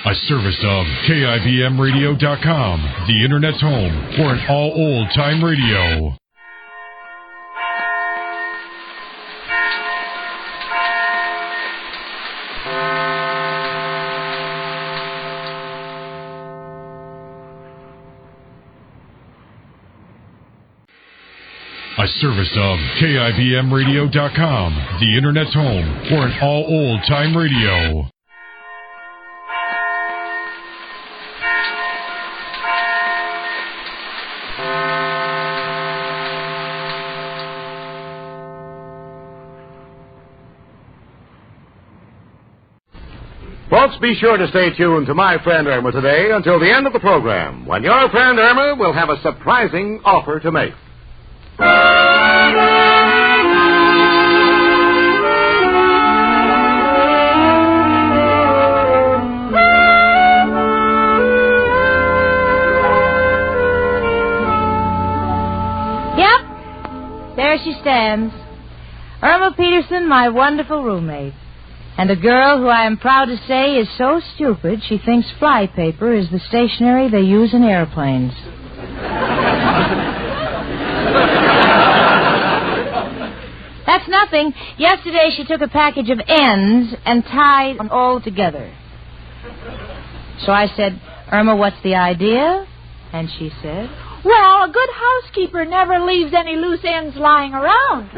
A service of KIBMradio.com, the Internet's home for an all-old-time radio. A service of KIBMradio.com, the Internet's home for an all-old-time radio. Folks, be sure to stay tuned to my friend Irma today until the end of the program, when your friend Irma will have a surprising offer to make. Yep, there she stands. Irma Peterson, my wonderful roommate. And a girl who I am proud to say is so stupid she thinks flypaper is the stationery they use in airplanes. That's nothing. Yesterday she took a package of ends and tied them all together. So I said, Irma, what's the idea? And she said, well, a good housekeeper never leaves any loose ends lying around.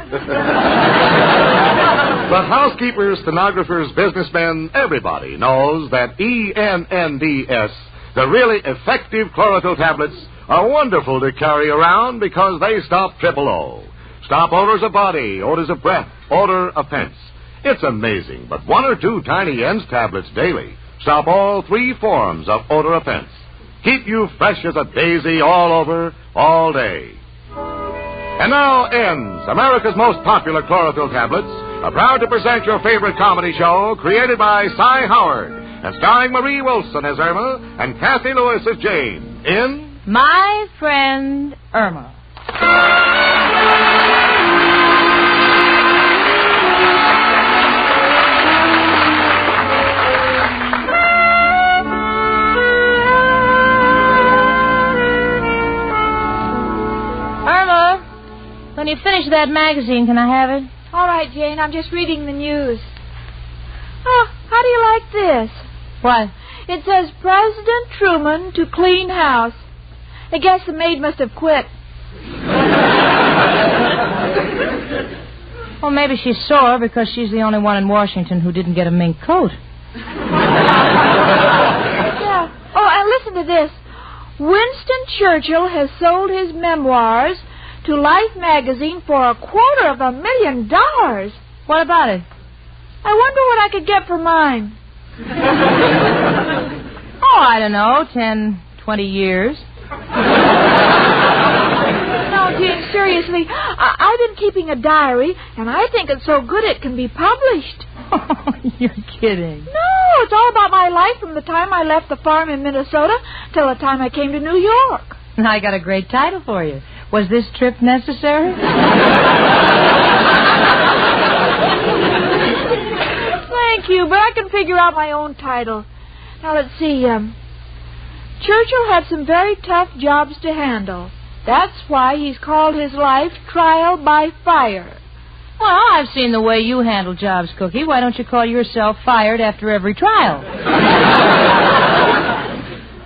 But housekeepers, stenographers, businessmen, everybody knows that ENNDS, the really effective chlorophyll tablets, are wonderful to carry around because they stop triple O. Stop odors of body, odors of breath, odor of pence. It's amazing, but 1 or 2 tiny ENDS tablets daily stop all 3 forms of odor offense. Keep you fresh as a daisy all over, all day. And now ENDS, America's most popular chlorophyll tablets, are proud to present your favorite comedy show created by Cy Howard and starring Marie Wilson as Irma and Kathy Lewis as Jane in My Friend Irma. When you finish that magazine, can I have it? All right, Jane, I'm just reading the news. Oh, how do you like this? What? It says, President Truman to clean house. I guess the maid must have quit. Well, maybe she's sore because she's the only one in Washington who didn't get a mink coat. Yeah. Oh, and listen to this. Winston Churchill has sold his memoirs to Life magazine for $250,000. What about it? I wonder what I could get for mine. Oh, I don't know, 10, 20 years. No, Jane, seriously, I've been keeping a diary, and I think it's so good it can be published. Oh, you're kidding. No, it's all about my life from the time I left the farm in Minnesota till the time I came to New York. I got a great title for you. Was this trip necessary? Thank you, but I can figure out my own title. Now, let's see. Churchill had some very tough jobs to handle. That's why he's called his life Trial by Fire. Well, I've seen the way you handle jobs, Cookie. Why don't you call yourself fired after every trial?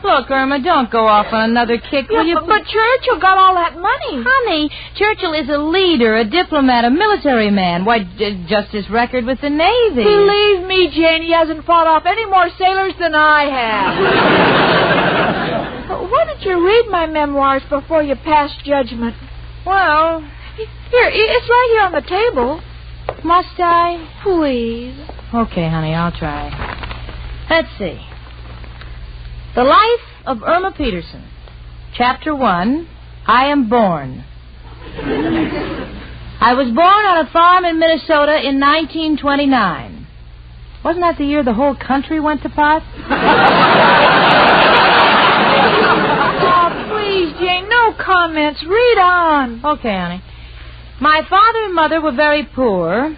Look, Irma, don't go off on another kick, will you? But Churchill got all that money. Honey, Churchill is a leader, a diplomat, a military man. Why, just his record with the Navy. Believe me, Jane, he hasn't fought off any more sailors than I have. Why don't you read my memoirs before you pass judgment? Well, here, it's right here on the table. Must I? Please. Okay, honey, I'll try. Let's see. The Life of Irma Peterson. Chapter 1, I Am Born. I was born on a farm in Minnesota in 1929. Wasn't that the year the whole country went to pot? Oh, please, Jane, no comments. Read on. Okay, honey. My father and mother were very poor.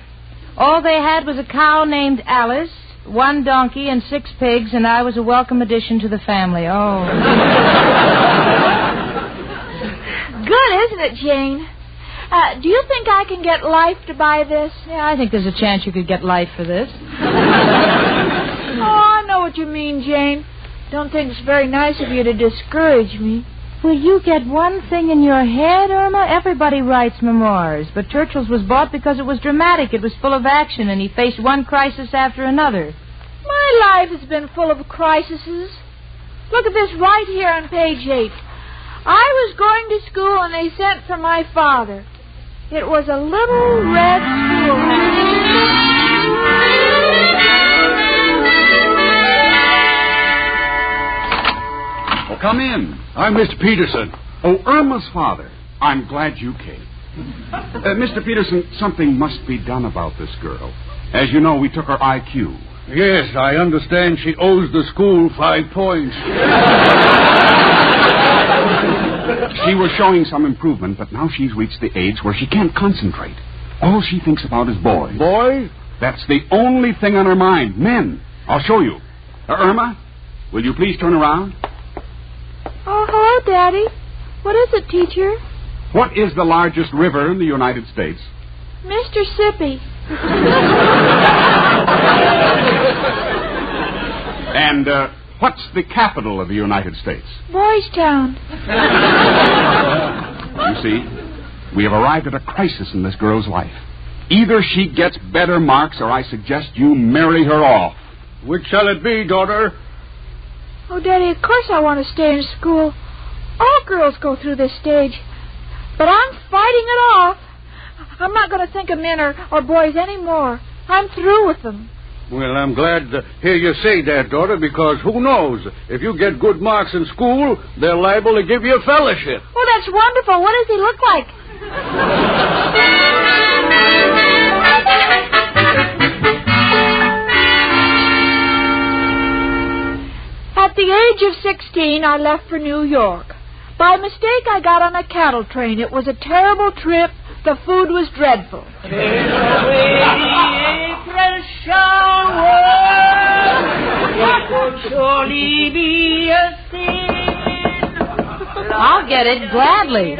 All they had was a cow named Alice 1 donkey, and 6 pigs, and I was a welcome addition to the family. Oh. Good, isn't it, Jane? Do you think I can get Life to buy this? Yeah, I think there's a chance you could get Life for this. Oh, I know what you mean, Jane. Don't think it's very nice of you to discourage me. Will you get one thing in your head, Irma? Everybody writes memoirs, but Churchill's was bought because it was dramatic. It was full of action, and he faced one crisis after another. My life has been full of crises. Look at this right here on page 8. I was going to school, and they sent for my father. It was a little red schoolhouse. Well, come in. I'm Mr. Peterson. Oh, Irma's father. I'm glad you came. Mr. Peterson, something must be done about this girl. As you know, we took her IQ. Yes, I understand she owes the school 5 points. She was showing some improvement, but now she's reached the age where she can't concentrate. All she thinks about is boys. Boys? That's the only thing on her mind. Men. I'll show you. Irma, will you please turn around? Oh, hello, Daddy. What is it, teacher? What is the largest river in the United States? Mississippi. And what's the capital of the United States? Boys Town. You see, we have arrived at a crisis in this girl's life. Either she gets better marks, or I suggest you marry her off. Which shall it be, daughter? Oh, Daddy, of course I want to stay in school. All girls go through this stage. But I'm fighting it off. I'm not going to think of men or boys anymore. I'm through with them. Well, I'm glad to hear you say that, daughter, because who knows? If you get good marks in school, they're liable to give you a fellowship. Oh, that's wonderful. What does he look like? At the age of 16, I left for New York. By mistake, I got on a cattle train. It was a terrible trip. The food was dreadful. April shower, it could surely be a sin. I'll get it gladly.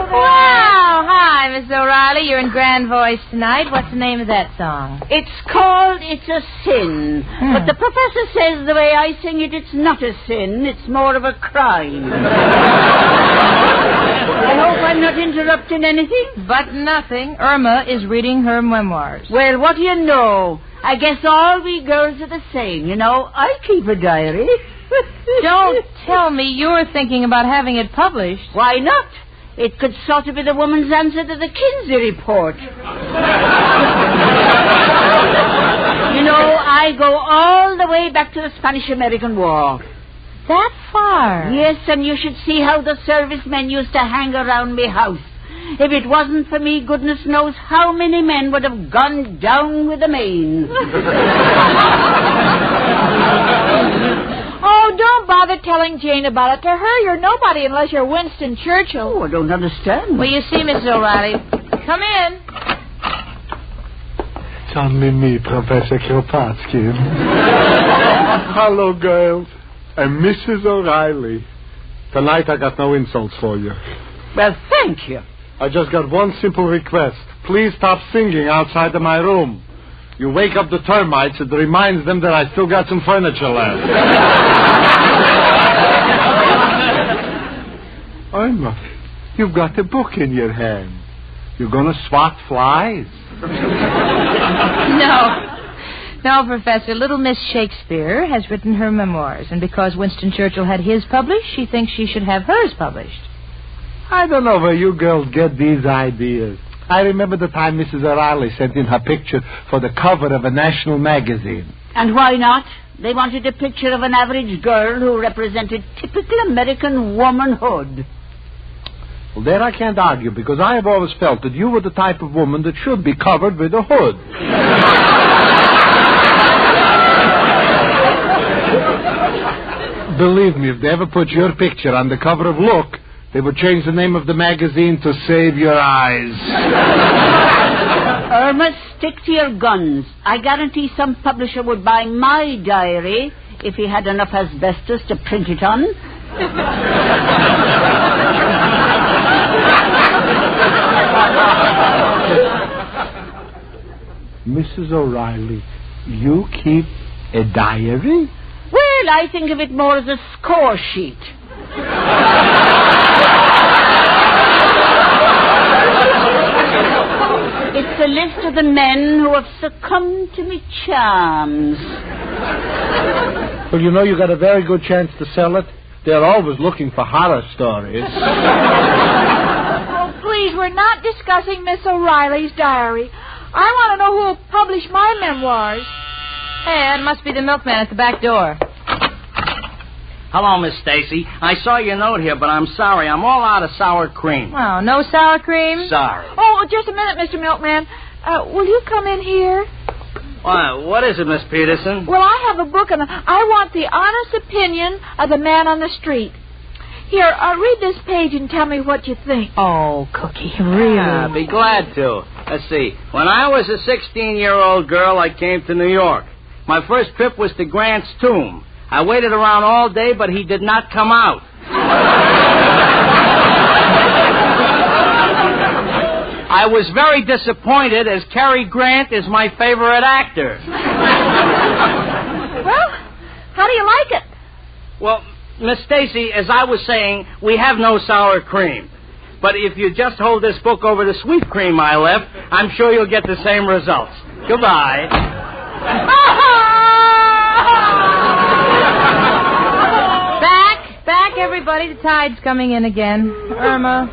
Wow! Hi, Miss O'Reilly. You're in grand voice tonight. What's the name of that song? It's called It's a Sin. But the professor says the way I sing it, it's not a sin. It's more of a crime. I hope I'm not interrupting anything. But nothing. Irma is reading her memoirs. Well, what do you know? I guess all we girls are the same, you know. I keep a diary. Don't tell me you're thinking about having it published. Why not? It could sort of be the woman's answer to the Kinsey report. You know, I go all the way back to the Spanish-American War. That far? Yes, and you should see how the servicemen used to hang around me house. If it wasn't for me, goodness knows how many men would have gone down with the main. Oh, don't bother telling Jane about it. To her, you're nobody unless you're Winston Churchill. Oh, I don't understand. Well, you see, Mrs. O'Reilly. Come in. It's only me, Professor Kropotkin. Hello, girls. I'm Mrs. O'Reilly. Tonight I got no insults for you. Well, thank you. I just got one simple request. Please stop singing outside of my room. You wake up the termites. It reminds them that I still got some furniture left. Irma, you've got a book in your hand. You're going to swat flies? No, Professor. Little Miss Shakespeare has written her memoirs, and because Winston Churchill had his published, she thinks she should have hers published. I don't know where you girls get these ideas. I remember the time Mrs. O'Reilly sent in her picture for the cover of a national magazine. And why not? They wanted a picture of an average girl who represented typical American womanhood. Well, there I can't argue, because I have always felt that you were the type of woman that should be covered with a hood. Believe me, if they ever put your picture on the cover of Look, they would change the name of the magazine to Save Your Eyes. Irma, stick to your guns. I guarantee some publisher would buy my diary if he had enough asbestos to print it on. Mrs. O'Reilly, you keep a diary? Well, I think of it more as a score sheet. It's a list of the men who have succumbed to me charms. Well, you know you got a very good chance to sell it. They're always looking for horror stories. Oh, please, we're not discussing Miss O'Reilly's diary. I want to know who will publish my memoirs. Hey, that must be the milkman at the back door. Hello, Miss Stacy. I saw your note here, but I'm sorry. I'm all out of sour cream. Oh, no sour cream? Sorry. Oh, just a minute, Mr. Milkman. Will you come in here? What is it, Miss Peterson? Well, I have a book, and I want the honest opinion of the man on the street. Here, read this page and tell me what you think. Oh, Cookie, really? Yeah, be glad to. Let's see. When I was a 16-year-old girl, I came to New York. My first trip was to Grant's tomb. I waited around all day, but he did not come out. I was very disappointed, as Cary Grant is my favorite actor. Well, how do you like it? Well, Miss Stacy, as I was saying, we have no sour cream. But if you just hold this book over the sweet cream I left, I'm sure you'll get the same results. Goodbye. Back, everybody. The tide's coming in again. Irma,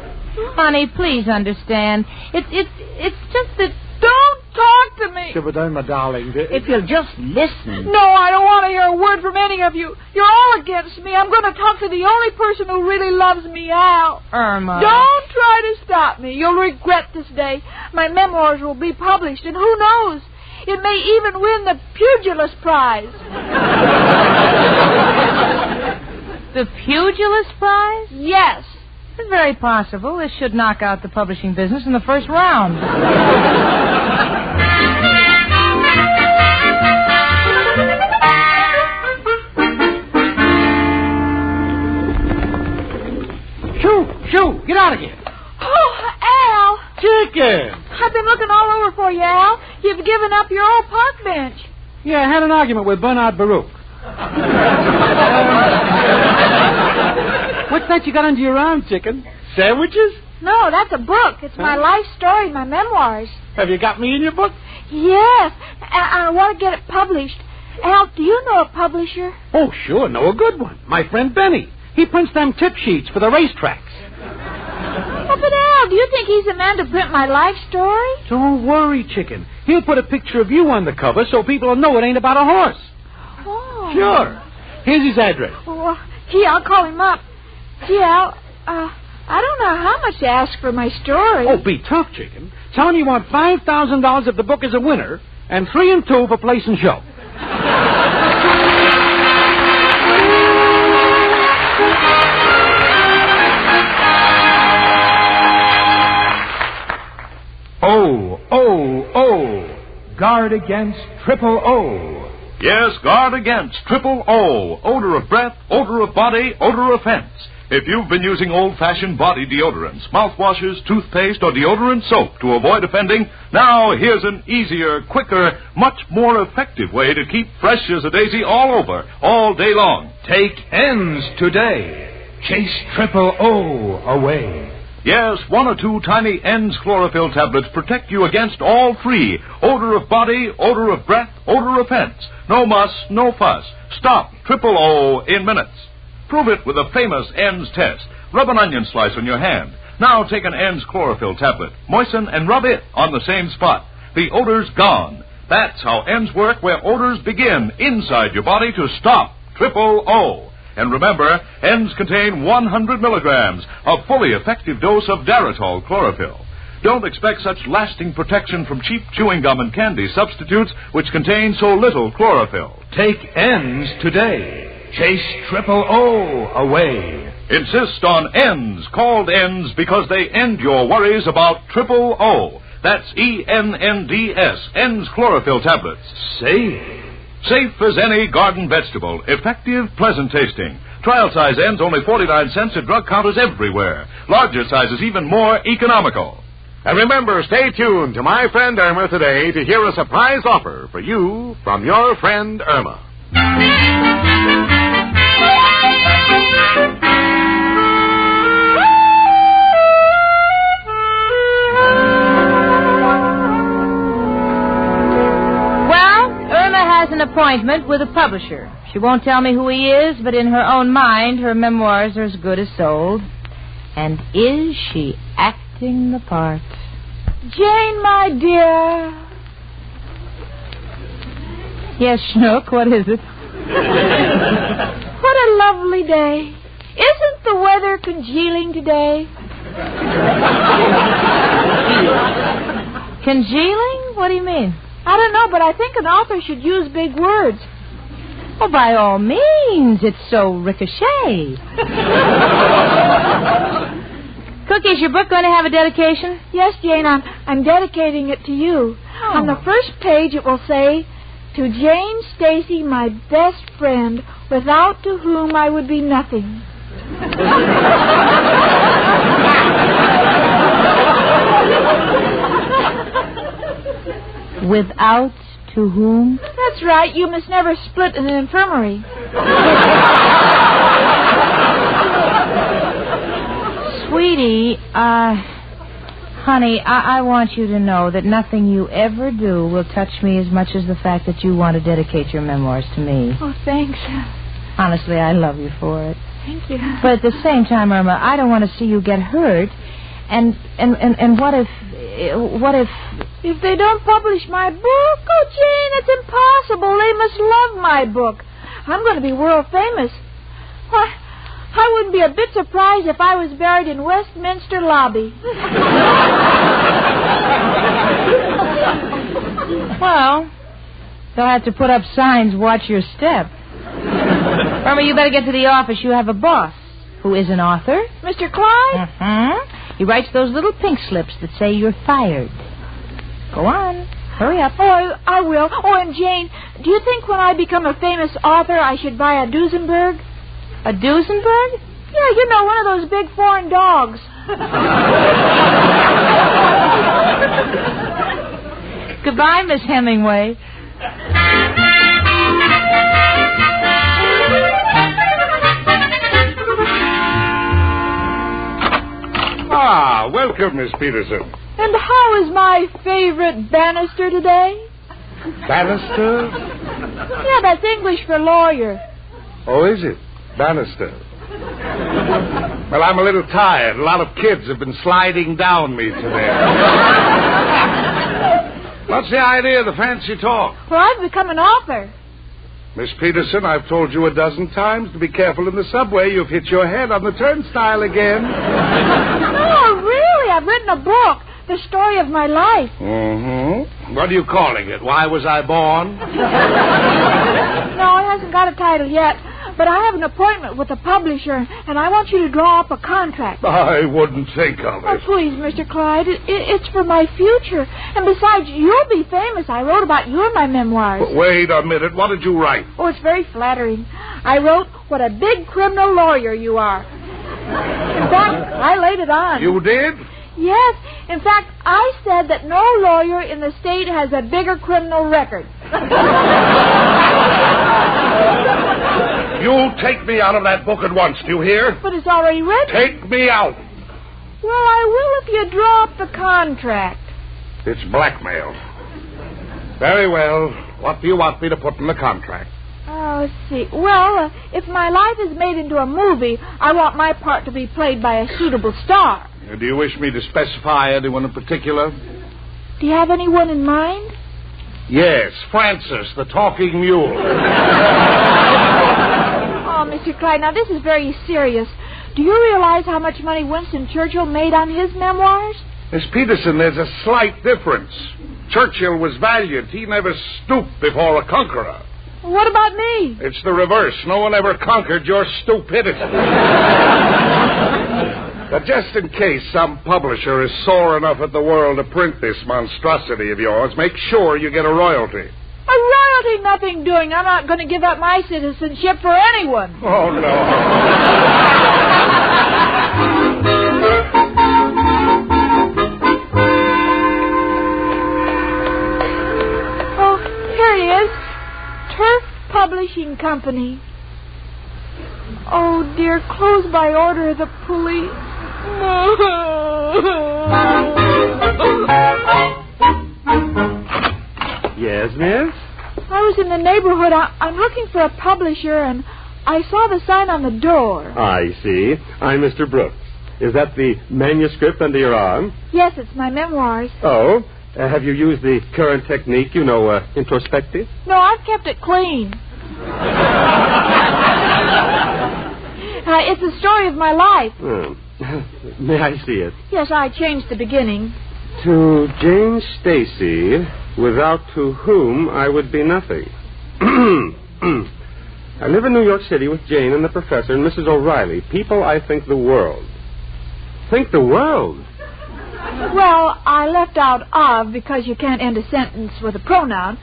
honey, please understand. It's just that... Don't talk to me. My darling. If you'll just listen. No, I don't want to hear a word from any of you. You're all against me. I'm going to talk to the only person who really loves me, Al. Irma. Don't try to stop me. You'll regret this day. My memoirs will be published, and who knows? It may even win the Pugilist Prize. The Pugilist Prize? Yes. It's very possible. This should knock out the publishing business in the first round. Shoo! Get out of here. Oh, Al. Chicken! I've been looking all over for you, Al. You've given up your old park bench. Yeah, I had an argument with Bernard Baruch. What's that you got under your arm, Chicken? Sandwiches? No, that's a book. It's my life story, my memoirs. Have you got me in your book? Yes. I want to get it published. Al, do you know a publisher? Oh, sure. Know a good one. My friend Benny. He prints them tip sheets for the racetracks. Oh, but Al, do you think he's the man to print my life story? Don't worry, Chicken. He'll put a picture of you on the cover so people will know it ain't about a horse. Oh. Sure. Here's his address. Oh, gee, I'll call him up. Gee, Al, I don't know how much to ask for my story. Oh, be tough, Chicken. Tell him you want $5,000 if the book is a winner, and 3 and 2 for place and show. O. Guard against triple O. Yes, guard against triple O. Odor of breath, odor of body, odor of fence. If you've been using old-fashioned body deodorants, mouthwashes, toothpaste, or deodorant soap to avoid offending, now here's an easier, quicker, much more effective way to keep fresh as a daisy all over, all day long. Take ends today. Chase triple O away. Yes, 1 or 2 tiny Ends chlorophyll tablets protect you against all 3. Odor of body, odor of breath, odor of fence. No muss, no fuss. Stop triple O in minutes. Prove it with the famous Ends test. Rub an onion slice on your hand. Now take an Ends chlorophyll tablet. Moisten and rub it on the same spot. The odor's gone. That's how Ends work, where odors begin inside your body to stop triple O. And remember, Ends contain 100 milligrams, a fully effective dose of Daritol chlorophyll. Don't expect such lasting protection from cheap chewing gum and candy substitutes which contain so little chlorophyll. Take Ends today. Chase triple O away. Insist on Ends, called Ends because they end your worries about triple O. That's ENNDS, ENDS chlorophyll tablets. Safe as any garden vegetable. Effective, pleasant tasting. Trial size ends only 49 cents at drug counters everywhere. Larger sizes even more economical. And remember, stay tuned to my friend Irma today to hear a surprise offer for you from your friend Irma. An appointment with a publisher. She won't tell me who he is, but in her own mind, her memoirs are as good as sold. And is she acting the part? Jane, my dear. Yes, Schnook, what is it? What a lovely day. Isn't the weather congealing today? Congealing? What do you mean? I don't know, but I think an author should use big words. Oh, by all means. It's so ricochet. Cookie, is your book going to have a dedication? Yes, Jane, I'm dedicating it to you. Oh. On the first page it will say, "To Jane Stacy, my best friend, without to whom I would be nothing." Without to whom? That's right. You must never split in an infirmary. Sweetie, honey, I want you to know that nothing you ever do will touch me as much as the fact that you want to dedicate your memoirs to me. Oh, thanks. Honestly, I love you for it. Thank you. But at the same time, Irma, I don't want to see you get hurt. And what if... If they don't publish my book? Oh, Jane, it's impossible. They must love my book. I'm going to be world famous. Why, I wouldn't be a bit surprised if I was buried in Westminster Lobby. Well, they'll have to put up signs, watch your step. Irma, you better get to the office. You have a boss who is an author. Mr. Clyde? Mm-hmm. He writes those little pink slips that say you're fired. Go on. Hurry up. Oh, I will. Oh, and Jane, do you think when I become a famous author I should buy a Duesenberg? A Duesenberg? Yeah, you know, one of those big foreign dogs. Goodbye, Miss Hemingway. Ah, welcome, Miss Peterson. And how is my favorite Bannister today? Bannister? Yeah, that's English for lawyer. Oh, is it? Bannister. Well, I'm a little tired. A lot of kids have been sliding down me today. What's the idea of the fancy talk? Well, I've become an author. Miss Peterson, I've told you a dozen times to be careful in the subway. You've hit your head on the turnstile again. No, really, I've written a book. The story of my life. Mm-hmm. What are you calling it? Why Was I Born? No, it hasn't got a title yet. But I have an appointment with a publisher, and I want you to draw up a contract. I wouldn't think of Oh, it. please, Mr. Clyde. It's for my future. And besides, you'll be famous. I wrote about you in my memoirs. But wait a minute. What did you write? Oh, it's very flattering. I wrote, "What a big criminal lawyer you are." In fact, I laid it on. You did? Yes. In fact, I said that no lawyer in the state has a bigger criminal record. You'll take me out of that book at once, do you hear? But it's already written. Take me out. Well, I will if you draw up the contract. It's blackmail. Very well. What do you want me to put in the contract? Oh, let's see. Well, if my life is made into a movie, I want my part to be played by a suitable star. Do you wish me to specify anyone in particular? Do you have anyone in mind? Yes, Francis, the talking mule. Oh, Mr. Clyde, now this is very serious. Do you realize how much money Winston Churchill made on his memoirs? Miss Peterson, there's a slight difference. Churchill was valiant. He never stooped before a conqueror. What about me? It's the reverse. No one ever conquered your stupidity. Just in case some publisher is sore enough at the world to print this monstrosity of yours, make sure you get a royalty. A royalty, nothing doing. I'm not going to give up my citizenship for anyone. Oh, no. Oh, here it is. Turf Publishing Company. Oh, dear, closed by order of the police. Yes, miss? I was in the neighborhood. I'm looking for a publisher, and I saw the sign on the door. I see. I'm Mr. Brooks. Is that the manuscript under your arm? Yes, it's my memoirs. Oh? Have you used the current technique, introspective? No, I've kept it clean. It's the story of my life. May I see it? Yes, I changed the beginning. To Jane Stacy, without to whom I would be nothing. I live in New York City with Jane and the professor and Mrs. O'Reilly. People I think the world. Think the world? Well, I left out of because you can't end a sentence with a pronoun.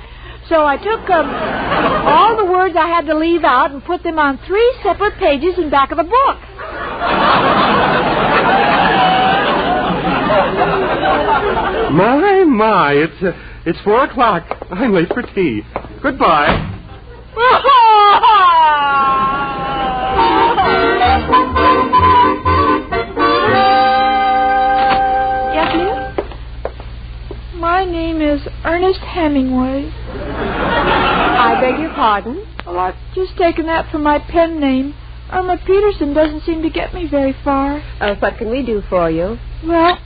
So I took all the words I had to leave out and put them on 3 separate pages in back of the book. My, it's 4 o'clock. I'm late for tea. Goodbye. Yes, dear? My name is Ernest Hemingway. I beg your pardon? Well, I've just taken that for my pen name. Irma Peterson doesn't seem to get me very far. What can we do for you? Well,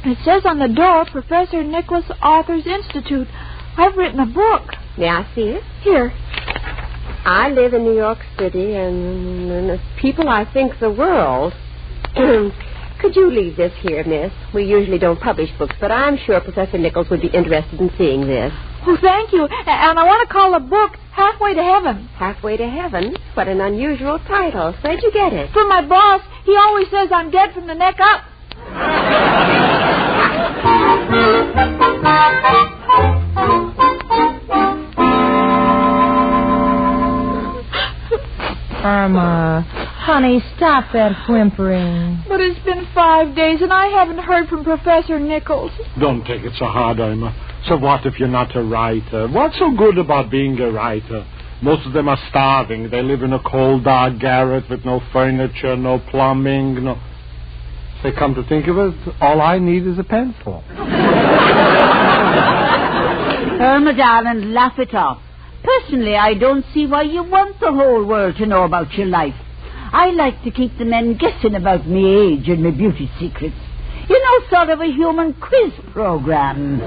it says on the door, Professor Nicholas Authors Institute. I've written a book. May I see it? Here. I live in New York City, and people I think the world. Could you leave this here, miss? We usually don't publish books, but I'm sure Professor Nichols would be interested in seeing this. Oh, thank you. And I want to call the book Halfway to Heaven. Halfway to Heaven? What an unusual title. Where'd you get it? From my boss. He always says I'm dead from the neck up. Irma, honey, stop that whimpering. But it's been 5 days, and I haven't heard from Professor Nichols. Don't take it so hard, Irma. So what if you're not a writer? What's so good about being a writer? Most of them are starving. They live in a cold, dark garret with no furniture, no plumbing, no... Say, come to think of it, all I need is a pencil. Irma, darling, laugh it off. Personally, I don't see why you want the whole world to know about your life. I like to keep the men guessing about me age and my beauty secrets. You know, sort of a human quiz program.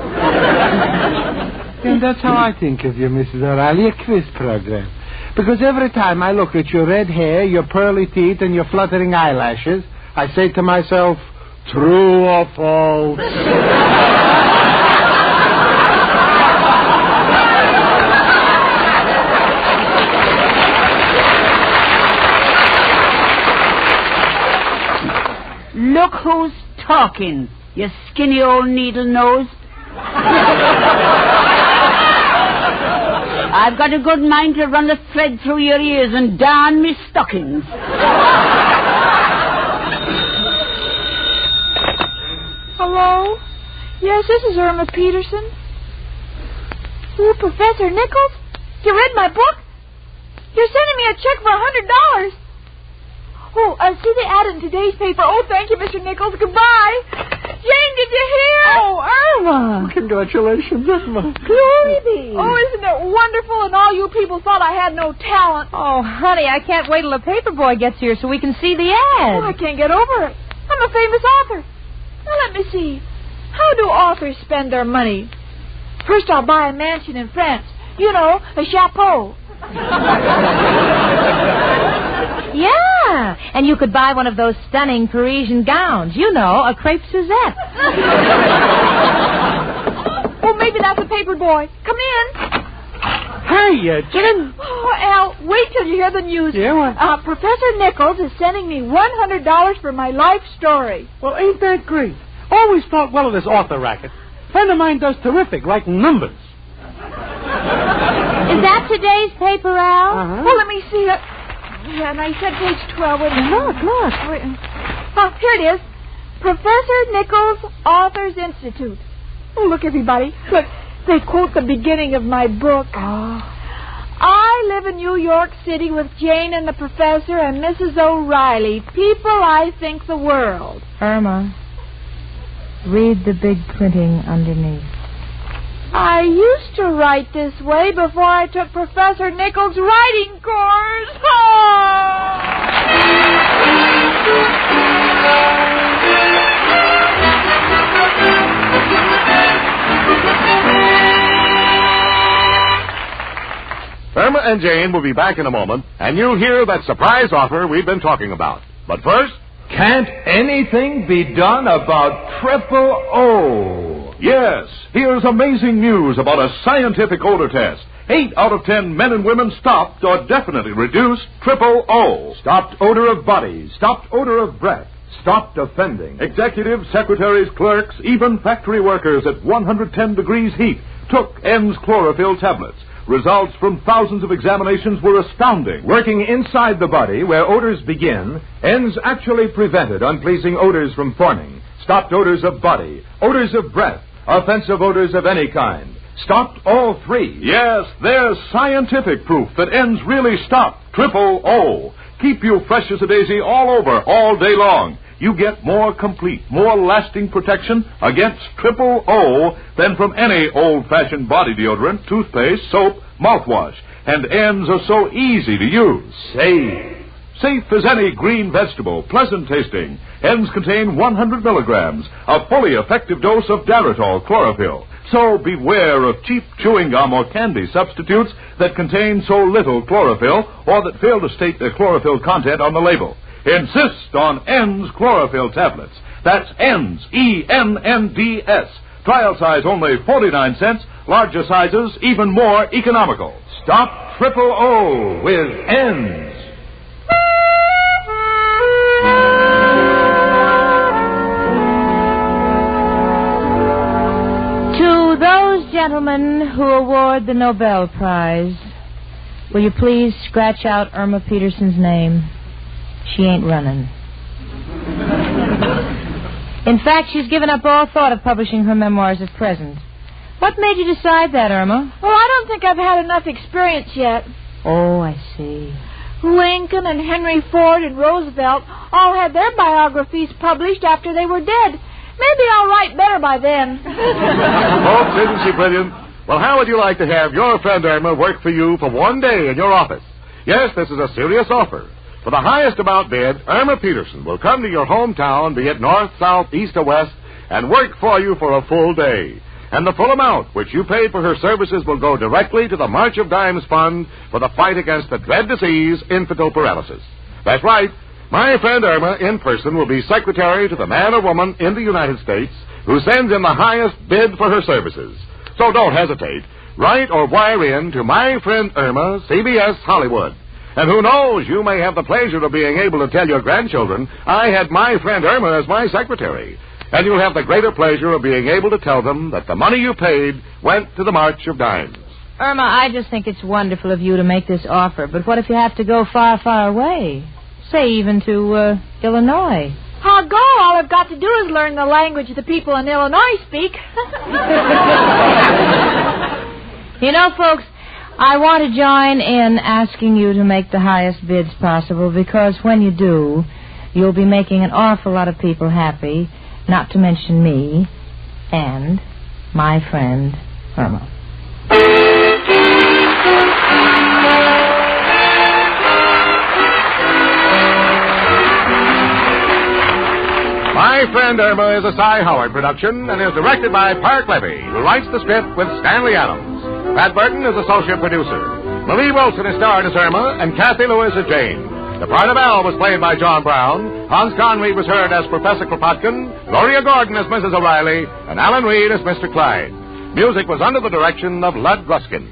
And that's how I think of you, Mrs. O'Reilly, a quiz program. Because every time I look at your red hair, your pearly teeth, and your fluttering eyelashes, I say to myself, true or false? Look who's talking, you skinny old needle nose. I've got a good mind to run a thread through your ears and darn me stockings. Hello? Yes, this is Irma Peterson. Oh, Professor Nichols? You read my book? You're sending me a check for $100. Oh, see the ad in today's paper. Oh, thank you, Mr. Nichols. Goodbye. Jane, did you hear? Oh, Irma. Congratulations, Irma. Glory be. Oh, isn't it wonderful? And all you people thought I had no talent. Oh, honey, I can't wait till the paper boy gets here so we can see the ad. Oh, I can't get over it. I'm a famous author. Now, let me see. How do authors spend their money? First, I'll buy a mansion in France. You know, a chapeau. Yeah, and you could buy one of those stunning Parisian gowns. You know, a crepe Suzette. Oh, maybe that's a paper boy. Come in. Hey, Jane. Oh, Al, wait till you hear the news. Yeah, what? Professor Nichols is sending me $100 for my life story. Well, ain't that great? Always thought well of this author racket. Friend of mine does terrific, like numbers. Is that today's paper, Al? Uh-huh. Well, let me see it. Yeah, and I said page 12. Wait a minute. Look. Oh, here it is. Professor Nichols, Authors Institute. Oh, look, everybody. Look, they quote the beginning of my book. Oh. I live in New York City with Jane and the professor and Mrs. O'Reilly. People I think the world. Irma, read the big printing underneath. I used to write this way before I took Professor Nichols' writing course. Irma and Jane will be back in a moment, and you'll hear that surprise offer we've been talking about. But first... Can't anything be done about triple O? Yes, here's amazing news about a scientific odor test. 8 out of 10 men and women stopped or definitely reduced triple O. Stopped odor of body, stopped odor of breath, stopped offending. Executives, secretaries, clerks, even factory workers at 110 degrees heat took N's chlorophyll tablets. Results from thousands of examinations were astounding. Working inside the body where odors begin, N's actually prevented unpleasing odors from forming. Stopped odors of body, odors of breath, offensive odors of any kind. Stopped all 3. Yes, there's scientific proof that N's really stopped triple O. Keep you fresh as a daisy all over, all day long. You get more complete, more lasting protection against triple O than from any old-fashioned body deodorant, toothpaste, soap, mouthwash. And N's are so easy to use. Safe as any green vegetable, pleasant tasting. N's contain 100 milligrams, a fully effective dose of Daritol chlorophyll. So beware of cheap chewing gum or candy substitutes that contain so little chlorophyll or that fail to state their chlorophyll content on the label. Insist on N's chlorophyll tablets. That's N's, E-N-N-D-S. Trial size only 49 cents. Larger sizes even more economical. Stop triple O with N's. To those gentlemen who award the Nobel Prize, will you please scratch out Irma Peterson's name? She ain't running. In fact, she's given up all thought of publishing her memoirs at present. What made you decide that, Irma? Well, I don't think I've had enough experience yet. Oh, I see. Lincoln and Henry Ford and Roosevelt all had their biographies published after they were dead. Maybe I'll write better by then. Folks, isn't she brilliant? Well, how would you like to have your friend Irma work for you for one day in your office? Yes, this is a serious offer. For the highest amount bid, Irma Peterson will come to your hometown, be it north, south, east, or west, and work for you for a full day. And the full amount which you paid for her services will go directly to the March of Dimes Fund for the fight against the dread disease, infantile paralysis. That's right. My friend Irma, in person, will be secretary to the man or woman in the United States who sends in the highest bid for her services. So don't hesitate. Write or wire in to my friend Irma, CBS Hollywood. And who knows, you may have the pleasure of being able to tell your grandchildren, I had my friend Irma as my secretary. And you'll have the greater pleasure of being able to tell them that the money you paid went to the March of Dimes. Irma, I just think it's wonderful of you to make this offer. But what if you have to go far, far away? Say even to Illinois. I'll go. All I've got to do is learn the language the people in Illinois speak. You know, folks, I want to join in asking you to make the highest bids possible, because when you do, you'll be making an awful lot of people happy, not to mention me and my friend Irma. My Friend Irma is a Cy Howard production and is directed by Park Levy, who writes the script with Stanley Adams. Pat Burton is associate producer. Marie Wilson is starred as Irma, and Kathy Lewis as Jane. The part of Al was played by John Brown. Hans Conried was heard as Professor Kropotkin, Gloria Gordon as Mrs. O'Reilly, and Alan Reed as Mr. Clyde. Music was under the direction of Lud Gluskin.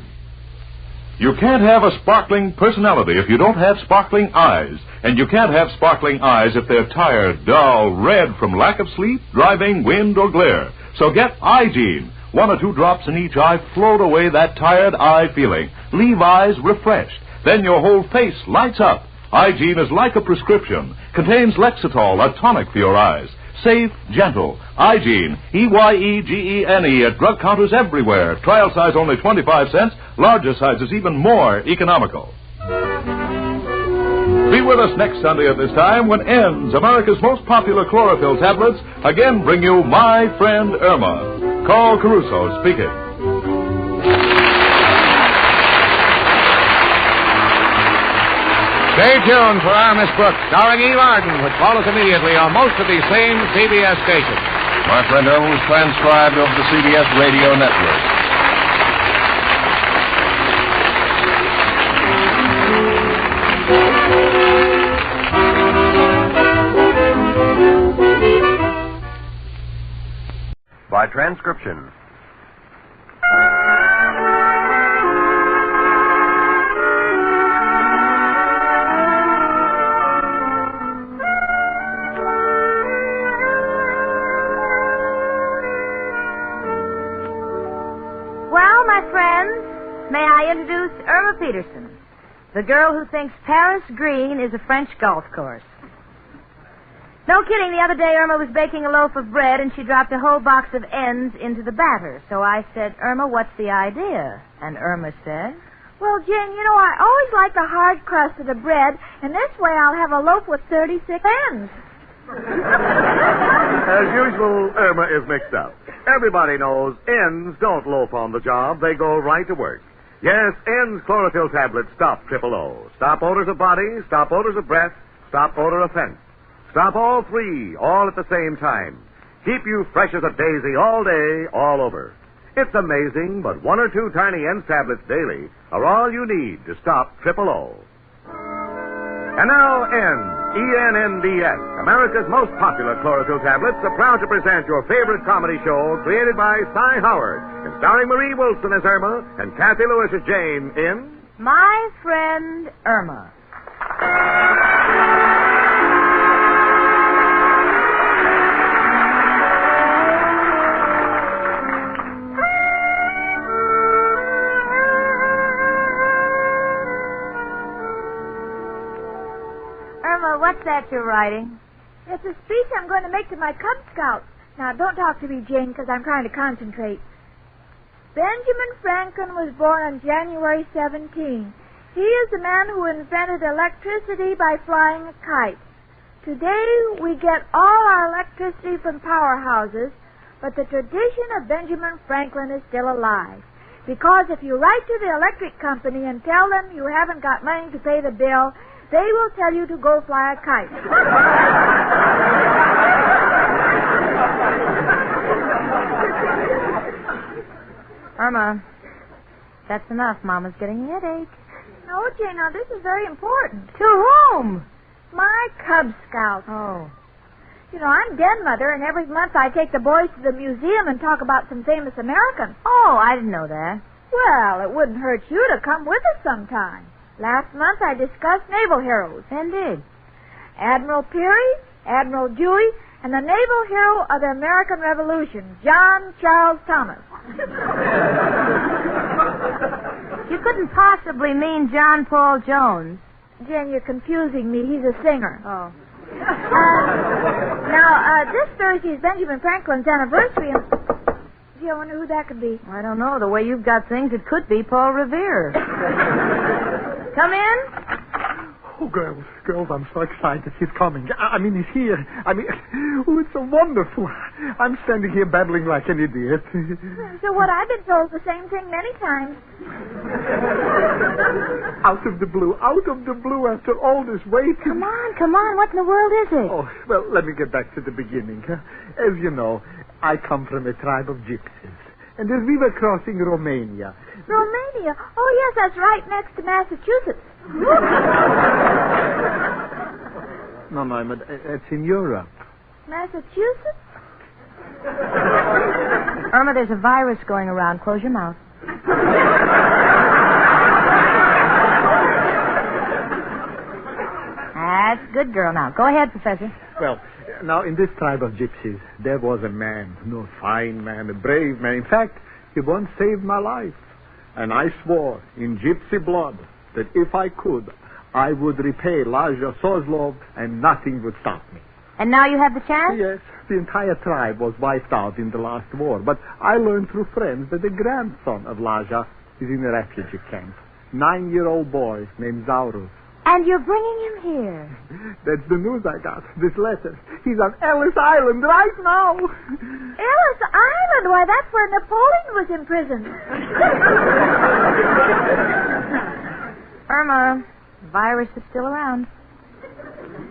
You can't have a sparkling personality if you don't have sparkling eyes. And you can't have sparkling eyes if they're tired, dull, red from lack of sleep, driving, wind, or glare. So get Eye-Gene. 1 or 2 drops in each eye float away that tired eye feeling. Leave eyes refreshed. Then your whole face lights up. Eye-Gene is like a prescription. Contains Lexitol, a tonic for your eyes. Safe, gentle. Eye-Gene, EYEGENE at drug counters everywhere. Trial size only 25 cents. Larger sizes even more economical. Be with us next Sunday at this time when N's, America's most popular chlorophyll tablets, again bring you My Friend Irma. Carl Caruso speaking. Stay tuned for our Miss Brooks, starring Eve Arden, which follows immediately on most of these same CBS stations. My Friend Irma was transcribed over the CBS radio network. By transcription. May I introduce Irma Peterson, the girl who thinks Paris green is a French golf course. No kidding, the other day Irma was baking a loaf of bread and she dropped a whole box of ends into the batter. So I said, Irma, what's the idea? And Irma said, well, Jane, you know, I always like the hard crust of the bread, and this way I'll have a loaf with 36 ends. As usual, Irma is mixed up. Everybody knows ends don't loaf on the job. They go right to work. Yes, Ends chlorophyll tablets stop triple O. Stop odors of body, stop odors of breath, stop odor of scent. Stop all three, all at the same time. Keep you fresh as a daisy all day, all over. It's amazing, but 1 or 2 tiny Ends tablets daily are all you need to stop triple O. And now, Ends, ENNDS, America's most popular chlorophyll tablets, are proud to present your favorite comedy show created by Cy Howard and starring Marie Wilson as Irma and Kathy Lewis as Jane in My Friend Irma. What's that you're writing? It's a speech I'm going to make to my Cub Scouts. Now, don't talk to me, Jane, because I'm trying to concentrate. Benjamin Franklin was born on January 17. He is the man who invented electricity by flying a kite. Today, we get all our electricity from powerhouses, but the tradition of Benjamin Franklin is still alive. Because if you write to the electric company and tell them you haven't got money to pay the bill, they will tell you to go fly a kite. Irma, that's enough. Mama's getting a headache. No, Jane, now this is very important. To whom? My Cub Scouts. Oh. You know, I'm den mother, and every month I take the boys to the museum and talk about some famous Americans. Oh, I didn't know that. Well, it wouldn't hurt you to come with us sometime. Last month I discussed naval heroes. Indeed. Admiral Peary, Admiral Dewey, and the naval hero of the American Revolution, John Charles Thomas. You couldn't possibly mean John Paul Jones. Jen, you're confusing me. He's a singer. Oh. Now, this Thursday is Benjamin Franklin's anniversary, and... Gee, I wonder who that could be. I don't know. The way you've got things, it could be Paul Revere. Come in. Oh, girls, I'm so excited. He's coming. I mean, he's here. Oh, it's so wonderful. I'm standing here babbling like an idiot. So what? I've been told the same thing many times. Out of the blue, after all this waiting. Come on. What in the world is it? Oh, well, let me get back to the beginning. As you know, I come from a tribe of gypsies. And as we were crossing Romania... Romania? Oh, yes, that's right next to Massachusetts. No, it's in Europe. Massachusetts? Irma, there's a virus going around. Close your mouth. good girl now. Go ahead, Professor. Well, now, in this tribe of gypsies, there was a man, a fine man, a brave man. In fact, he once saved my life. And I swore in gypsy blood that if I could, I would repay Lazar Sozlov and nothing would stop me. And now you have the chance? Yes, the entire tribe was wiped out in the last war. But I learned through friends that the grandson of Lazar is in a refugee camp. 9-year-old boy named Zaurus. And you're bringing him here? That's the news I got, this letter. He's on Ellis Island right now. Ellis Island? Why, that's where Napoleon was imprisoned. Irma, the virus is still around.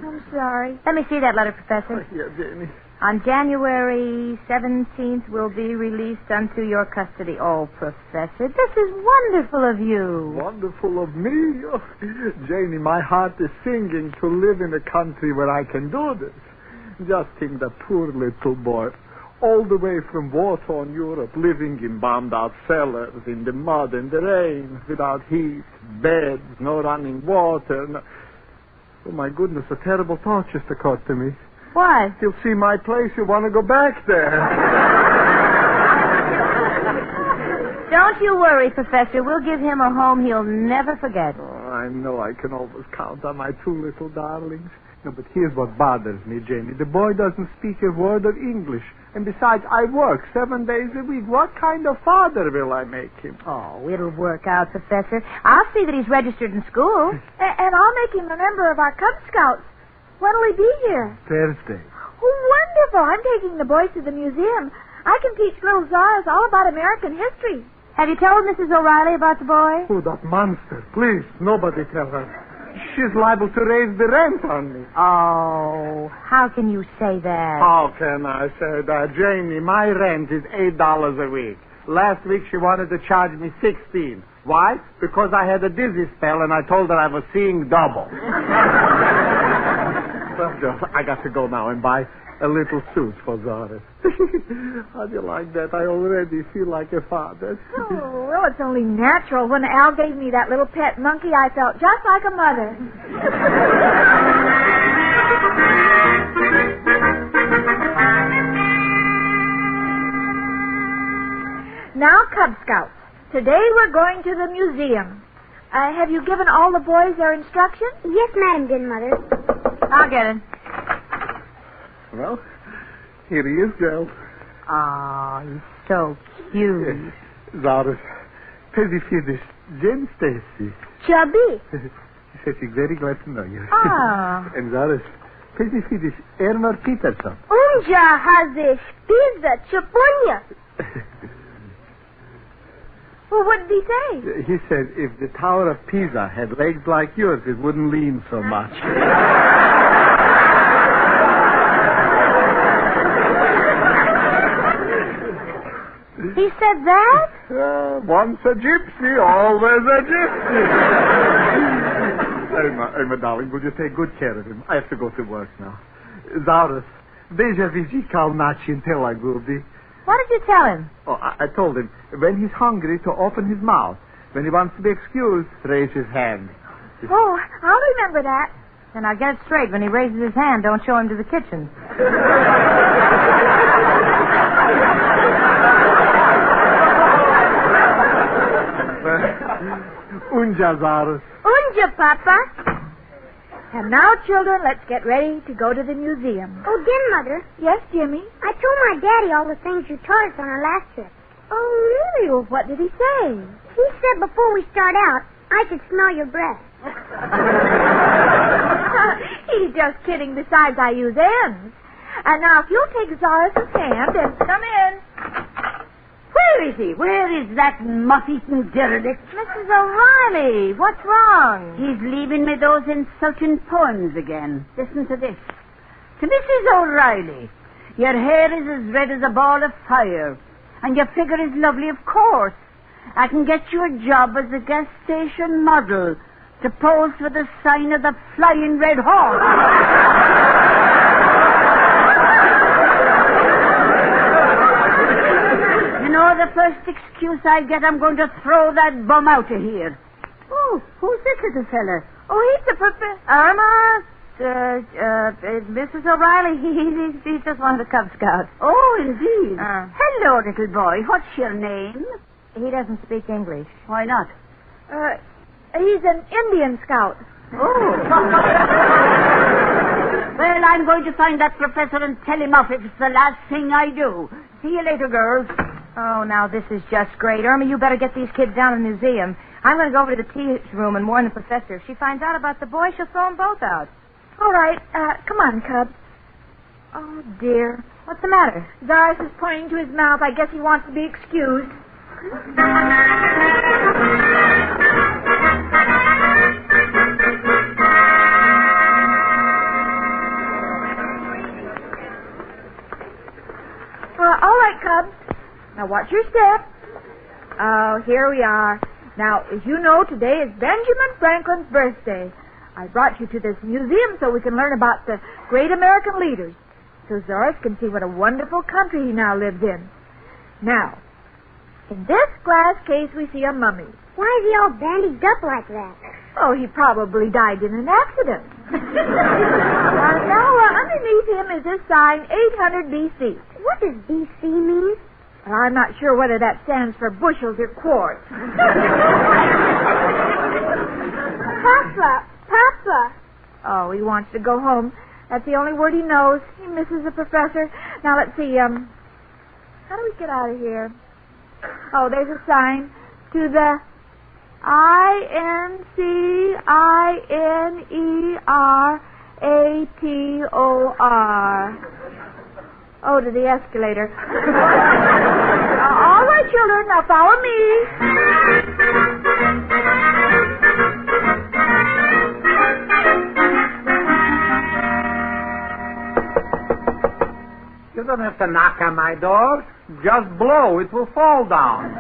I'm sorry. Let me see that letter, Professor. Yeah, Jamie. On January 17th will be released unto your custody. Oh, Professor, this is wonderful of you. Wonderful of me? Oh, Janie, my heart is singing to live in a country where I can do this. Just think that poor little boy, all the way from war-torn Europe, living in bombed-out cellars, in the mud and the rain, without heat, beds, no running water. No... Oh, my goodness, a terrible thought just occurred to me. What? He'll see my place. He'll want to go back there. Don't you worry, Professor. We'll give him a home he'll never forget. Oh, I know I can always count on my two little darlings. No, but here's what bothers me, Jamie. The boy doesn't speak a word of English. And besides, I work 7 days a week. What kind of father will I make him? Oh, it'll work out, Professor. I'll see that he's registered in school. And I'll make him a member of our Cub Scouts. When will he be here? Thursday. Oh, wonderful. I'm taking the boys to the museum. I can teach little Zars all about American history. Have you told Mrs. O'Reilly about the boy? Oh, that monster. Please, nobody tell her. She's liable to raise the rent on me. Oh, how can you say that? How can I say that? Janie, my rent is $8 a week. Last week she wanted to charge me $16. Why? Because I had a dizzy spell and I told her I was seeing double. Well, Joe, I got to go now and buy a little suit for Zara. How do you like that? I already feel like a father. Oh, well, it's only natural. When Al gave me that little pet monkey, I felt just like a mother. Now, Cub Scouts, today we're going to the museum. Have you given all the boys their instructions? Yes, Madam Good Mother. I'll get it. Well, here he is, girl. Oh, he's so cute. Zaraz, Pezzy Fiddish, Jen Stacy. Chubby. She said she's very glad to know you. Ah. And Zaraz, Pezzy Fiddish, Irma Peterson. Unja has pizza chupunya. Well, what did he say? He said if the Tower of Pisa had legs like yours, it wouldn't lean so much. He said that? Once a gypsy, always a gypsy. Irma, darling, will you take good care of him? I have to go to work now. Zaurus, deja visi kalnachi in Tel Aviv. What did you tell him? Oh, I told him, when he's hungry, to open his mouth. When he wants to be excused, raise his hand. Oh, I'll remember that. And I'll get it straight. When he raises his hand, don't show him to the kitchen. Unja, Zaurus. Unja, Papa. And now, children, let's get ready to go to the museum. Oh, dear Mother. Yes, Jimmy? I told my daddy all the things you taught us on our last trip. Oh, really? Well, what did he say? He said before we start out, I could smell your breath. He's just kidding. Besides, I use ends. And now, if you'll take Zaurus' hand and come in. Where is he? Where is that moth-eaten derelict? Mrs. O'Reilly, what's wrong? He's leaving me those insulting poems again. Listen to this. To Mrs. O'Reilly, your hair is as red as a ball of fire, and your figure is lovely, of course. I can get you a job as a gas station model to pose for the sign of the Flying Red Horse. You know, the first excuse I get, I'm going to throw that bum out of here. Oh, who's this little fella? Oh, he's the professor. Irma, Mrs. O'Reilly, he's just one of the Cub Scouts. Oh, indeed. Hello, little boy. What's your name? He doesn't speak English. Why not? He's an Indian Scout. Oh. Well, I'm going to find that professor and tell him off if it's the last thing I do. See you later, girls. Oh, now this is just great. Irma, you better get these kids down to the museum. I'm going to go over to the tea room and warn the professor. If she finds out about the boy, she'll throw them both out. All right. Come on, Cub. Oh, dear. What's the matter? Doris is pointing to his mouth. I guess he wants to be excused. All right, Cub. Now, watch your step. Oh, here we are. Now, as you know, today is Benjamin Franklin's birthday. I brought you to this museum so we can learn about the great American leaders, so Doris can see what a wonderful country he now lives in. Now, in this glass case, we see a mummy. Why is he all bandaged up like that? Oh, he probably died in an accident. Now, underneath him is this sign, 800 B.C. What does B.C. mean? Well, I'm not sure whether that stands for bushels or quarts. Papa. Oh, he wants to go home. That's the only word he knows. He misses the professor. Now, let's see, how do we get out of here? Oh, there's a sign. To the INCINERATOR. Oh, to the escalator. All right, children, now follow me. You don't have to knock on my door. Just blow. It will fall down.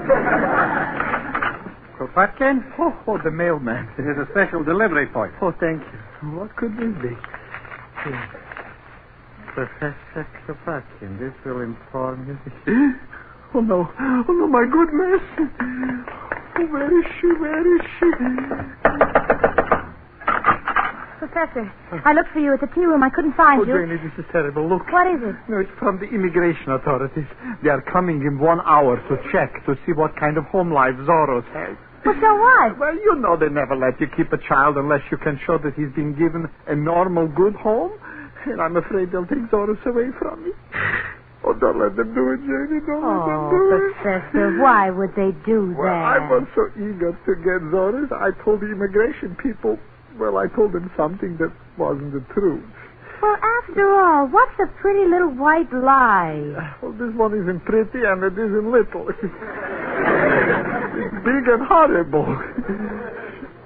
Kropotkin? Oh, the mailman. There's a special delivery for you. Oh, thank you. What could this be? Professor Kropotkin, this will inform you. Oh, no, my goodness. Oh, where is she? Professor, I looked for you at the tea room. I couldn't find you. Oh, Janie, this is terrible. Look. What is it? No, it's from the immigration authorities. They are coming in 1 hour to check to see what kind of home life Zorros has. Well, so what? Well, you know they never let you keep a child unless you can show that he's been given a normal, good home. And I'm afraid they'll take Zorros away from me. Oh, don't let them do it, Janie. Don't let them do it. Professor, why would they do that? Well, I was so eager to get Zorros. I told the immigration people... Well, I told them something that wasn't the truth. Well, after all, what's a pretty little white lie? Well, this one isn't pretty and it isn't little. It's big and horrible.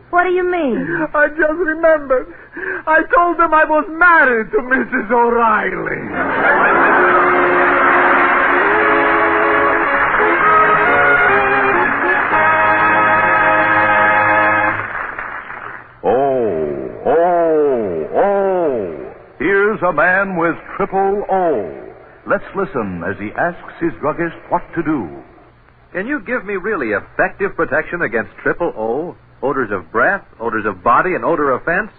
What do you mean? I just remembered. I told them I was married to Mrs. O'Reilly. Here's a man with triple O. Let's listen as he asks his druggist what to do. Can you give me really effective protection against triple O? Odors of breath, odors of body, and odor of fence?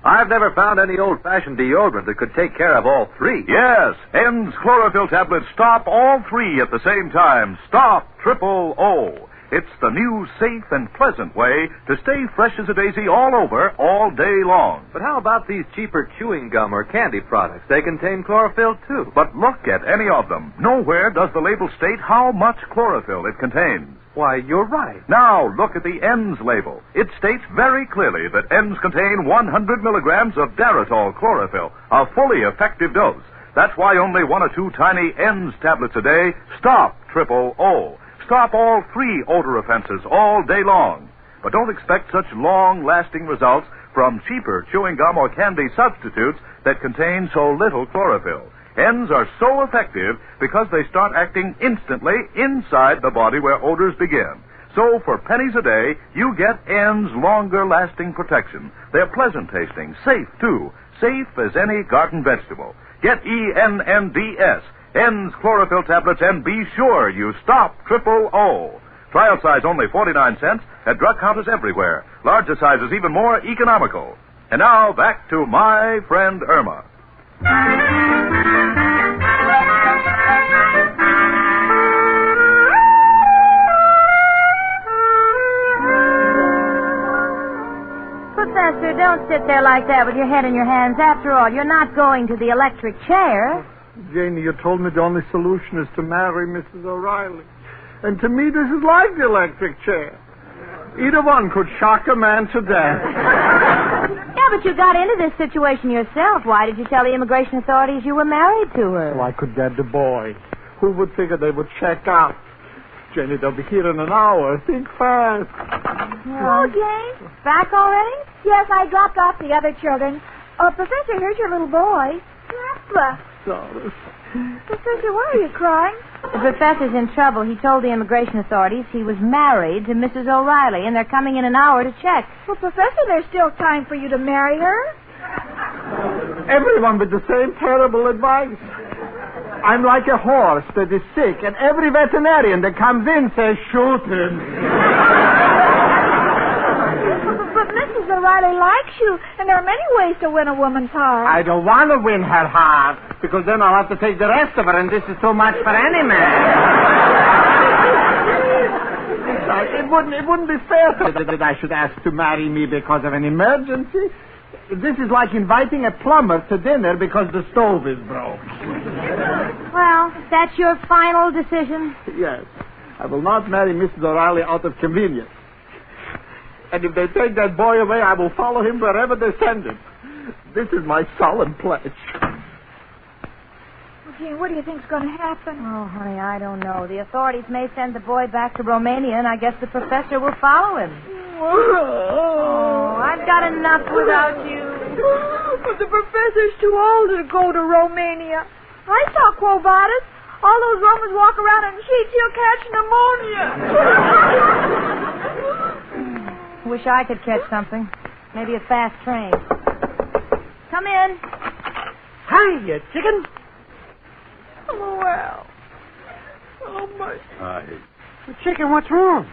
I've never found any old-fashioned deodorant that could take care of all three. Yes, N's chlorophyll tablets stop all three at the same time. Stop triple O. It's the new, safe, and pleasant way to stay fresh as a daisy all over, all day long. But how about these cheaper chewing gum or candy products? They contain chlorophyll, too. But look at any of them. Nowhere does the label state how much chlorophyll it contains. Why, you're right. Now, look at the N's label. It states very clearly that N's contain 100 milligrams of Daratol chlorophyll, a fully effective dose. That's why only 1 or 2 tiny N's tablets a day stop triple O. Stop all three odor offenses all day long. But don't expect such long-lasting results from cheaper chewing gum or candy substitutes that contain so little chlorophyll. N's are so effective because they start acting instantly inside the body where odors begin. So for pennies a day, you get N's longer-lasting protection. They're pleasant tasting, safe too, safe as any garden vegetable. Get ENNDS. N's chlorophyll tablets, and be sure you stop triple O. Trial size only 49 cents at drug counters everywhere. Larger sizes even more economical. And now, back to my friend Irma. Professor, don't sit there like that with your head in your hands. After all, you're not going to the electric chair. Janie, you told me the only solution is to marry Mrs. O'Reilly. And to me, this is like the electric chair. Either one could shock a man to death. Yeah, but you got into this situation yourself. Why did you tell the immigration authorities you were married to her? So I could get the boy. Who would figure they would check out? Jenny, they'll be here in an hour. Think fast. Oh, Jane. Back already? Yes, I dropped off the other children. Oh, Professor, here's your little boy. Papa. Sorry. Professor, why are you crying? The professor's in trouble. He told the immigration authorities he was married to Mrs. O'Reilly, and they're coming in an hour to check. Well, Professor, there's still time for you to marry her. Everyone with the same terrible advice. I'm like a horse that is sick, and every veterinarian that comes in says, shoot him. But Mrs. O'Reilly likes you, and there are many ways to win a woman's heart. I don't want to win her heart, because then I'll have to take the rest of her, and this is too much for any man. It wouldn't be fair that I should ask to marry me because of an emergency. This is like inviting a plumber to dinner because the stove is broke. Well, that's your final decision? Yes. I will not marry Mrs. O'Reilly out of convenience. And if they take that boy away, I will follow him wherever they send him. This is my solemn pledge. Well, Jane, what do you think's going to happen? Oh, honey, I don't know. The authorities may send the boy back to Romania, and I guess the professor will follow him. Oh, I've got enough without you. But the professor's too old to go to Romania. I saw Quo Vadis. All those Romans walk around in sheets. He'll catch pneumonia. Wish I could catch something. Maybe a fast train. Come in. Hi, you chicken. Oh, well. Oh, my. Hi. Chicken, what's wrong?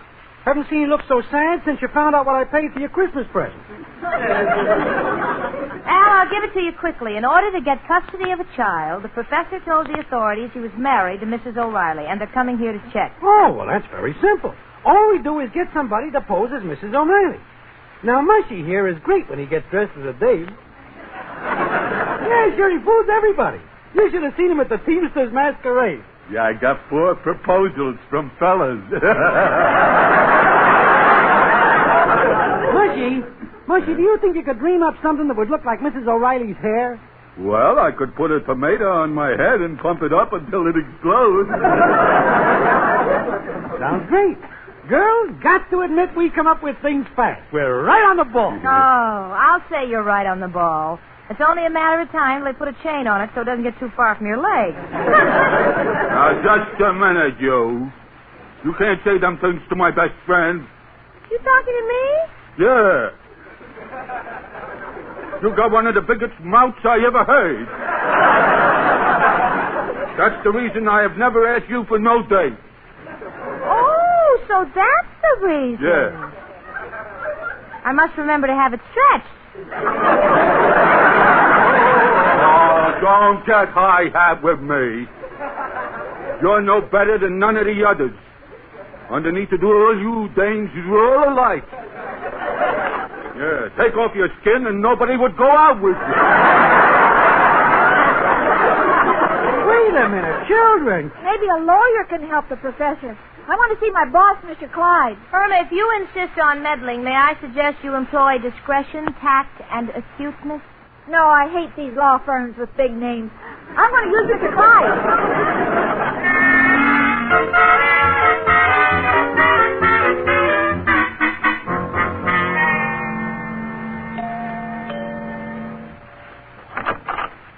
Haven't seen you look so sad since you found out what I paid for your Christmas present. Al, I'll give it to you quickly. In order to get custody of a child, the professor told the authorities he was married to Mrs. O'Reilly, and they're coming here to check. Oh, well, that's very simple. All we do is get somebody to pose as Mrs. O'Reilly. Now, Mushy here is great when he gets dressed as a dame. Yeah, sure, he fools everybody. You should have seen him at the Teamsters Masquerade. Yeah, I got 4 proposals from fellas. Mushy, do you think you could dream up something that would look like Mrs. O'Reilly's hair? Well, I could put a tomato on my head and pump it up until it explodes. Sounds great. Girls, got to admit we come up with things fast. We're right on the ball. Oh, I'll say you're right on the ball. It's only a matter of time till they put a chain on it so it doesn't get too far from your leg. Now, just a minute, you. You can't say them things to my best friend. You talking to me? Yeah. You got one of the biggest mouths I ever heard. That's the reason I have never asked you for no date. Oh, so that's the reason. Yeah. I must remember to have it stretched. Oh, don't get high-hat with me. You're no better than none of the others. Underneath the door, you dames, you're all alike. Yeah, take off your skin and nobody would go out with you. Wait a minute, children. Maybe a lawyer can help the professor. I want to see my boss, Mr. Clyde. Irma, if you insist on meddling, may I suggest you employ discretion, tact, and acuteness? No, I hate these law firms with big names. I'm going to use Mr. Clyde.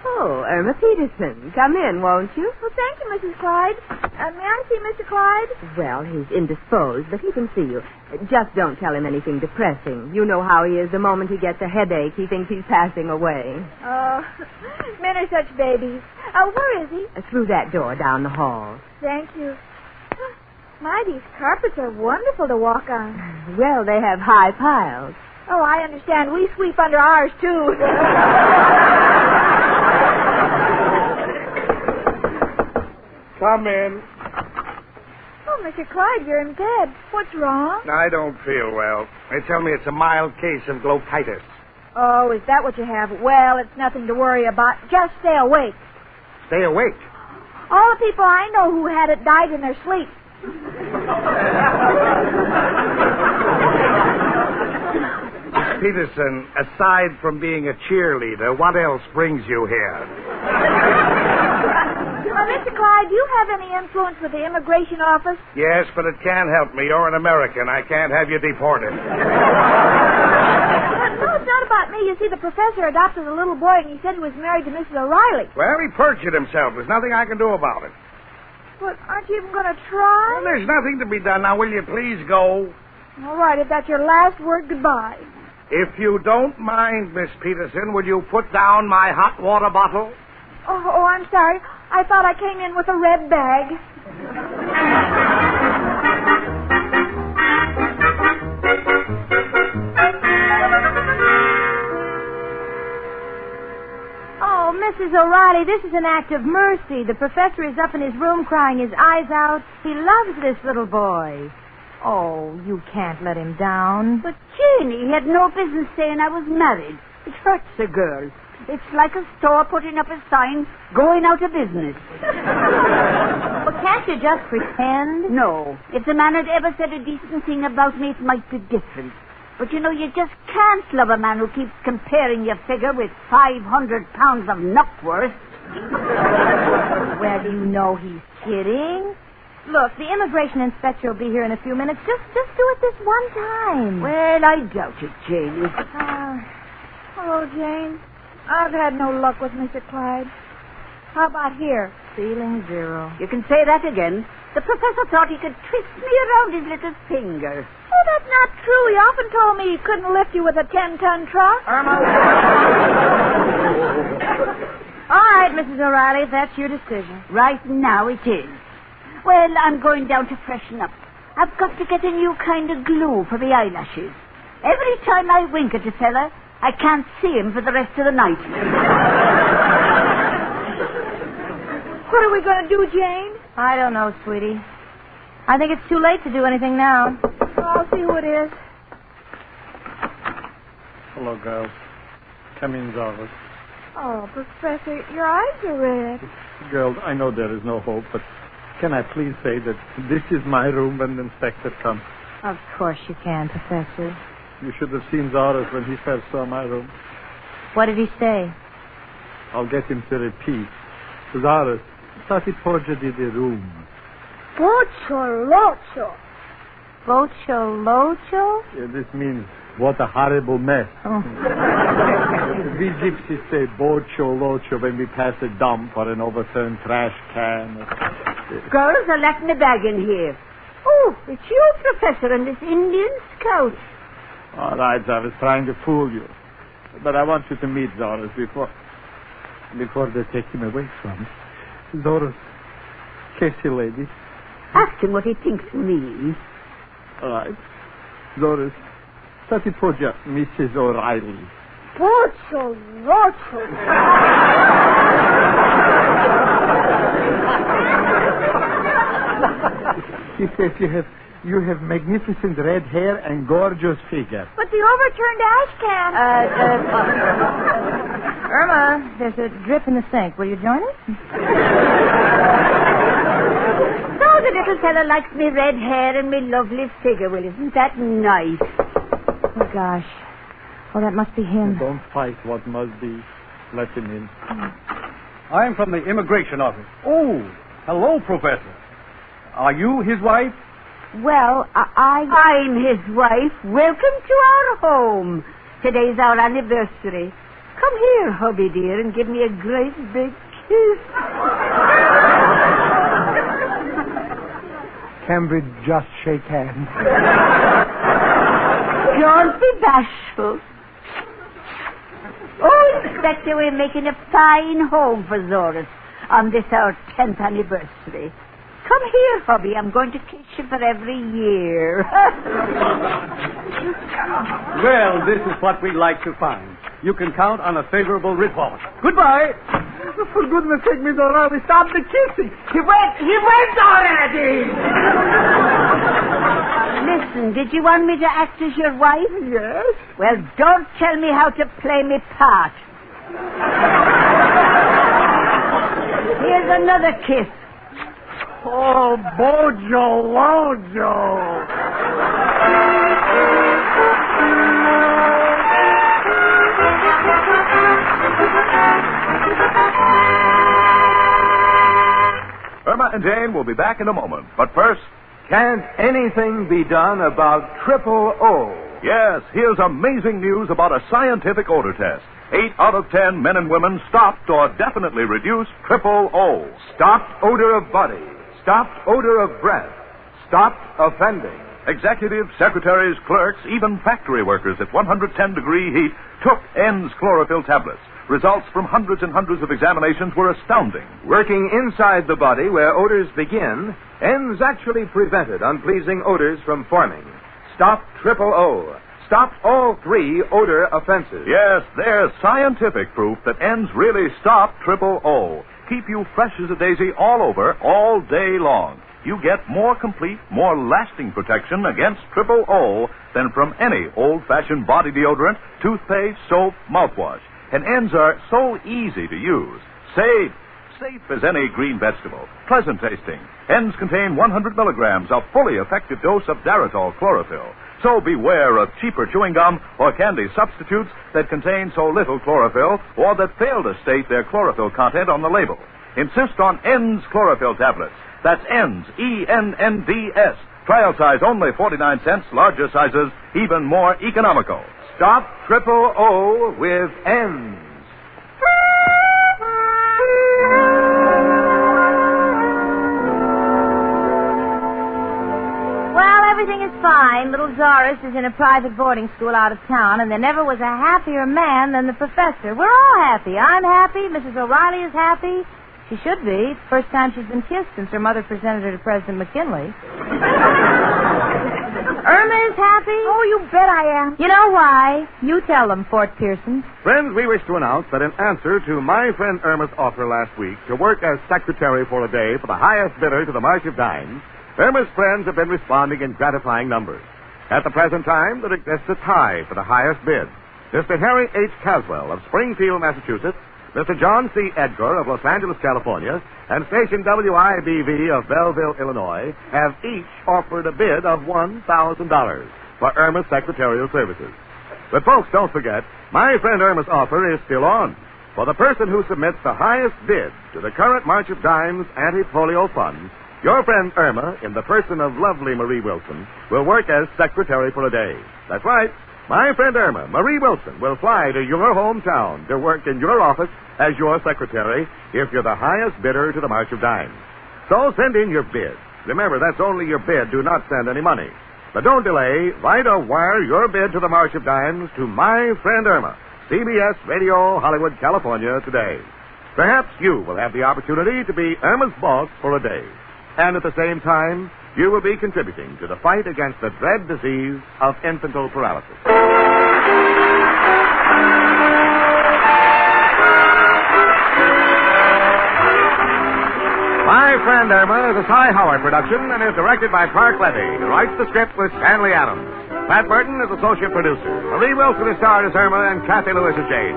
Oh, Irma Peterson. Come in, won't you? Well, thank you, Mrs. Clyde. May I see Mr. Clyde? Well, he's indisposed, but he can see you. Just don't tell him anything depressing. You know how he is. The moment he gets a headache, he thinks he's passing away. Oh, men are such babies. Where is he? Through that door down the hall. Thank you. My, these carpets are wonderful to walk on. Well, they have high piles. Oh, I understand. We sweep under ours, too. Come in. Oh, Mr. Clyde, you're in bed. What's wrong? I don't feel well. They tell me it's a mild case of glochitis. Oh, is that what you have? Well, it's nothing to worry about. Just stay awake. Stay awake. All the people I know who had it died in their sleep. Miss Peterson, aside from being a cheerleader, what else brings you here? Mr. Clyde, do you have any influence with the immigration office? Yes, but it can't help me. You're an American. I can't have you deported. No, it's not about me. You see, the professor adopted a little boy, and he said he was married to Mrs. O'Reilly. Well, he perjured himself. There's nothing I can do about it. But aren't you even going to try? Well, there's nothing to be done. Now, will you please go? All right, if that's your last word, goodbye. If you don't mind, Miss Peterson, would you put down my hot water bottle? Oh, I'm sorry. I thought I came in with a red bag. Oh, Mrs. O'Reilly, this is an act of mercy. The professor is up in his room crying his eyes out. He loves this little boy. Oh, you can't let him down. But Janie had no business saying I was married. It hurts a girl. It's like a store putting up a sign, going out of business. Well, can't you just pretend? No. If the man had ever said a decent thing about me, it might be different. But, you know, you just can't love a man who keeps comparing your figure with 500 pounds of knuckworth. Well, you know he's kidding. Look, the immigration inspector will be here in a few minutes. Just do it this one time. Well, I doubt it, Janie. Hello, Jane. I've had no luck with Mr. Clyde. How about here? Feeling zero. You can say that again. The professor thought he could twist me around his little finger. Oh, that's not true. He often told me he couldn't lift you with a 10-ton truck. All right, Mrs. O'Reilly, if that's your decision. Right now it is. Well, I'm going down to freshen up. I've got to get a new kind of glue for the eyelashes. Every time I wink at a fella, I can't see him for the rest of the night. What are we going to do, Jane? I don't know, sweetie. I think it's too late to do anything now. I'll see who it is. Hello, girls. Come in, Zarvis. Oh, Professor, your eyes are red. Girls, I know there is no hope, but can I please say that this is my room when the inspector comes? Of course you can, Professor. You should have seen Zarvis when he first saw my room. What did he say? I'll get him to repeat. Zarvis, stati porge di room. Bocho-locho. Bocho-locho? Yeah, this means, what a horrible mess. Oh. We gypsies say bocho-locho when we pass a dump or an overturned trash can. Girls, I left my bag in here. Oh, it's you, Professor, and this Indian scout. All right, I was trying to fool you. But I want you to meet Zoris before they take him away from me. Zoris, kiss you, lady. Ask him what he thinks of me. All right. Zoris, stati poja, Mrs. O'Reilly. Bocho-locho. He says you have magnificent red hair and gorgeous figure. But the overturned ash can. Irma, there's a drip in the sink. Will you join us? So the little fellow likes me red hair and me lovely figure. Well, isn't that nice? Oh, gosh. Oh, that must be him. Don't fight what must be. Let him in. I'm from the immigration office. Oh, hello, Professor. Are you his wife? Well, I'm his wife. Welcome to our home. Today's our anniversary. Come here, hubby dear, and give me a great big kiss. Can we just shake hands? Don't be bashful. Oh, Inspector, we're making a fine home for Zoris on this our 10th anniversary. Come here, hubby. I'm going to kiss you for every year. Well, this is what we like to find. You can count on a favorable report. Goodbye. For goodness sake, Miss O'Reilly, stop the kissing. He went already. Listen, did you want me to act as your wife? Yes. Well, don't tell me how to play me part. Here's another kiss. Oh, Bojo, Wojo. Irma and Jane will be back in a moment. But first, Can't anything be done about triple O? yes, here's amazing news about a scientific odor test. 8 out of 10 men and women stopped or definitely reduced triple O. Stopped odor of body. Stopped odor of breath. Stopped offending. Executives, secretaries, clerks, even factory workers at 110-degree heat took ENDS chlorophyll tablets. Results from hundreds and hundreds of examinations were astounding. Working inside the body where odors begin, ENDS actually prevented unpleasing odors from forming. Stopped triple O. Stopped all 3 odor offenses. Yes, there's scientific proof that ENDS really stop triple O. Keep you fresh as a daisy all over, all day long. You get more complete, more lasting protection against triple O than from any old-fashioned body deodorant, toothpaste, soap, mouthwash. And ENDS are so easy to use. Safe as any green vegetable. Pleasant tasting. ENDS contain 100 milligrams of fully effective dose of Daratol chlorophyll. So beware of cheaper chewing gum or candy substitutes that contain so little chlorophyll or that fail to state their chlorophyll content on the label. Insist on ENDS chlorophyll tablets. That's ENDS, E-N-N-D-S. Trial size only 49 cents, larger sizes even more economical. Stop triple O with ENDS. Well, everything is fine. Little Doris is in a private boarding school out of town, and there never was a happier man than the professor. We're all happy. I'm happy. Mrs. O'Reilly is happy. She should be. First time she's been kissed since her mother presented her to President McKinley. Irma is happy. Oh, you bet I am. You know why? You tell them, Fort Pearson. Friends, we wish to announce that in answer to my friend Irma's offer last week to work as secretary for a day for the highest bidder to the March of Dimes, Irma's friends have been responding in gratifying numbers. At the present time, there exists a tie for the highest bid. Mr. Harry H. Caswell of Springfield, Massachusetts, Mr. John C. Edgar of Los Angeles, California, and station WIBV of Belleville, Illinois, have each offered a bid of $1,000 for Irma's secretarial services. But folks, don't forget, my friend Irma's offer is still on. For the person who submits the highest bid to the current March of Dimes Anti-Polio Fund, your friend Irma, in the person of lovely Marie Wilson, will work as secretary for a day. That's right. My friend Irma, Marie Wilson, will fly to your hometown to work in your office as your secretary if you're the highest bidder to the March of Dimes. So send in your bid. Remember, that's only your bid. Do not send any money. But don't delay. Write or wire your bid to the March of Dimes to my friend Irma, CBS Radio, Hollywood, California, today. Perhaps you will have the opportunity to be Irma's boss for a day. And at the same time, you will be contributing to the fight against the dread disease of infantile paralysis. My Friend Irma is a Cy Howard production and is directed by Clark Levy, who writes the script with Stanley Adams. Pat Burton is associate producer. Marie Wilson is starred as Irma and Kathy Lewis as Jane.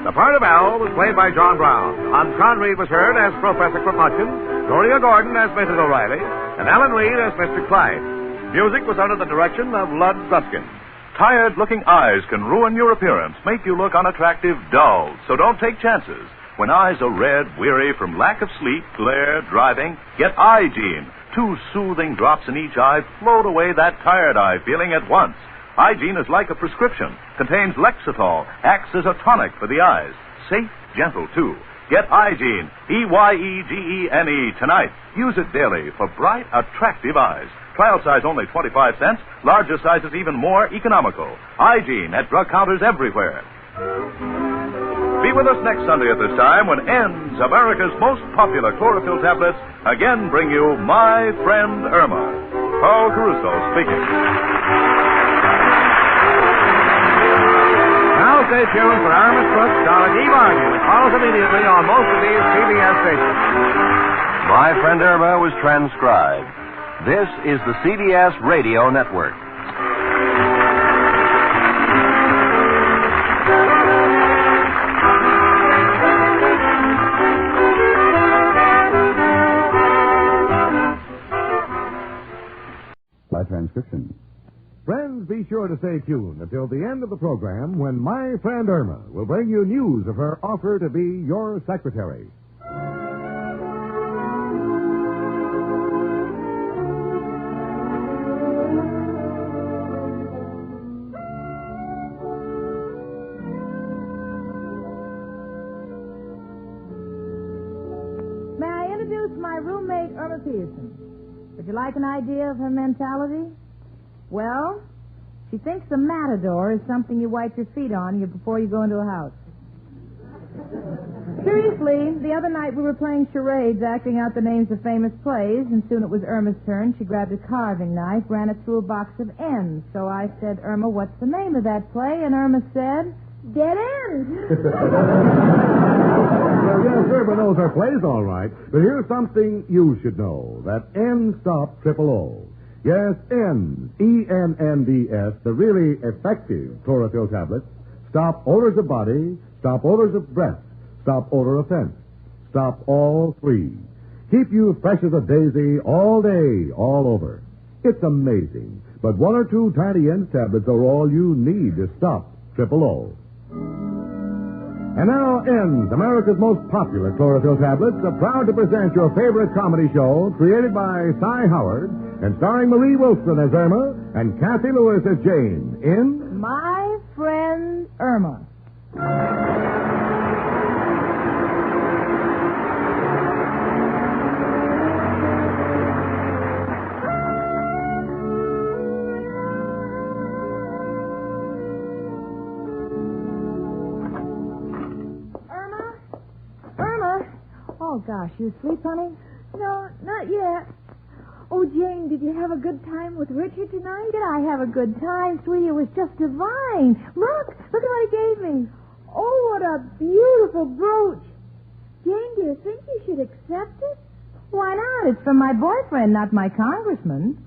The part of Al was played by John Brown. Hans Conried was heard as Professor Kropotkin, Gloria Gordon as Mrs. O'Reilly, and Alan Reed as Mr. Clyde. Music was under the direction of Lud Suskin. Tired-looking eyes can ruin your appearance, make you look unattractive, dull. So don't take chances. When eyes are red, weary from lack of sleep, glare, driving, get Eye-Gene. 2 soothing drops in each eye float away that tired eye feeling at once. Eye-Gene is like a prescription. Contains Lexitol, acts as a tonic for the eyes. Safe, gentle, too. Get Eye-Gene, E-Y-E-G-E-N-E, tonight. Use it daily for bright, attractive eyes. Trial size only 25 cents. Larger sizes even more economical. Eye-Gene at drug counters everywhere. Be with us next Sunday at this time when N's, America's most popular chlorophyll tablets, again bring you My Friend Irma. Carl Caruso speaking. Now stay tuned for Irma's Book, starring Eve Arden, which follows immediately on most of these CBS stations. My Friend Irma was transcribed. This is the CBS Radio Network. By transcription. Friends, be sure to stay tuned until the end of the program when My Friend Irma will bring you news of her offer to be your secretary. May I introduce my roommate, Irma Peterson? Would you like an idea of her mentality? Well, she thinks a matador is something you wipe your feet on before you go into a house. Seriously, the other night we were playing charades, acting out the names of famous plays, and soon it was Irma's turn. She grabbed a carving knife, ran it through a box of N's. So I said, Irma, what's the name of that play? And Irma said, Dead End. Well, yes, Irma knows her plays all right, but here's something you should know, that N-Stop Triple O. Yes, N's, E-N-N-D-S, the really effective chlorophyll tablets, stop odors of body, stop odors of breath, stop odor of fence, stop all three. Keep you fresh as a daisy all day, all over. It's amazing, but one or two tiny N's tablets are all you need to stop Triple O. And now ends America's most popular chlorophyll tablets, are proud to present your favorite comedy show, created by Cy Howard and starring Marie Wilson as Irma and Kathy Lewis as Jane in My Friend Irma. Oh, gosh, you asleep, honey? No, not yet. Oh, Jane, did you have a good time with Richard tonight? Did I have a good time, sweetie? It was just divine. Look at what he gave me. Oh, what a beautiful brooch. Jane, do you think you should accept it? Why not? It's from my boyfriend, not my congressman.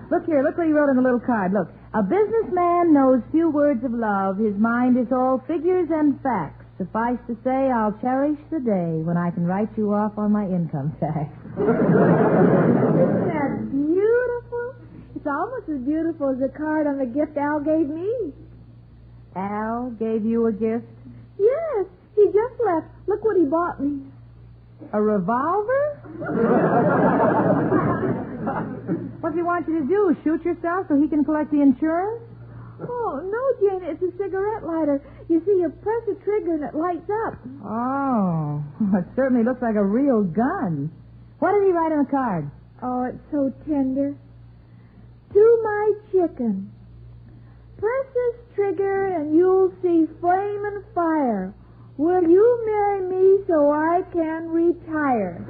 Look here. Look what he wrote on the little card. Look. A businessman knows few words of love. His mind is all figures and facts. Suffice to say, I'll cherish the day when I can write you off on my income tax. Isn't that beautiful? It's almost as beautiful as the card on the gift Al gave me. Al gave you a gift? Yes, he just left. Look what he bought me. A revolver? What does he want you to do? Shoot yourself so he can collect the insurance? Oh, no, Jane, it's a cigarette lighter. You see, you press the trigger and it lights up. Oh, it certainly looks like a real gun. What did he write on the card? Oh, it's so tender. To my chicken. Press this trigger and you'll see flame and fire. Will you marry me so I can retire?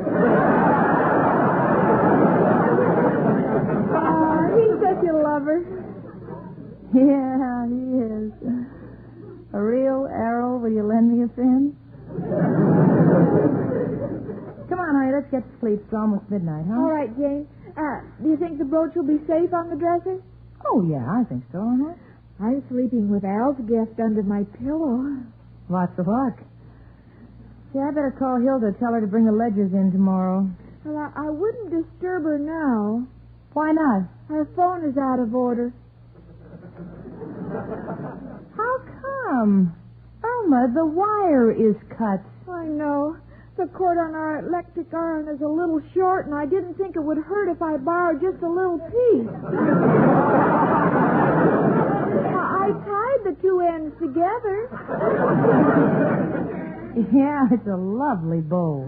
He's such a lover. Yeah, he is. A real arrow. Will you lend me a fin? Come on, honey, let's get to sleep. It's almost midnight, huh? All right, Jane. Do you think the brooch will be safe on the dresser? Oh, yeah, I think so, huh? I'm sleeping with Al's gift under my pillow. Lots of luck. See, I better call Hilda, tell her to bring the ledgers in tomorrow. Well, I wouldn't disturb her now. Why not? Her phone is out of order. How come? Irma, the wire is cut. I know. The cord on our electric iron is a little short, and I didn't think it would hurt if I borrowed just a little piece. I tied the two ends together. Yeah, it's a lovely bowl.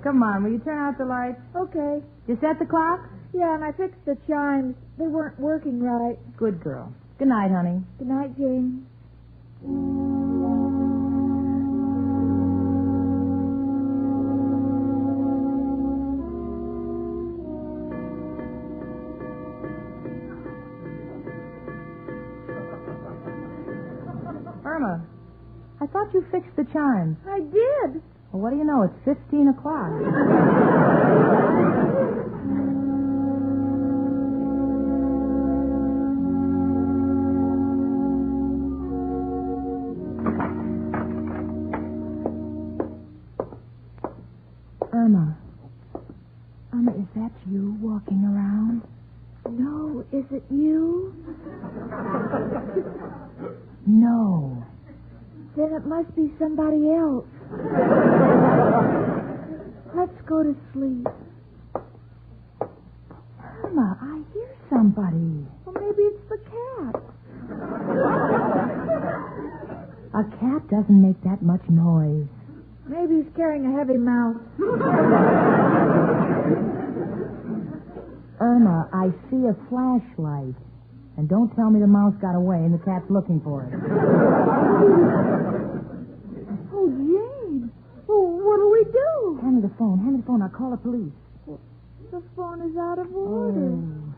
Come on, will you turn out the lights? Okay. You set the clock? Yeah, and I fixed the chimes. They weren't working right. Good girl. Good night, honey. Good night, Jane. Irma, I thought you fixed the chimes. I did. Well, what do you know? It's 15 o'clock. Irma, is that you walking around? No, is it you? No. Then it must be somebody else. Let's go to sleep. Irma, I hear somebody. Well, maybe it's the cat. A cat doesn't make that much noise. Maybe he's carrying a heavy mouse. Irma, I see a flashlight. And don't tell me the mouse got away and the cat's looking for it. Oh, Jane. Oh, what'll we do? Hand me the phone. I'll call the police. The phone is out of order. Oh.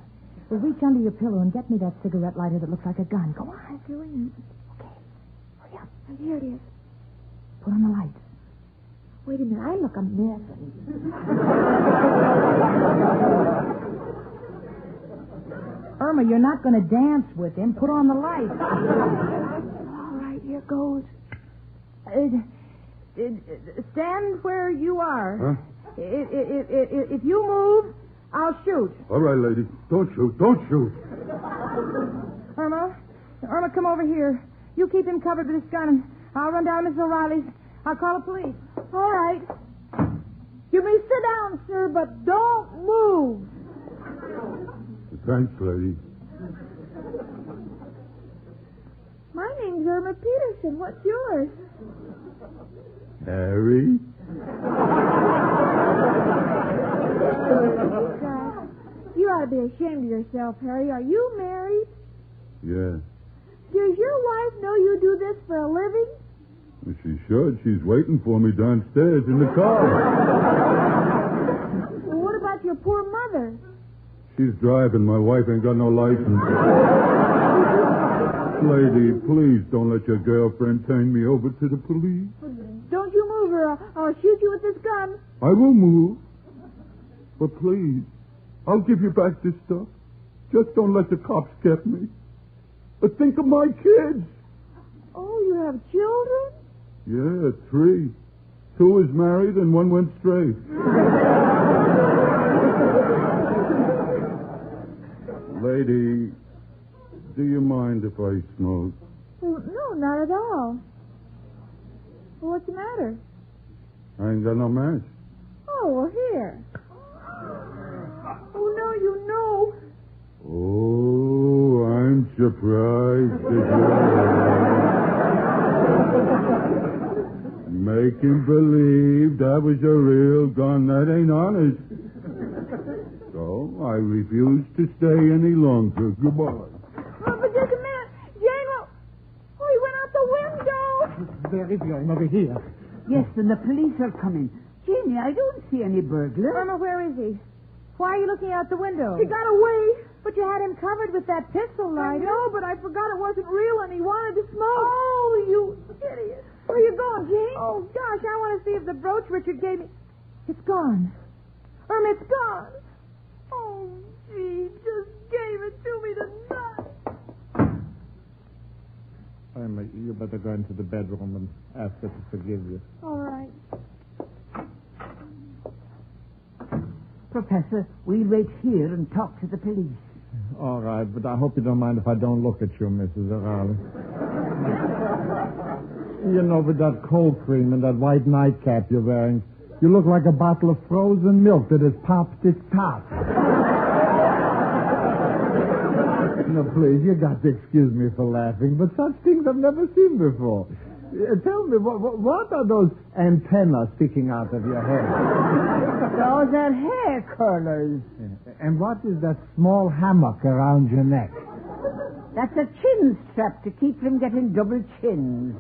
Well, reach under your pillow and get me that cigarette lighter that looks like a gun. Go on. I'm doing it. Okay. Hurry up. And here it is. Put on the lights. Wait a minute. I look a mess. Irma, you're not going to dance with him. Put on the lights. All right, here goes. Stand where you are. Huh? If you move, I'll shoot. All right, lady. Don't shoot. Irma, come over here. You keep him covered with this gun, and I'll run down to Mrs. O'Reilly's. I'll call the police. All right. You may sit down, sir, but don't move. Thanks, lady. My name's Irma Peterson. What's yours? Harry? God, you ought to be ashamed of yourself, Harry. Are you married? Yeah. Does your wife know you do this for a living? Well, she should. She's waiting for me downstairs in the car. Well, what about your poor mother? She's driving. My wife ain't got no license. Lady, please don't let your girlfriend turn me over to the police. Don't you move her. I'll shoot you with this gun. I will move. But please, I'll give you back this stuff. Just don't let the cops get me. But think of my kids. Oh, you have children? Yeah, 3. 2 is married and 1 went straight. Lady, do you mind if I smoke? Well, no, not at all. Well, what's the matter? I ain't got no match. Oh, well, here. Oh, no, you know. Oh, I'm surprised that you're making believe that was a real gun. That ain't honest. So I refuse to stay any longer. Goodbye. Oh, but just a minute. Jane, oh, he went out the window. Very good. Over here. Yes, and the police are coming. Janie, I don't see any burglar. Irma, where is he? Why are you looking out the window? He got away. But you had him covered with that pistol lighter. I know, but I forgot it wasn't real and he wanted to smoke. Oh, you idiot. Where you going, Jane? Oh, gosh, I want to see if the brooch Richard gave me... It's gone. Irma, it's gone. Oh, gee, just gave it to me tonight. Irma, you better go into the bedroom and ask her to forgive you. All right. Professor, we'll wait here and talk to the police. All right, but I hope you don't mind if I don't look at you, Mrs. O'Reilly. You know, with that cold cream and that white nightcap you're wearing, you look like a bottle of frozen milk that has popped its top. No, please, you got to excuse me for laughing, but such things I've never seen before. Tell me, what are those antennas sticking out of your head? Those are hair curlers. And what is that small hammock around your neck? That's a chin strap to keep from getting double chins.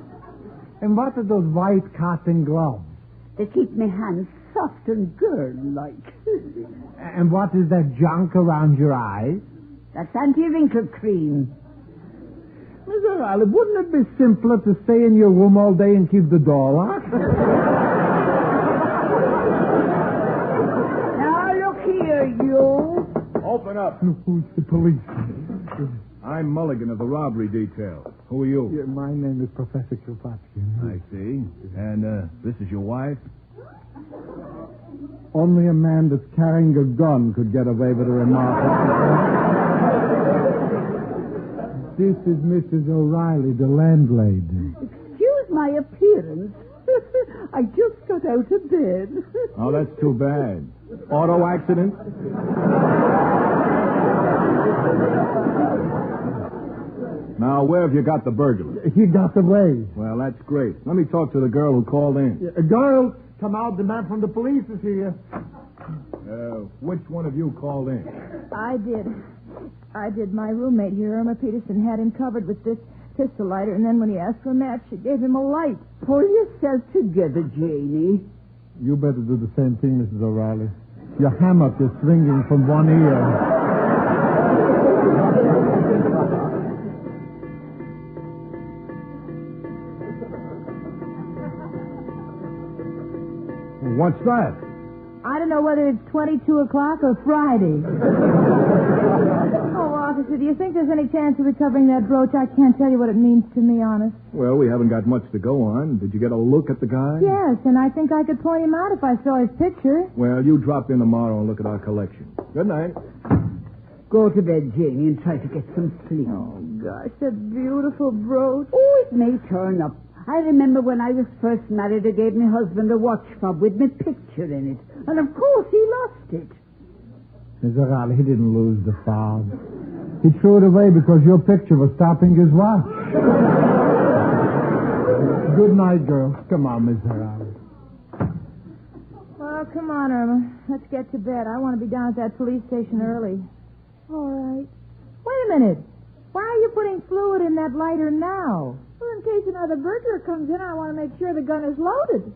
And what are those white cotton gloves? They keep my hands soft and girl-like. And what is that junk around your eyes? That's anti-wrinkle cream. Miss O'Reilly, wouldn't it be simpler to stay in your room all day and keep the door locked? Now, look here, you. Open up. Who's the police? I'm Mulligan of the robbery detail. Who are you? Yeah, my name is Professor Kilpatrick. I see. And this is your wife? Only a man that's carrying a gun could get away with a remark. This is Mrs. O'Reilly, the landlady. Excuse my appearance. I just got out of bed. Oh, that's too bad. Auto accident? Now, where have you got the burglar? He got away. Well, that's great. Let me talk to the girl who called in. A girl, come out. The man from the police is here. Which one of you called in? I did. My roommate here, Irma Peterson, had him covered with this pistol lighter, and then when he asked for a match, she gave him a light. Pull yourself together, Janie. You better do the same thing, Mrs. O'Reilly. Your hammock is swinging from one ear. What's that? I don't know whether it's 22 o'clock or Friday. Oh, officer, do you think there's any chance of recovering that brooch? I can't tell you what it means to me, honest. Well, we haven't got much to go on. Did you get a look at the guy? Yes, and I think I could point him out if I saw his picture. Well, you drop in tomorrow and look at our collection. Good night. Go to bed, Janie, and try to get some sleep. Oh, gosh, that beautiful brooch. Oh, it may turn up. I remember when I was first married, I gave my husband a watch fob with my picture in it. And of course he lost it. Mrs. O'Reilly, he didn't lose the fob. He threw it away because your picture was stopping his watch. Good night, girls. Come on, Mrs. O'Reilly. Well, come on, Irma. Let's get to bed. I want to be down at that police station early. All right. Wait a minute. Why are you putting fluid in that lighter now? Well, in case another burglar comes in, I want to make sure the gun is loaded.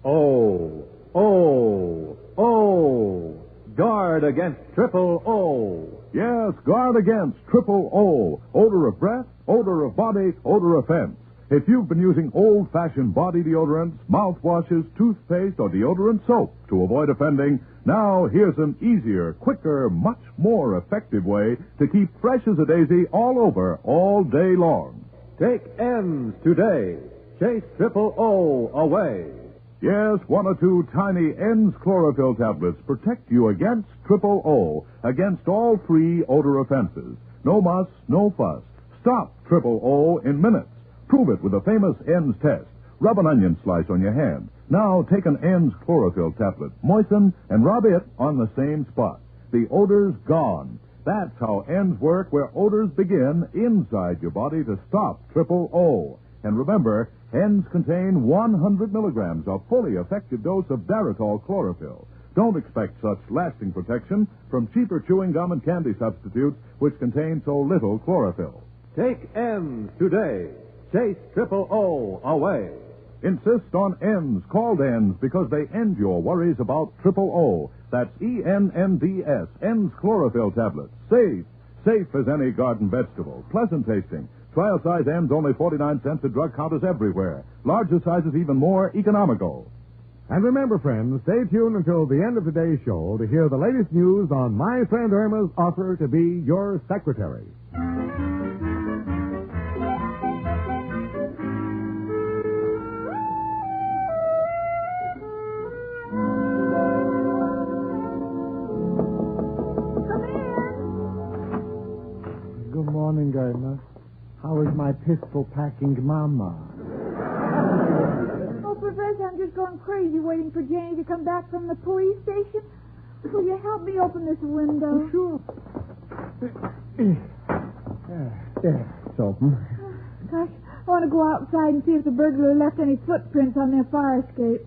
Oh. Guard against triple O. Yes, guard against triple O. Odor of breath, odor of body, odor of fence. If you've been using old-fashioned body deodorants, mouthwashes, toothpaste, or deodorant soap to avoid offending, now here's an easier, quicker, much more effective way to keep fresh as a daisy all over, all day long. Take N's today. Chase triple O away. Yes, 1 or 2 tiny N's chlorophyll tablets protect you against triple O, against all 3 odor offenses. No muss, no fuss. Stop triple O in minutes. Prove it with the famous N's test. Rub an onion slice on your hand. Now take an N's chlorophyll tablet, moisten, and rub it on the same spot. The odor's gone. That's how N's work, where odors begin inside your body to stop triple O. And remember, N's contain 100 milligrams, a fully effective dose of Daritol chlorophyll. Don't expect such lasting protection from cheaper chewing gum and candy substitutes which contain so little chlorophyll. Take N's today. Chase triple O away. Insist on N's, called N's, because they end your worries about triple O. That's ENNDS, N's chlorophyll tablets. Safe as any garden vegetable. Pleasant tasting. Trial size N's only 49 cents at drug counters everywhere. Larger sizes even more economical. And remember, friends, stay tuned until the end of today's show to hear the latest news on my friend Irma's offer to be your secretary. Good morning, Irma. How is my pistol-packing mama? Oh, Professor, I'm just going crazy waiting for Janie to come back from the police station. Will you help me open this window? Sure. There, it's open. Gosh, I want to go outside and see if the burglar left any footprints on their fire escape.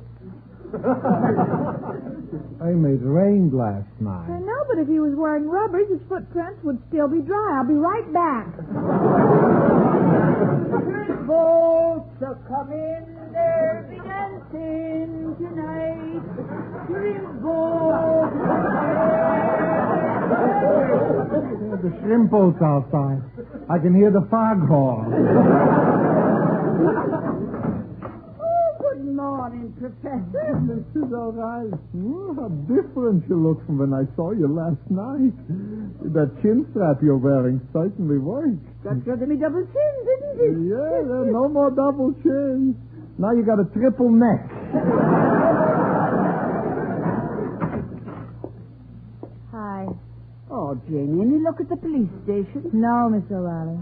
I made rain last night. I know, but if he was wearing rubbers, his footprints would still be dry. I'll be right back. Boats are coming, they'll be dancing tonight. Shrimp boats. The shrimp boat's outside. I can hear the foghorn. Good morning, Professor. Mrs. O'Reilly. Oh, how different you look from when I saw you last night. That chin strap you're wearing certainly works. Got rid of me double chin, didn't it? Yeah, there's no more double chins. Now you got a triple neck. Hi. Oh, Janie, any look at the police station? No, Miss O'Reilly.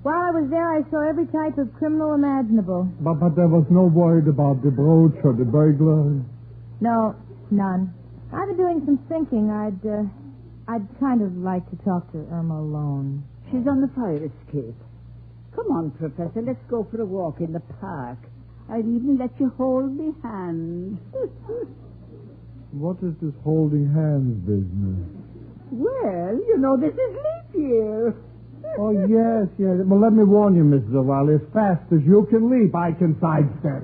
While I was there, I saw every type of criminal imaginable. But there was no word about the brooch or the burglar? No, none. I've been doing some thinking. I'd kind of like to talk to Irma alone. She's on the fire escape. Come on, Professor, let's go for a walk in the park. I'd even let you hold me hand. What is this holding hands business? Well, you know, this is leap year. Oh, yes. Well, let me warn you, Mrs. O'Reilly. As fast as you can leap, I can sidestep.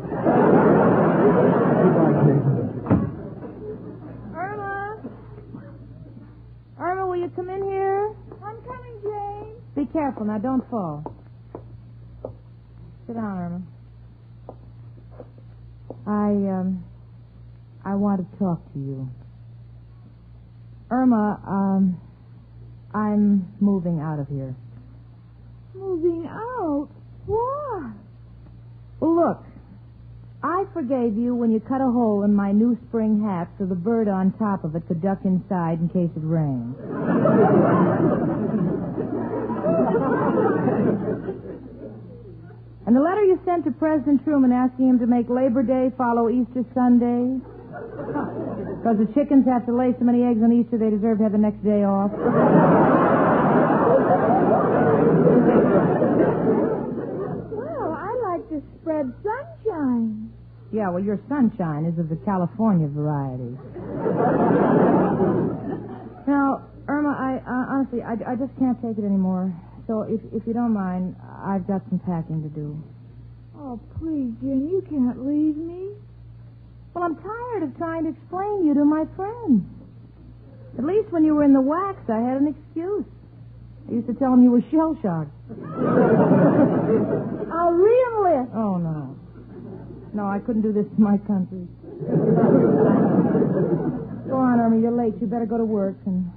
Irma, will you come in here? I'm coming, Jane. Be careful. Now, don't fall. Sit down, Irma. I want to talk to you. Irma, I'm moving out of here. Moving out? Why? Well, look. I forgave you when you cut a hole in my new spring hat so the bird on top of it could duck inside in case it rained. And the letter you sent to President Truman asking him to make Labor Day follow Easter Sunday? Because the chickens have to lay so many eggs on Easter, they deserve to have the next day off. Well, I like to spread sunshine. Yeah, well, your sunshine is of the California variety. Now, Irma, honestly, I just can't take it anymore. So if you don't mind, I've got some packing to do. Oh, please, Jane, you can't leave me. Well, I'm tired of trying to explain you to my friends. At least when you were in the wax, I had an excuse. I used to tell them you were shell-shocked. I'll re-enlist. Oh, no. No, I couldn't do this in my country. Go on, Irma, you're late. You better go to work, and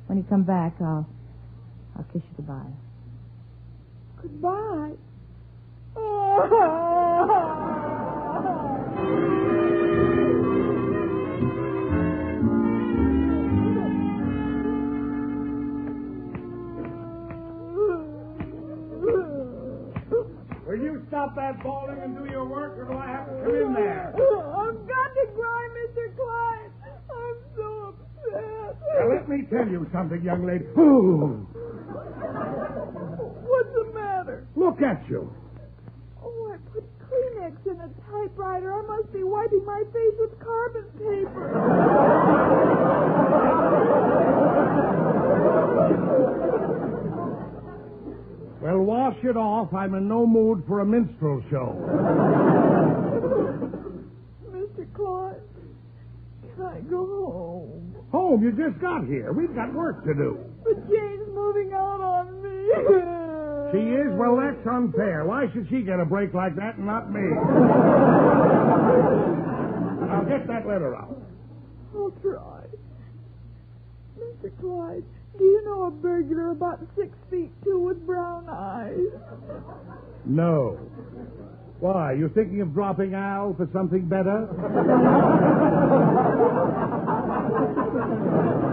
when you come back, I'll kiss you goodbye. Goodbye. Will you stop that bawling and do your work, or do I have to come in there? I've got to cry, Mr. Clyde. I'm so upset. Now, let me tell you something, young lady. Ooh. What's the matter? Look at you. Oh, I put Kleenex in a typewriter. I must be wiping my face with carbon paper. Well, wash it off. I'm in no mood for a minstrel show. Mr. Clyde, can I go home? Home? You just got here. We've got work to do. But Jane's moving out on me. She is? Well, that's unfair. Why should she get a break like that and not me? Now, get that letter out. I'll try. Mr. Clyde, do you know a burglar about 6'2" with brown eyes? No. Why, you thinking of dropping Al for something better?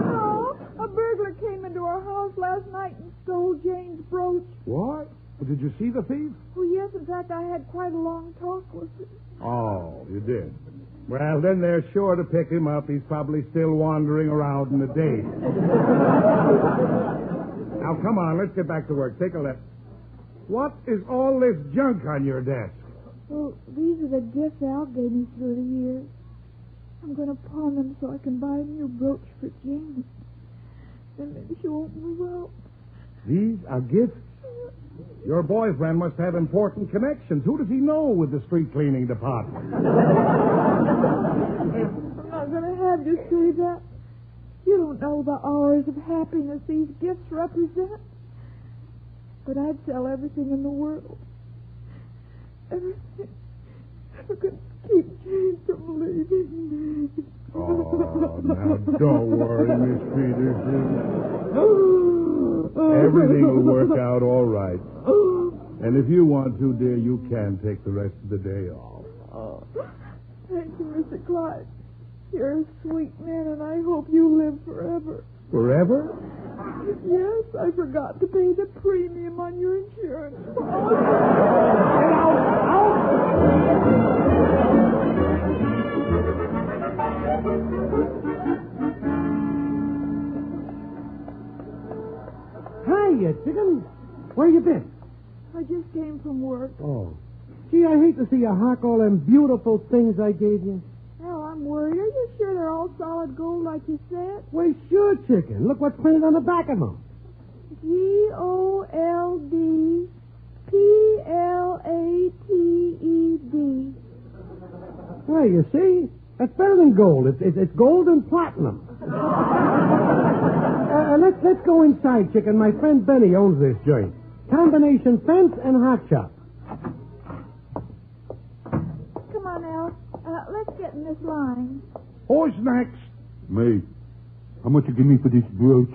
No, a burglar came into our house last night and stole Jane's brooch. What? Did you see the thief? Oh, yes, in fact, I had quite a long talk with him. Oh, you did? Well, then they're sure to pick him up. He's probably still wandering around in the day. Now, come on, let's get back to work. Take a left. What is all this junk on your desk? Well, these are the gifts Al gave me through the years. I'm going to pawn them so I can buy a new brooch for Jane. And then she won't move out. These are gifts? Your boyfriend must have important connections. Who does he know with the street cleaning department? I'm not going to have you say that. You don't know the hours of happiness these gifts represent. But I'd sell everything in the world. Everything. I could keep Jane from leaving. Oh, now don't worry, Miss Peterson. Everything will work out all right. And if you want to, dear, you can take the rest of the day off. Thank you, Mr. Clyde. You're a sweet man, and I hope you live forever. Forever? Yes, I forgot to pay the premium on your insurance. Hiya, chicken. Where you been? I just came from work. Oh. Gee, I hate to see you hock all them beautiful things I gave you. Well, I'm worried. Are you sure they're all solid gold like you said? Well, sure, chicken. Look what's printed on the back of them. GOLDPLATED. Well, you see? That's better than gold. It's gold and platinum. Let's go inside, chicken. My friend Benny owns this joint. Combination fence and hot shop. Come on, Al. Let's get in this line. Who's next? Me. How much you give me for this brooch?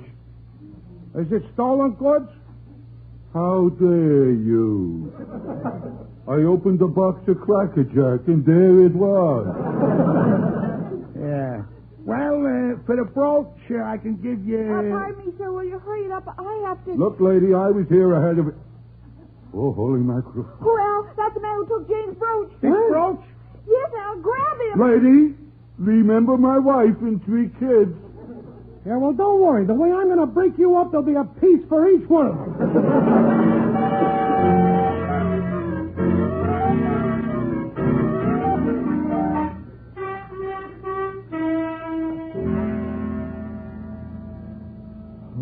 Is it stolen goods? How dare you? I opened a box of Cracker Jack, and there it was. Yeah. Well, for the brooch, I can give you... Pardon me, sir. Will you hurry it up? I have to... Look, lady, I was here ahead of it. Oh, holy mackerel. Oh, Al, that's the man who took Jane's brooch. This brooch? Yes, Al, grab him. Lady, remember my wife and 3 kids. Yeah, well, don't worry. The way I'm going to break you up, there'll be a piece for each one of them.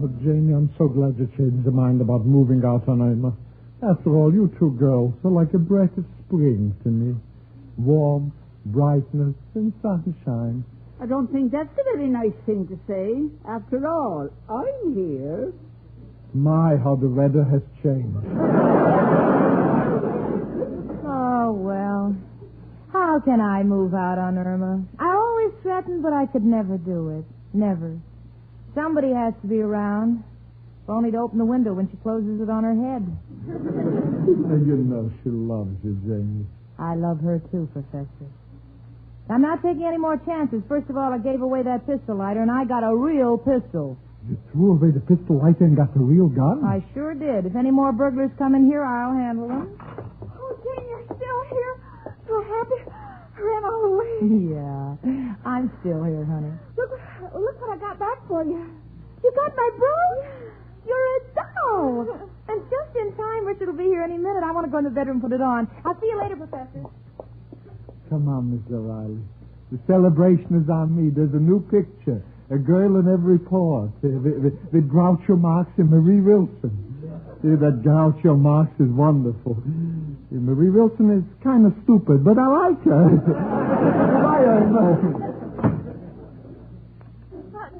Oh, Janie, I'm so glad you changed your mind about moving out on Irma. After all, you two girls are like a breath of spring to me. Warmth, brightness, and sunshine. I don't think that's a very nice thing to say. After all, I'm here. My, how the weather has changed. Oh, well. How can I move out on Irma? I always threatened, but I could never do it. Never. Somebody has to be around. If only to open the window when she closes it on her head. And you know she loves you, Janie. I love her too, Professor. I'm not taking any more chances. First of all, I gave away that pistol lighter, and I got a real pistol. You threw away the pistol lighter and got the real gun? I sure did. If any more burglars come in here, I'll handle them. Oh, Jane, you're still here. So happy. I ran all the way. Yeah, I'm still here, honey. Look what I got back for you. You got my brooch? You're a doll. And just in time. Richard will be here any minute. I want to go in the bedroom and put it on. I'll see you later, Professor. Come on, Miss O'Reilly. The celebration is on me. There's a new picture. A girl in every port. With Groucho Marx and Marie Wilson. That Groucho Marx is wonderful. Marie Wilson is kind of stupid, but I like her. Bye, Irma.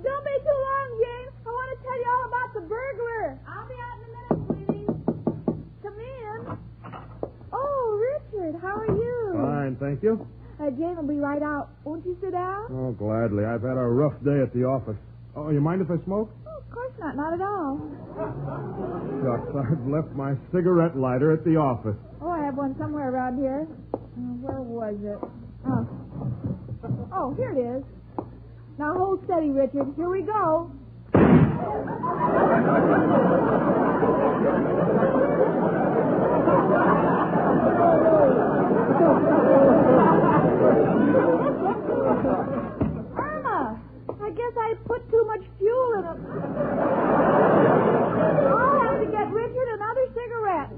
Don't be too long, James. I want to tell you all about the burglar. I'll be out in a minute, sweetie. Come in. Oh, Richard, how are you? Fine, thank you. Jane will be right out. Won't you sit down? Oh, gladly. I've had a rough day at the office. Oh, you mind if I smoke? Oh, of course not. Not at all. Shucks, I've left my cigarette lighter at the office. Oh, I have one somewhere around here. Where was it? Oh, here it is. Now hold steady, Richard. Here we go. Irma, I guess I put too much fuel in it. I'll have to get Richard another cigarette.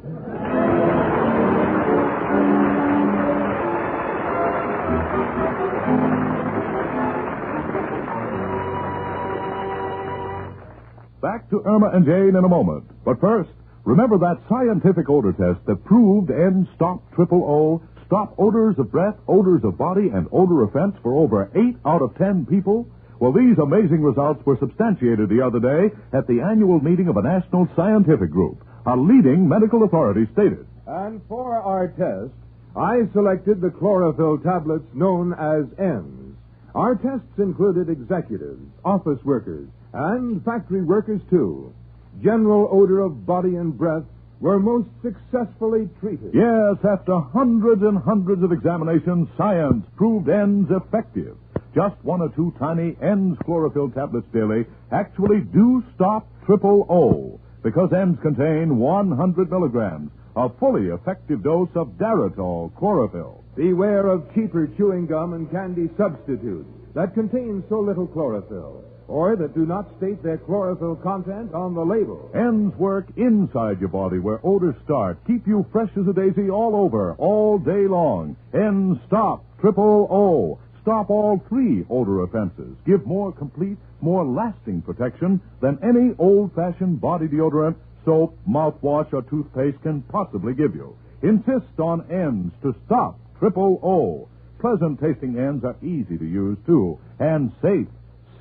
Back to Irma and Jane in a moment. But first, remember that scientific odor test that proved N Stop Triple O stop odors of breath, odors of body, and odor offense for over 8 out of 10 people? Well, these amazing results were substantiated the other day at the annual meeting of a national scientific group. A leading medical authority stated. And for our test, I selected the chlorophyll tablets known as N's. Our tests included executives, office workers, and factory workers, too. General odor of body and breath were most successfully treated. Yes, after hundreds and hundreds of examinations, science proved N's effective. Just 1 or 2 tiny N's chlorophyll tablets daily actually do stop Triple O, because N's contain 100 milligrams, a fully effective dose of Daratol chlorophyll. Beware of cheaper chewing gum and candy substitutes that contain so little chlorophyll, or that do not state their chlorophyll content on the label. N's work inside your body where odors start. Keep you fresh as a daisy all over, all day long. N's Stop Triple O. Stop all 3 odor offenses. Give more complete, more lasting protection than any old-fashioned body deodorant, soap, mouthwash, or toothpaste can possibly give you. Insist on N's to stop Triple O. Pleasant-tasting N's are easy to use, too, and safe.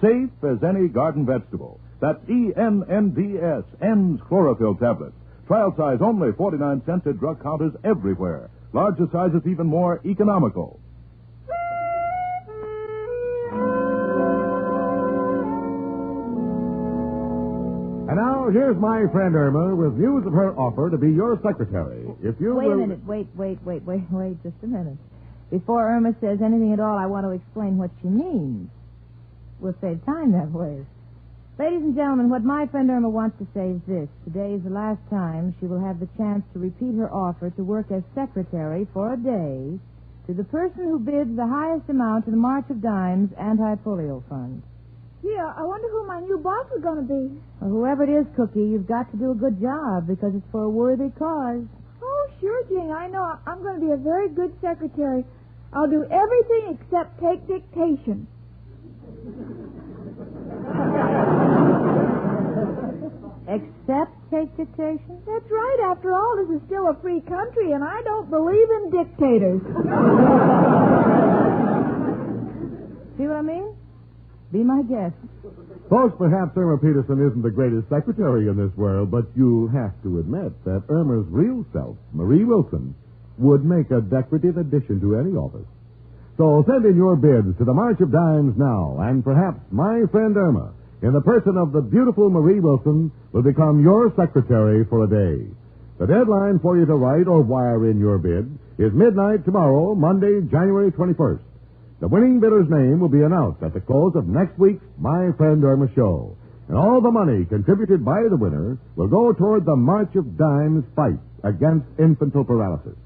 Safe as any garden vegetable. That's ENNDS, N's chlorophyll tablets. Trial size only 49 cents at drug counters everywhere. Larger sizes even more economical. And now, here's my friend Irma with news of her offer to be your secretary. If you Wait will... a minute. Wait just a minute. Before Irma says anything at all, I want to explain what she means. We'll save time that way. Ladies and gentlemen, what my friend Irma wants to say is this. Today is the last time she will have the chance to repeat her offer to work as secretary for a day to the person who bids the highest amount to the March of Dimes Anti-Polio Fund. Yeah, I wonder who my new boss is going to be. Well, whoever it is, Cookie, you've got to do a good job because it's for a worthy cause. Oh, sure, Jane. I know. I'm going to be a very good secretary. I'll do everything except take dictation. Except take dictation? That's right. After all, this is still a free country, and I don't believe in dictators. See what I mean? Be my guest. Folks, perhaps Irma Peterson isn't the greatest secretary in this world, but you'll have to admit that Irma's real self, Marie Wilson, would make a decorative addition to any office. So send in your bids to the March of Dimes now, and perhaps my friend Irma, in the person of the beautiful Marie Wilson, will become your secretary for a day. The deadline for you to write or wire in your bid is midnight tomorrow, Monday, January 21st. The winning bidder's name will be announced at the close of next week's My Friend Irma show. And all the money contributed by the winner will go toward the March of Dimes fight against infantile paralysis.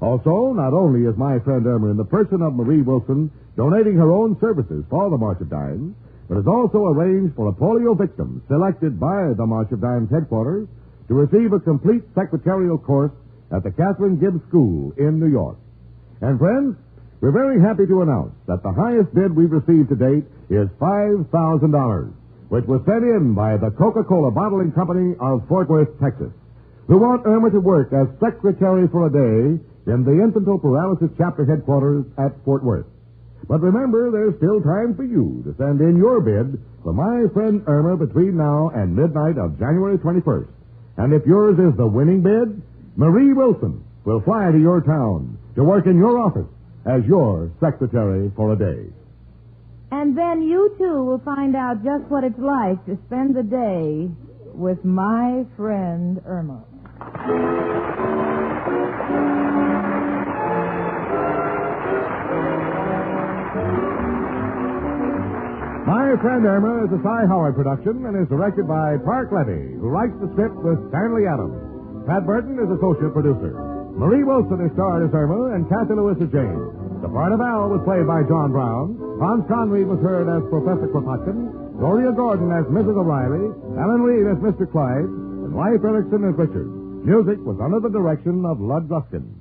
Also, not only is my friend Irma in the person of Marie Wilson donating her own services for the March of Dimes, but has also arranged for a polio victim selected by the March of Dimes headquarters to receive a complete secretarial course at the Catherine Gibbs School in New York. And friends, we're very happy to announce that the highest bid we've received to date is $5,000, which was sent in by the Coca-Cola Bottling Company of Fort Worth, Texas. We want Irma to work as secretary for a day in the infantile paralysis chapter headquarters at Fort Worth. But remember, there's still time for you to send in your bid for my friend Irma between now and midnight of January 21st. And if yours is the winning bid, Marie Wilson will fly to your town to work in your office as your secretary for a day. And then you, too, will find out just what it's like to spend the day with my friend Irma. My Friend Irma is a Cy Howard production and is directed by Park Levy, who writes the script with Stanley Adams. Pat Burton is associate producer. Marie Wilson is starred as Irma, and Kathy Lewis as Jane. The part of Al was played by John Brown. Hans Conried was heard as Professor Kropotkin. Gloria Gordon as Mrs. O'Reilly. Alan Reed as Mr. Clyde. And Leif Erikson as Richard. Music was under the direction of Lud Gluskin.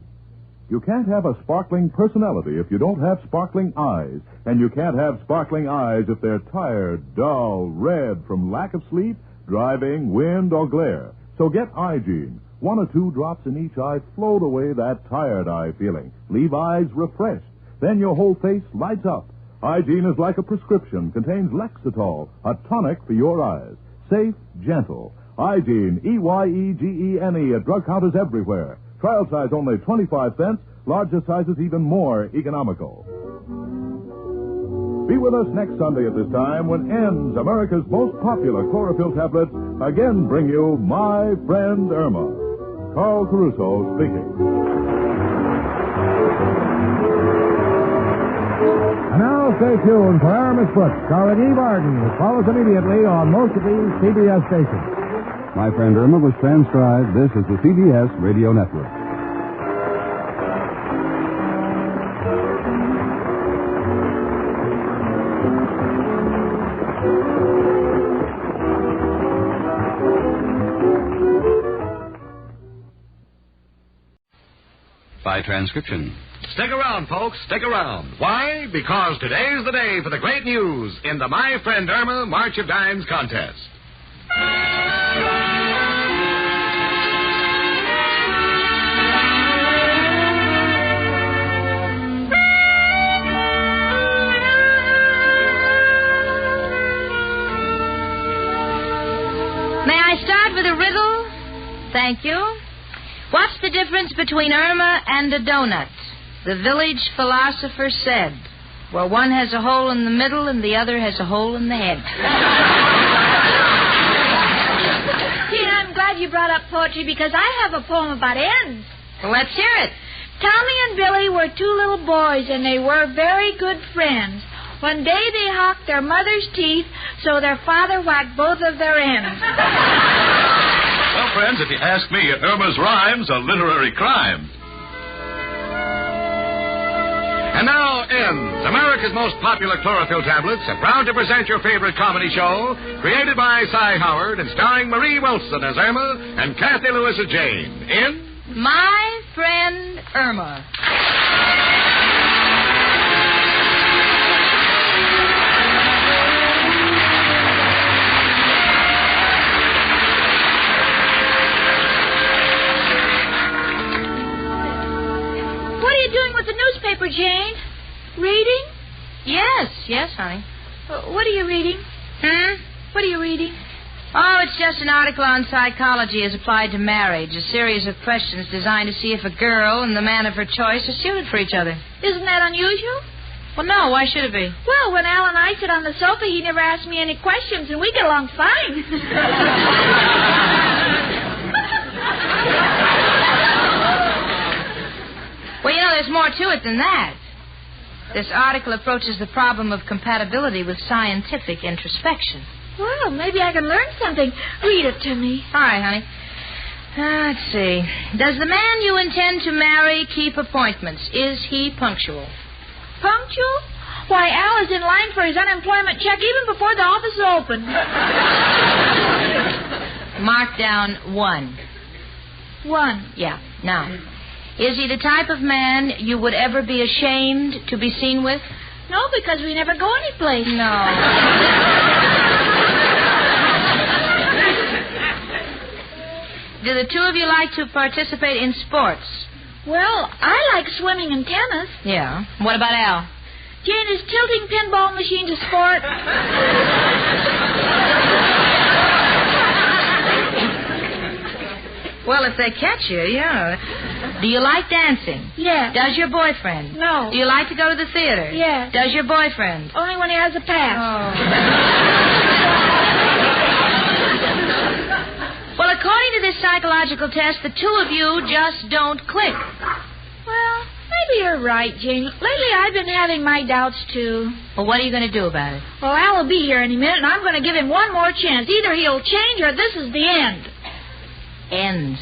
You can't have a sparkling personality if you don't have sparkling eyes. And you can't have sparkling eyes if they're tired, dull, red from lack of sleep, driving, wind, or glare. So get Eye-Gene. 1 or 2 drops in each eye float away that tired eye feeling. Leave eyes refreshed. Then your whole face lights up. Eye-Gene is like a prescription. Contains Lexitol, a tonic for your eyes. Safe, gentle. Eye-Gene, EYEGENE, at drug counters everywhere. Trial size only 25 cents. Larger sizes even more economical. Be with us next Sunday at this time when N's, America's most popular chlorophyll tablets, again bring you My Friend Irma. Carl Caruso speaking. And now stay tuned for Irma's Foot, starring Eve Arden, which follows immediately on most of these CBS stations. My Friend Irma was transcribed. This is the CBS Radio Network. By transcription. Stick around, folks. Stick around. Why? Because today's the day for the great news in the My Friend Irma March of Dimes contest. May I start with a riddle? Thank you. What's the difference between Irma and a donut? The village philosopher said. Well, one has a hole in the middle and the other has a hole in the head. Gene, I'm glad you brought up poetry because I have a poem about ends. Well, let's hear it. Tommy and Billy were 2 little boys, and they were very good friends. One day they hawked their mother's teeth, so their father whacked both of their ends. Well, friends, if you ask me, Irma's rhymes are literary crimes. And now ends America's most popular chlorophyll tablets, are proud to present your favorite comedy show, created by Cy Howard and starring Marie Wilson as Irma and Kathy Lewis as Jane in My Friend Irma. Newspaper, Jane. Reading? Yes, honey. What are you reading? What are you reading? Oh, it's just an article on psychology as applied to marriage. A series of questions designed to see if a girl and the man of her choice are suited for each other. Isn't that unusual? Well, no. Why should it be? Well, when Al and I sit on the sofa, he never asks me any questions, and we get along fine. Well, you know, there's more to it than that. This article approaches the problem of compatibility with scientific introspection. Well, maybe I can learn something. Read it to me. All right, honey. Let's see. Does the man you intend to marry keep appointments? Is he punctual? Punctual? Why, Al is in line for his unemployment check even before the office is open. Mark down 1. 1? Yeah. Now, is he the type of man you would ever be ashamed to be seen with? No, because we never go anyplace. No. Do the two of you like to participate in sports? Well, I like swimming and tennis. Yeah. What about Al? Jane, is tilting pinball machines a sport? Well, if they catch you, yeah. Do you like dancing? Yeah. Does your boyfriend? No. Do you like to go to the theater? Yeah. Does your boyfriend? Only when he has a pass. Oh. Well, according to this psychological test, the two of you just don't click. Well, maybe you're right, Jane. Lately, I've been having my doubts, too. Well, what are you going to do about it? Well, Al will be here any minute, and I'm going to give him one more chance. Either he'll change or this is the end. Ends.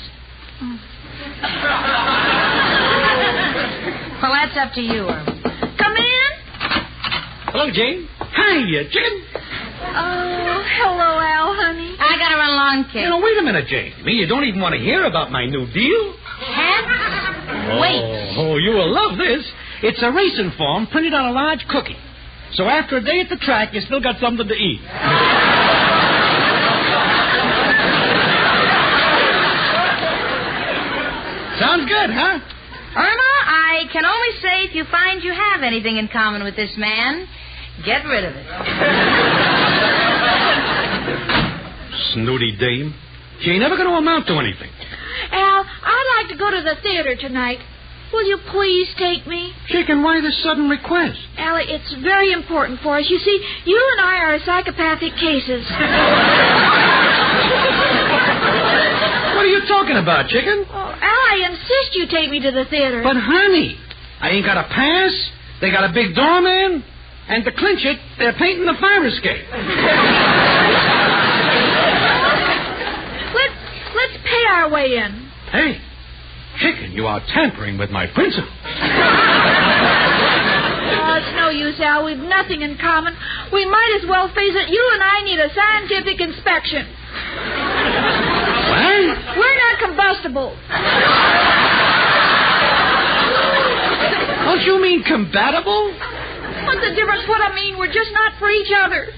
Well, that's up to you, Irma. Come in. Hello, Jane. Hiya, Jane. Oh, hello, Al, honey. I gotta run along, kid. Now, wait a minute, Jane. You don't even want to hear about my new deal? Hats? Wait. Oh, you will love this. It's a racing form printed on a large cookie. So after a day at the track, you still got something to eat. Sounds good, huh? Irma, I can only say if you find you have anything in common with this man, get rid of it. Snooty dame. She ain't never going to amount to anything. Al, I'd like to go to the theater tonight. Will you please take me? Chicken, why this sudden request? Allie, it's very important for us. You see, you and I are psychopathic cases. What are you talking about, Chicken? Oh, Al, I insist you take me to the theater. But, honey, I ain't got a pass. They got a big doorman. And to clinch it, they're painting the fire escape. Let's pay our way in. Hey, Chicken, you are tampering with my principles. Oh, it's no use, Al. We've nothing in common. We might as well face it. You and I need a scientific inspection. What? We're not combustible. Don't you mean compatible? What's the difference? What I mean, we're just not for each other.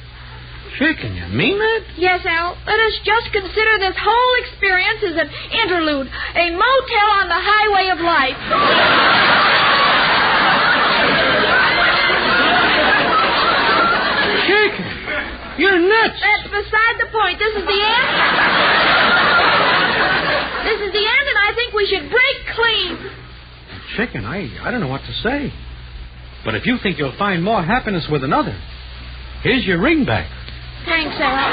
Chicken, you mean that? Yes, Al. Let us just consider this whole experience as an interlude, a motel on the highway of life. Chicken, you're nuts. That's beside the point. This is the end. This is the end, and I think we should break clean. Chicken, I don't know what to say. But if you think you'll find more happiness with another, here's your ring back. Thanks, Al.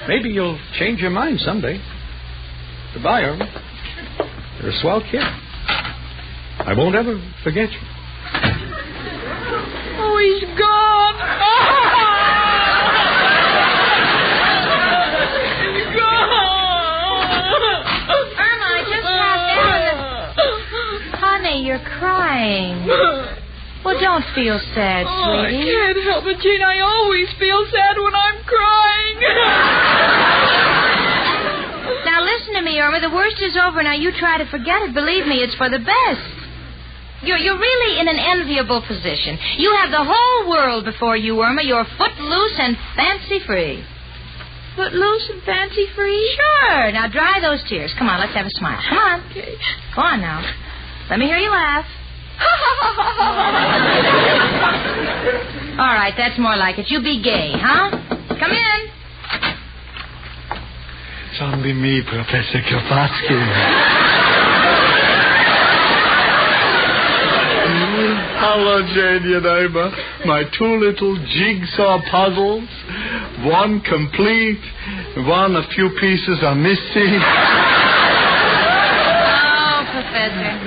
Maybe you'll change your mind someday. Goodbye, Irma. You're a swell kid. I won't ever forget you. Oh, he's gone. He's gone. Irma, I just popped out. Honey, you're crying. Well, don't feel sad, sweetie. I can't help it, Gene. I always feel sad when I'm crying. Now, listen to me, Irma. The worst is over. Now, you try to forget it. Believe me, it's for the best. You're really in an enviable position. You have the whole world before you, Irma. You're footloose and fancy-free. Footloose and fancy-free? Sure. Now, dry those tears. Come on, let's have a smile. Come on. Okay. Go on now. Let me hear you laugh. All right, that's more like it. You be gay, huh? Come in. It's only me, Professor Kowalski. Hello, Janie and Irma. My two little jigsaw puzzles. One complete, one a few pieces are missing.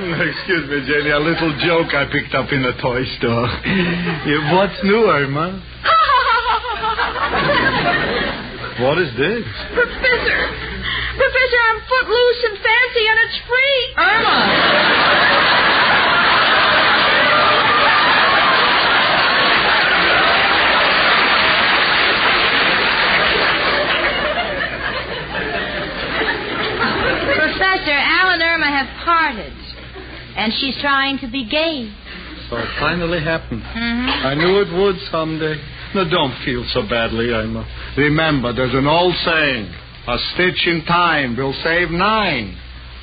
Excuse me, Jenny, a little joke I picked up in the toy store. What's new, Irma? What is this? Professor, I'm footloose and fancy, and it's free. Irma! Professor, Al and Irma have parted. And she's trying to be gay. So it finally happened. Mm-hmm. I knew it would someday. Now, don't feel so badly, Irma. Remember, there's an old saying, a stitch in time will save 9.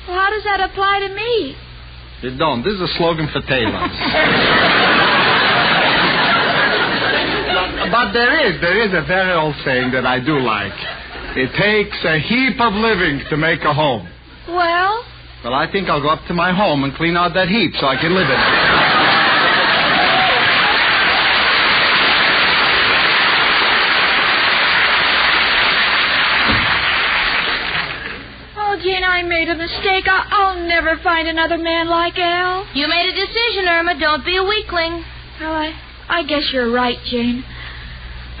Well, how does that apply to me? It don't. This is a slogan for tailors. But there is a very old saying that I do like. It takes a heap of living to make a home. Well, I think I'll go up to my home and clean out that heap so I can live in it. oh, Jane, I made a mistake. I'll never find another man like Al. You made a decision, Irma. Don't be a weakling. Well, I guess you're right, Jane.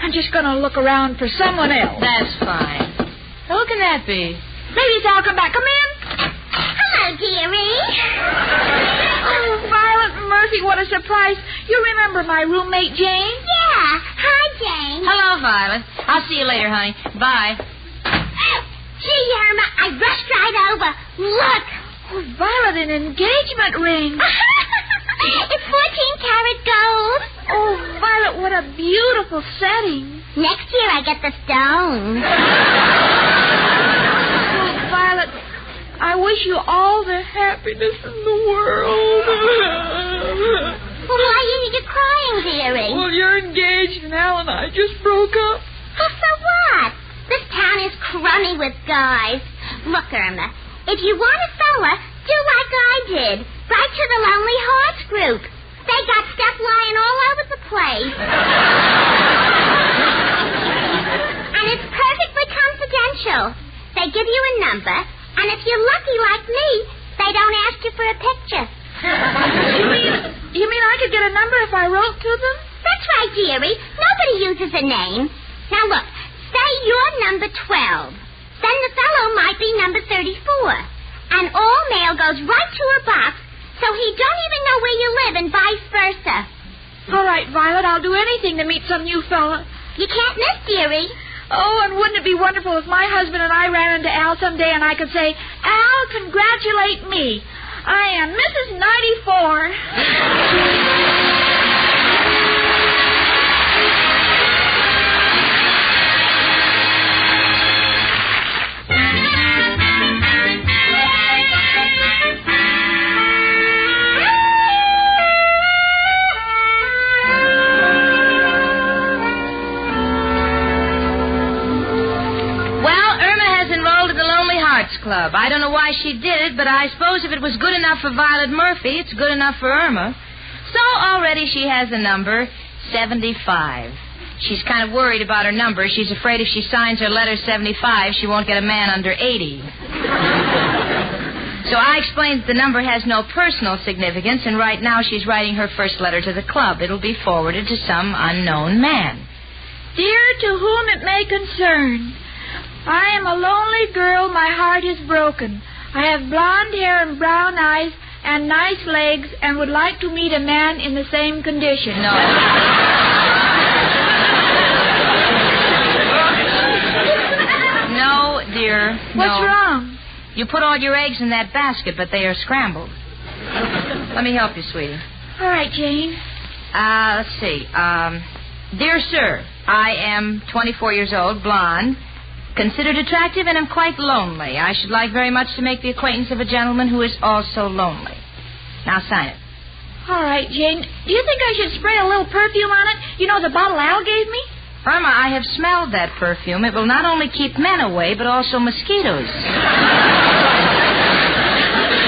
I'm just going to look around for someone else. That's fine. Who can that be? Maybe it's Al. Come back. Come in. Hello, dearie. Oh, Violet Murphy, what a surprise. You remember my roommate, Jane? Yeah. Hi, Jane. Hello, Violet. I'll see you later, honey. Bye. Gee, Irma, I rushed right over. Look. Oh, Violet, an engagement ring. It's 14-karat gold. Oh, Violet, what a beautiful setting. Next year I get the stone. I wish you all the happiness in the world. Well, why are you crying, dearie? Well, you're engaged and Al and I just broke up. Well, so what? This town is crummy with guys. Look, Irma, if you want a fella, do like I did. Write to the Lonely Hearts group. They got stuff lying all over the place. And it's perfectly confidential. They give you a number, and if you're lucky like me, they don't ask you for a picture. You mean I could get a number if I wrote to them? That's right, dearie. Nobody uses a name. Now look, say you're number 12. Then the fellow might be number 34. And all mail goes right to her box, so he don't even know where you live and vice versa. All right, Violet, I'll do anything to meet some new fella. You can't miss, dearie. Oh, and wouldn't it be wonderful if my husband and I ran into Al someday and I could say, Al, congratulate me. I am Mrs. 94. Club. I don't know why she did it, but I suppose if it was good enough for Violet Murphy, it's good enough for Irma. So already she has the number 75. She's kind of worried about her number. She's afraid if she signs her letter 75, she won't get a man under 80. So I explained that the number has no personal significance, and right now she's writing her first letter to the club. It'll be forwarded to some unknown man. Dear to whom it may concern, I am a lonely girl, my heart is broken. I have blonde hair and brown eyes and nice legs and would like to meet a man in the same condition. No. No, dear. What's wrong? You put all your eggs in that basket, but they are scrambled. Let me help you, sweetie. All right, Jane. Let's see. Dear sir, I am 24 years old, blonde, considered attractive, and am quite lonely. I should like very much to make the acquaintance of a gentleman who is also lonely. Now sign it. All right, Jane. Do you think I should spray a little perfume on it? You know, the bottle Al gave me? Irma, I have smelled that perfume. It will not only keep men away, but also mosquitoes.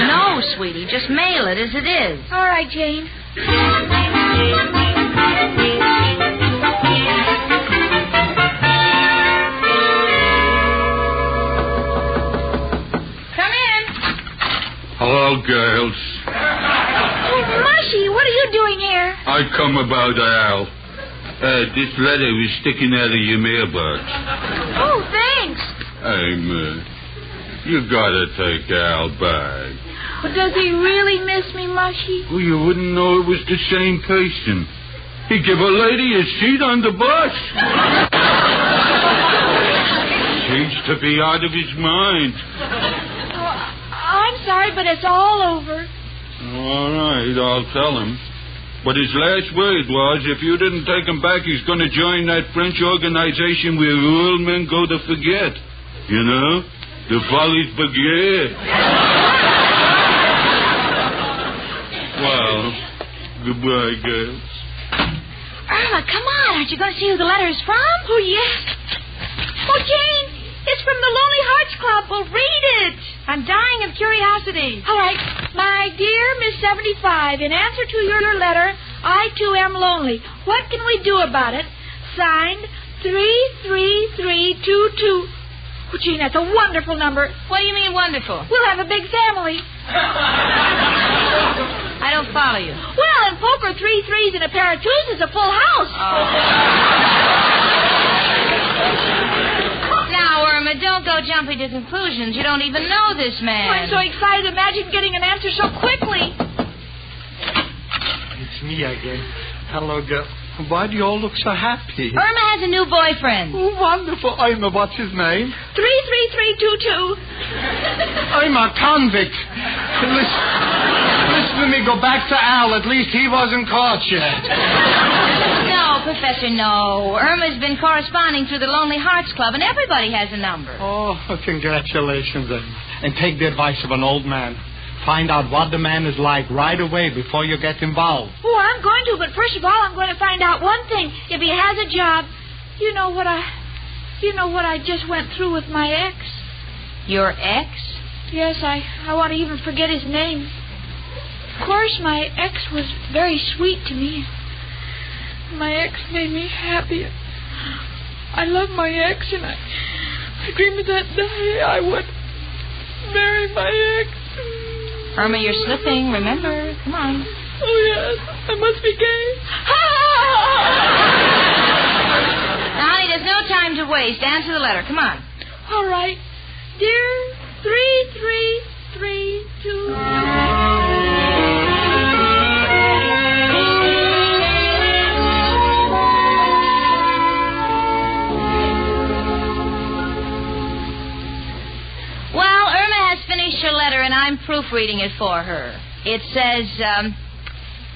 No, sweetie, just mail it as it is. All right, Jane. Hello, girls. Oh, Mushy, what are you doing here? I come about Al. This letter was sticking out of your mailbox. Oh, thanks. Irma, you gotta take Al back. But does he really miss me, Mushy? Well, you wouldn't know it was the same person. He give a lady a seat on the bus. Seems to be out of his mind. I'm sorry, but it's all over. All right, I'll tell him. But his last word was, if you didn't take him back, he's going to join that French organization where all men go to forget. You know? The Folies Bergère. Well, goodbye, girls. Irma, come on. Aren't you going to see who the letter is from? Oh, yes. Oh, Jane, it's from the Lonely Hearts Club. Well, read it. I'm dying of curiosity. All right. My dear Miss 75, in answer to your letter, I, too, am lonely. What can we do about it? Signed, 33322. Oh, Gene, that's a wonderful number. What do you mean wonderful? We'll have a big family. I don't follow you. Well, in poker, 3 threes and a pair of twos is a full house. Now, Irma, don't go jumping to conclusions. You don't even know this man. Oh, I'm so excited. Imagine getting an answer so quickly. It's me again. Hello, girl. Why do you all look so happy? Irma has a new boyfriend. Oh, wonderful. Irma, what's his name? 33322. I'm a convict. Listen to me. Go back to Al. At least he wasn't caught yet. No, Professor, no. Irma's been corresponding through the Lonely Hearts Club, and everybody has a number. Oh, congratulations, Irma. And take the advice of an old man. Find out what the man is like right away before you get involved. Oh, I'm going to, but first of all, I'm going to find out one thing. If he has a job, you know what I just went through with my ex? Your ex? Yes, I want to even forget his name. Of course, my ex was very sweet to me. My ex made me happy. I love my ex, and I dreamed of that day I would marry my ex. Irma, you're slipping, remember? Come on. Oh, yes. I must be gay. Now, honey, there's no time to waste. Answer the letter. Come on. All right. Dear 3332. Finished her letter, and I'm proofreading it for her. It says,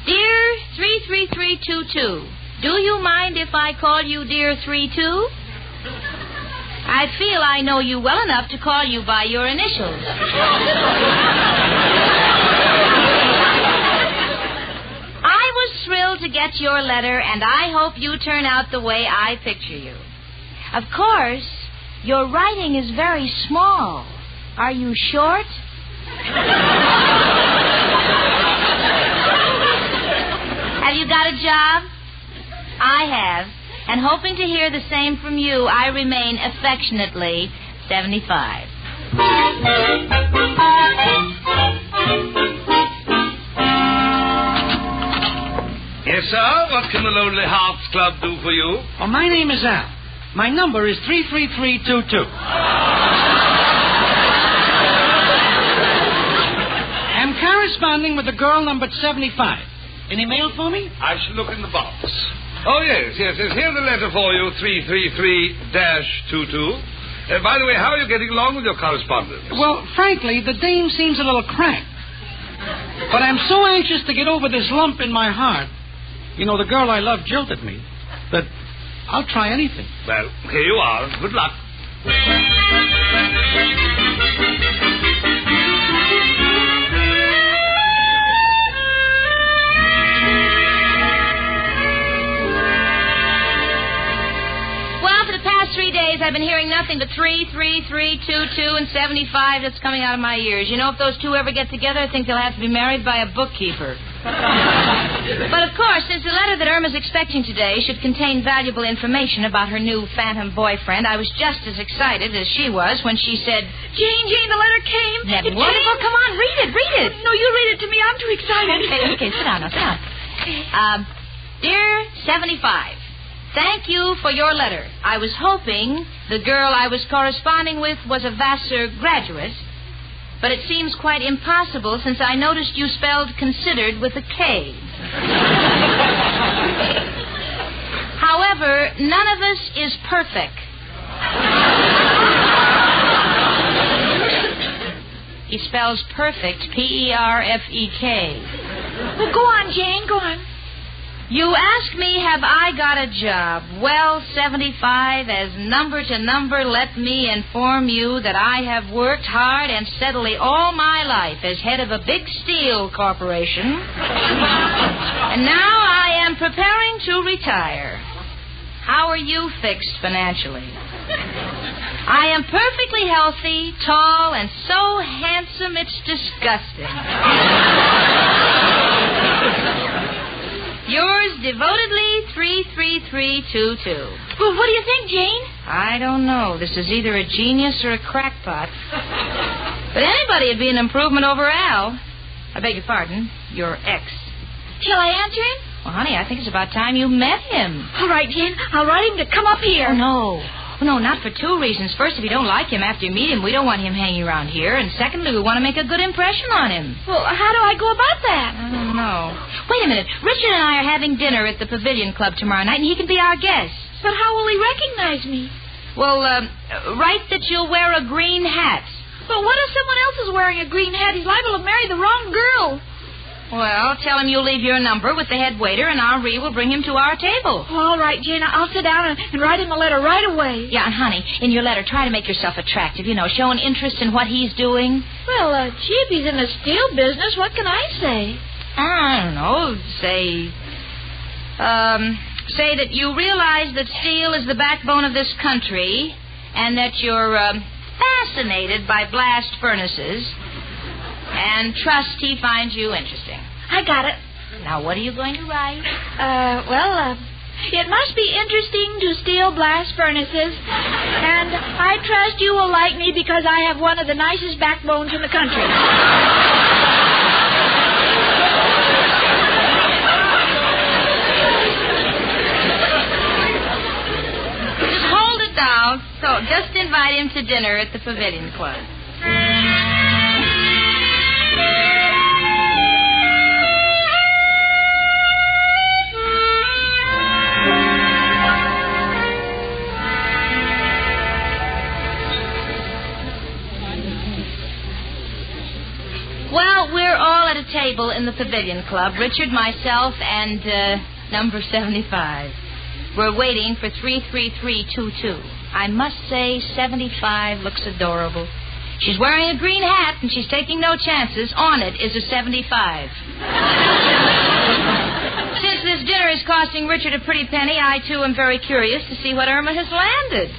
Dear 33322, do you mind if I call you Dear 32? I feel I know you well enough to call you by your initials. I was thrilled to get your letter, and I hope you turn out the way I picture you. Of course, your writing is very small. Are you short? Have you got a job? I have. And hoping to hear the same from you, I remain affectionately 75. Yes, sir? What can the Lonely Hearts Club do for you? Oh, my name is Al. My number is 33322. I'm corresponding with the girl numbered 75. Any mail for me? I shall look in the box. Oh, yes. Here's the letter for you, 333-22. By the way, how are you getting along with your correspondence? Well, frankly, the dame seems a little cracked. But I'm so anxious to get over this lump in my heart. You know, the girl I love jilted me. That I'll try anything. Well, here you are. Good luck. Past 3 days, I've been hearing nothing but 33322 and 75 that's coming out of my ears. You know, if those two ever get together, I think they'll have to be married by a bookkeeper. But, of course, since the letter that Irma's expecting today should contain valuable information about her new phantom boyfriend, I was just as excited as she was when she said, Jane, the letter came. That wonderful. Come on, read it. No, you read it to me. I'm too excited. Okay, sit down now, sit down. Dear 75, thank you for your letter. I was hoping the girl I was corresponding with was a Vassar graduate, but it seems quite impossible since I noticed you spelled considered with a K. However, none of us is perfect. He spells perfect, P-E-R-F-E-K. Well, go on, Jane, go on. You ask me, have I got a job? Well, 75, as number to number, let me inform you that I have worked hard and steadily all my life as head of a big steel corporation. And now I am preparing to retire. How are you fixed financially? I am perfectly healthy, tall, and so handsome it's disgusting. Yours devotedly, 33322. Well, what do you think, Jane? I don't know. This is either a genius or a crackpot. But anybody would be an improvement over Al. I beg your pardon, your ex. Shall I answer him? Well, honey, I think it's about time you met him. All right, Jane. I'll write him to come up here. Oh, no. No, not for two reasons. First, if you don't like him after you meet him, we don't want him hanging around here. And secondly, we want to make a good impression on him. Well, how do I go about that? I don't know. Wait a minute. Richard and I are having dinner at the Pavilion Club tomorrow night, and he can be our guest. But how will he recognize me? Well, write that you'll wear a green hat. But what if someone else is wearing a green hat? He's liable to marry the wrong girl. Well, tell him you'll leave your number with the head waiter, and Henri will bring him to our table. All right, Jane. I'll sit down and write him a letter right away. Yeah, and honey, in your letter, try to make yourself attractive. Show an interest in what he's doing. Well, gee, if he's in the steel business, what can I say? I don't know. Say that you realize that steel is the backbone of this country, and that you're fascinated by blast furnaces, and trust he finds you interesting. I got it. Now, what are you going to write? It must be interesting to steel blast furnaces, and I trust you will like me because I have one of the nicest backbones in the country. Just hold it down. So, just invite him to dinner at the Pavilion Club. Well, we're all at a table in the Pavilion Club. Richard, myself, and number 75. We're waiting for 33322. I must say, 75 looks adorable. She's wearing a green hat, and she's taking no chances. On it is a 75. Since this dinner is costing Richard a pretty penny, I, too, am very curious to see what Irma has landed.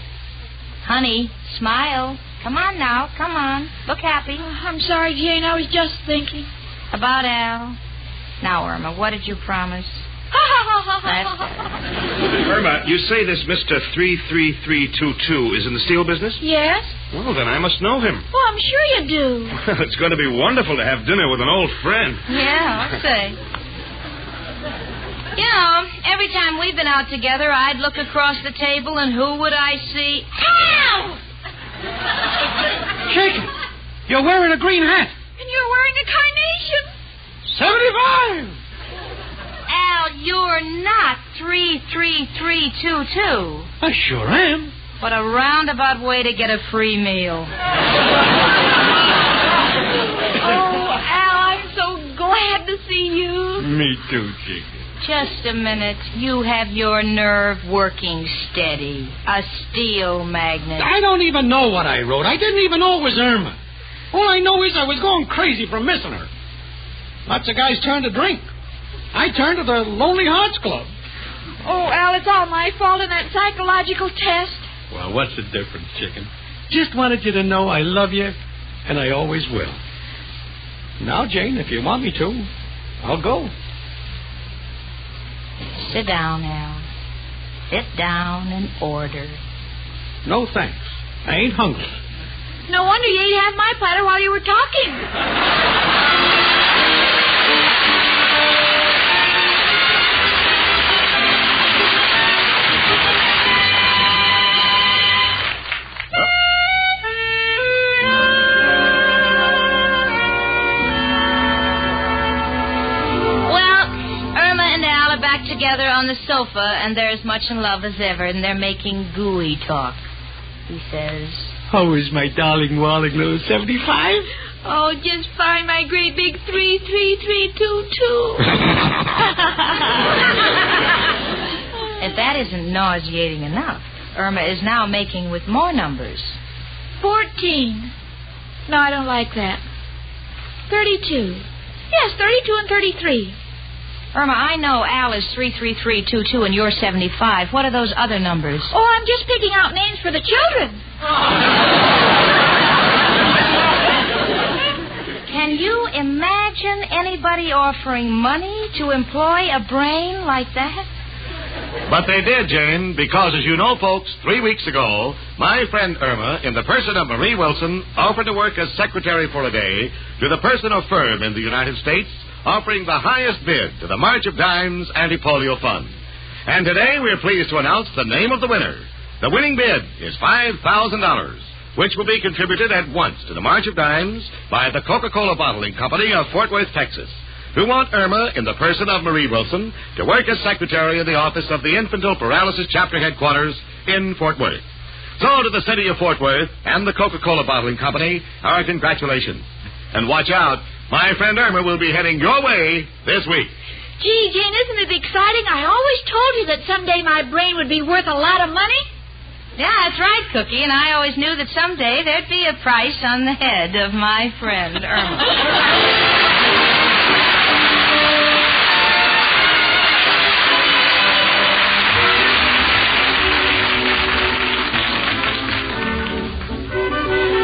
Honey, smile. Come on now, come on. Look happy. I'm sorry, Jane. I was just thinking. About Al. Now, Irma, what did you promise? Irma, you say this Mr. 33322 is in the steel business? Yes? Well, then I must know him. Well, I'm sure you do. Well, it's going to be wonderful to have dinner with an old friend. Yeah, I'll say. Every time we've been out together, I'd look across the table, and who would I see? Ow! Shaken, you're wearing a green hat. And you're wearing a carnation. 75! Al, you're not 33322. I sure am. What a roundabout way to get a free meal. Oh, Al, I'm so glad to see you. Me too, Chicken. Just a minute. You have your nerve working steady. A steel magnet. I don't even know what I wrote. I didn't even know it was Irma. All I know is I was going crazy from missing her. Lots of guys turn to drink. I turned to the Lonely Hearts Club. Oh, Al, it's all my fault in that psychological test. Well, what's the difference, Chicken? Just wanted you to know I love you, and I always will. Now, Jane, if you want me to, I'll go. Sit down, Al. Sit down and order. No, thanks. I ain't hungry. No wonder you ate half my platter while you were talking. Together on the sofa, and they're as much in love as ever, and they're making gooey talk. He says, "How is my darling walling little 75? Oh, just fine, my great big 33322. If that isn't nauseating enough, Irma is now making with more numbers. 14. No, I don't like that. 32. Yes, 32 and 33. Irma, I know Al is 33322 and you're 75. What are those other numbers? Oh, I'm just picking out names for the children. Can you imagine anybody offering money to employ a brain like that? But they did, Jane, because, as you know, folks, 3 weeks ago, my friend Irma, in the person of Marie Wilson, offered to work as secretary for a day to the person of firm in the United States, offering the highest bid to the March of Dimes Anti-Polio Fund. And today we're pleased to announce the name of the winner. The winning bid is $5,000, which will be contributed at once to the March of Dimes by the Coca-Cola Bottling Company of Fort Worth, Texas, who want Irma, in the person of Marie Wilson, to work as secretary in the office of the Infantile Paralysis Chapter Headquarters in Fort Worth. So to the city of Fort Worth and the Coca-Cola Bottling Company, our congratulations. And watch out, My friend Irma will be heading your way this week. Gee, Jane, isn't it exciting? I always told you that someday my brain would be worth a lot of money. Yeah, that's right, Cookie, and I always knew that someday there'd be a price on the head of my friend Irma.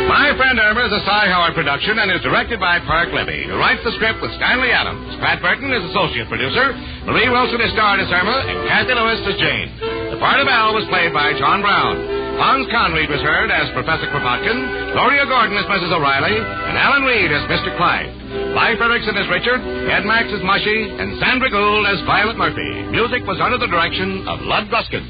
My Friend Irma is a Cy Howard production and is directed by Park Libby, who writes the script with Stanley Adams. Pat Burton is associate producer. Marie Wilson is starred as Irma, and Kathy Lewis as Jane. The part of Al was played by John Brown. Hans Conried was heard as Professor Kropotkin, Gloria Gordon as Mrs. O'Reilly, and Alan Reed as Mr. Clyde. Leif Erikson as Richard, Ed Max as Mushy, and Sandra Gould as Violet Murphy. Music was under the direction of Lud Gluskin.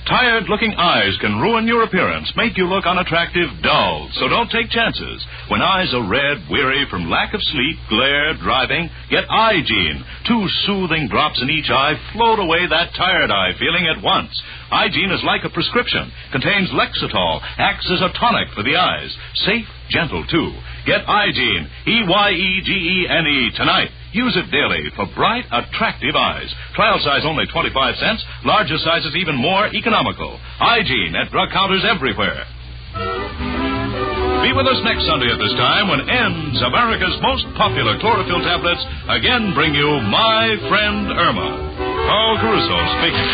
Tired-looking eyes can ruin your appearance, make you look unattractive, dull. So don't take chances. When eyes are red, weary from lack of sleep, glare, driving, get Eye-Gene. 2 soothing drops in each eye float away that tired eye feeling at once. Eye-Gene is like a prescription. Contains Lexitol, acts as a tonic for the eyes. Safe, gentle, too. Get Eye-Gene, Eyegene, tonight. Use it daily for bright, attractive eyes. Trial size only 25 cents. Larger sizes even more economical. Eye-Gene at drug counters everywhere. Be with us next Sunday at this time when ends America's most popular chlorophyll tablets again bring you My Friend Irma. Carl Caruso speaking.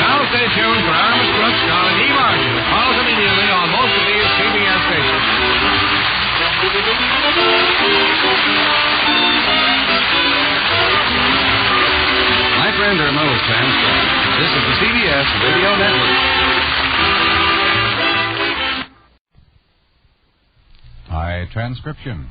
Now stay tuned for Irma's Brooks starring E. Martin, which follows immediately on most of these CBS stations. My Friend Irma was transcribed. This is the CBS Radio Network. By transcription.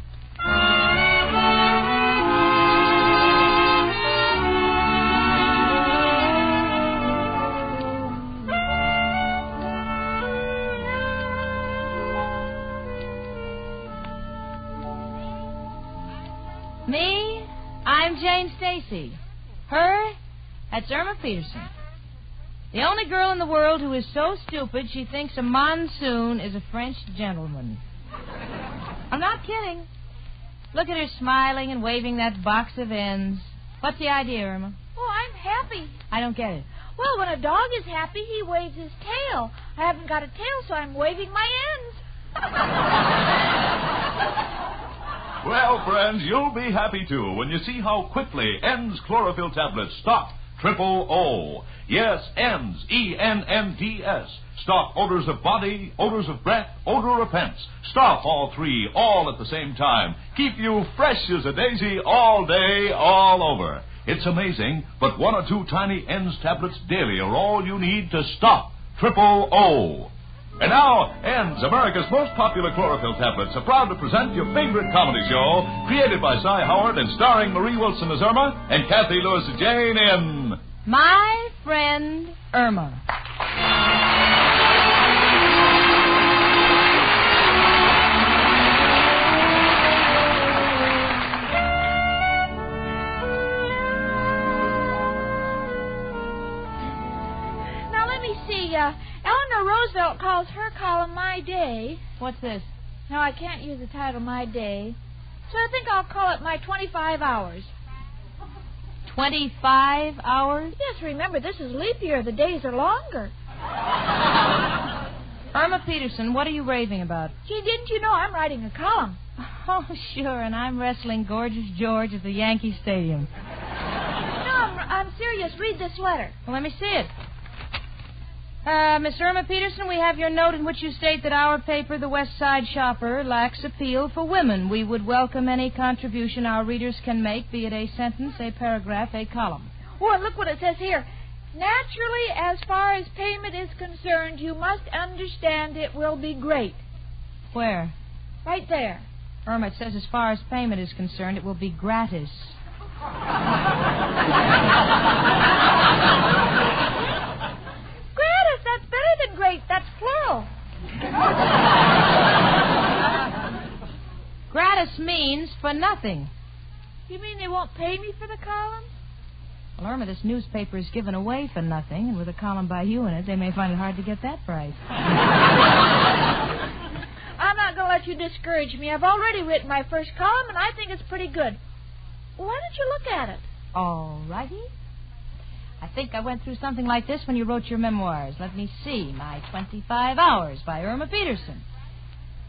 Me? I'm Jane Stacy. Her? That's Irma Peterson. The only girl in the world who is so stupid she thinks a monsoon is a French gentleman. I'm not kidding. Look at her smiling and waving that box of ends. What's the idea, Irma? Oh, I'm happy. I don't get it. Well, when a dog is happy, he waves his tail. I haven't got a tail, so I'm waving my ends. Well, friends, you'll be happy, too, when you see how quickly N's chlorophyll tablets stop triple O. Yes, N's, E-N-N-D-S. Stop odors of body, odors of breath, odor of pence. Stop all three, all at the same time. Keep you fresh as a daisy all day, all over. It's amazing, but 1 or 2 tiny N's tablets daily are all you need to stop triple O. And now, N's, America's most popular chlorophyll tablets, are proud to present your favorite comedy show, created by Cy Howard and starring Marie Wilson as Irma and Kathy Lewis as Jane in My Friend Irma. Now, let me see. Eleanor Roosevelt calls her column My Day. What's this? No, I can't use the title My Day. So I think I'll call it My 25 Hours. 25 hours? Yes, remember, this is leap year. The days are longer. Irma Peterson, what are you raving about? Gee, didn't you know I'm writing a column? Oh, sure, and I'm wrestling Gorgeous George at the Yankee Stadium. No, I'm serious. Read this letter. Well, let me see it. Miss Irma Peterson, we have your note in which you state that our paper, The West Side Shopper, lacks appeal for women. We would welcome any contribution our readers can make, be it a sentence, a paragraph, a column. Oh, and look what it says here. Naturally, as far as payment is concerned, you must understand it will be great. Where? Right there. Irma, it says as far as payment is concerned, it will be gratis. Gratis, that's better than great. That's plural. Gratis means for nothing. You mean they won't pay me for the column? Well, Irma, this newspaper is given away for nothing, and with a column by you in it, they may find it hard to get that price. if you discourage me. I've already written my first column, and I think it's pretty good. Why don't you look at it? All righty. I think I went through something like this when you wrote your memoirs. Let me see. My 25 Hours by Irma Peterson.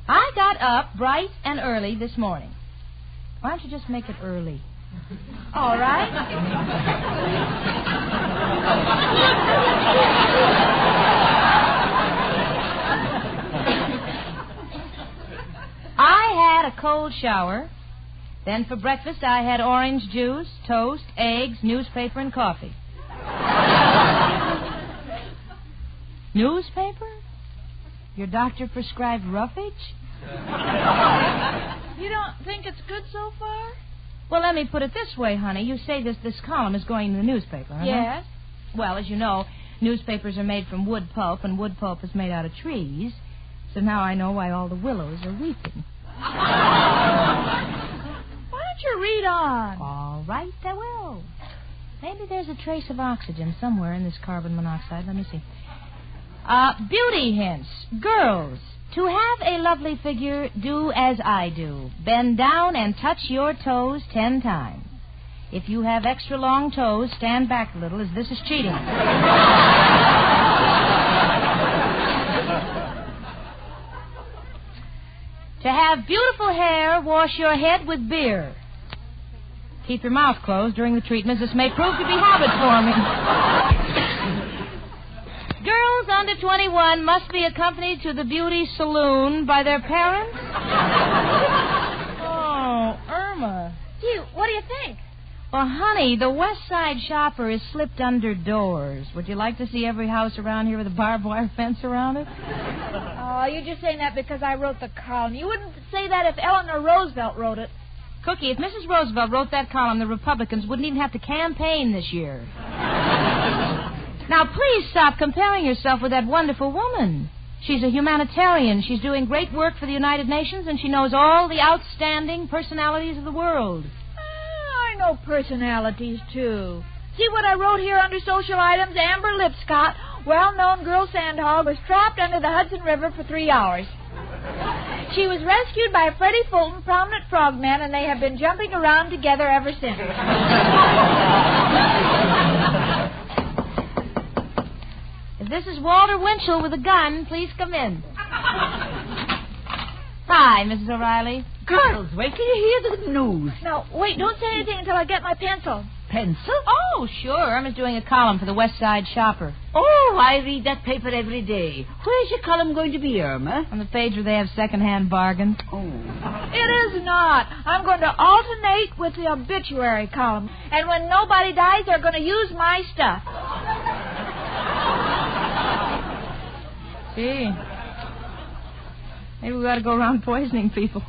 I got up bright and early this morning. Why don't you just make it early? All right. I had a cold shower. Then for breakfast, I had orange juice, toast, eggs, newspaper, and coffee. Newspaper? Your doctor prescribed roughage? You don't think it's good so far? Well, let me put it this way, honey. You say this column is going in the newspaper, huh? Yes. Well, as you know, newspapers are made from wood pulp, and wood pulp is made out of trees. So now I know why all the willows are weeping. Why don't you read on? All right, I will. Maybe there's a trace of oxygen somewhere in this carbon monoxide. Let me see. Beauty hints. Girls, to have a lovely figure, do as I do. Bend down and touch your toes 10 times. If you have extra long toes, stand back a little, as this is cheating. To have beautiful hair, wash your head with beer. Keep your mouth closed during the treatment. This may prove to be habit-forming. Girls under 21 must be accompanied to the beauty saloon by their parents. Oh, Irma. Gee, what do you think? Well, honey, the West Side Shopper is slipped under doors. Would you like to see every house around here with a barbed wire fence around it? Oh, you're just saying that because I wrote the column. You wouldn't say that if Eleanor Roosevelt wrote it. Cookie, if Mrs. Roosevelt wrote that column, the Republicans wouldn't even have to campaign this year. Now, please stop comparing yourself with that wonderful woman. She's a humanitarian. She's doing great work for the United Nations, and she knows all the outstanding personalities of the world. I know personalities, too. See what I wrote here under social items? Amber Lipscott, well-known girl sandhog, was trapped under the Hudson River for 3 hours. She was rescued by Freddie Fulton, prominent frogman, and they have been jumping around together ever since. If this is Walter Winchell with a gun, please come in. Hi, Mrs. O'Reilly. Girls, wait till you hear the news. No, wait, don't say anything until I get my pencil. Pencil? Oh, sure. Irma's doing a column for the West Side Shopper. Oh, I read that paper every day. Where's your column going to be, Irma? On the page where they have second-hand bargains. Oh. It is not. I'm going to alternate with the obituary column. And when nobody dies, they're going to use my stuff. Gee. Maybe we ought to go around poisoning people.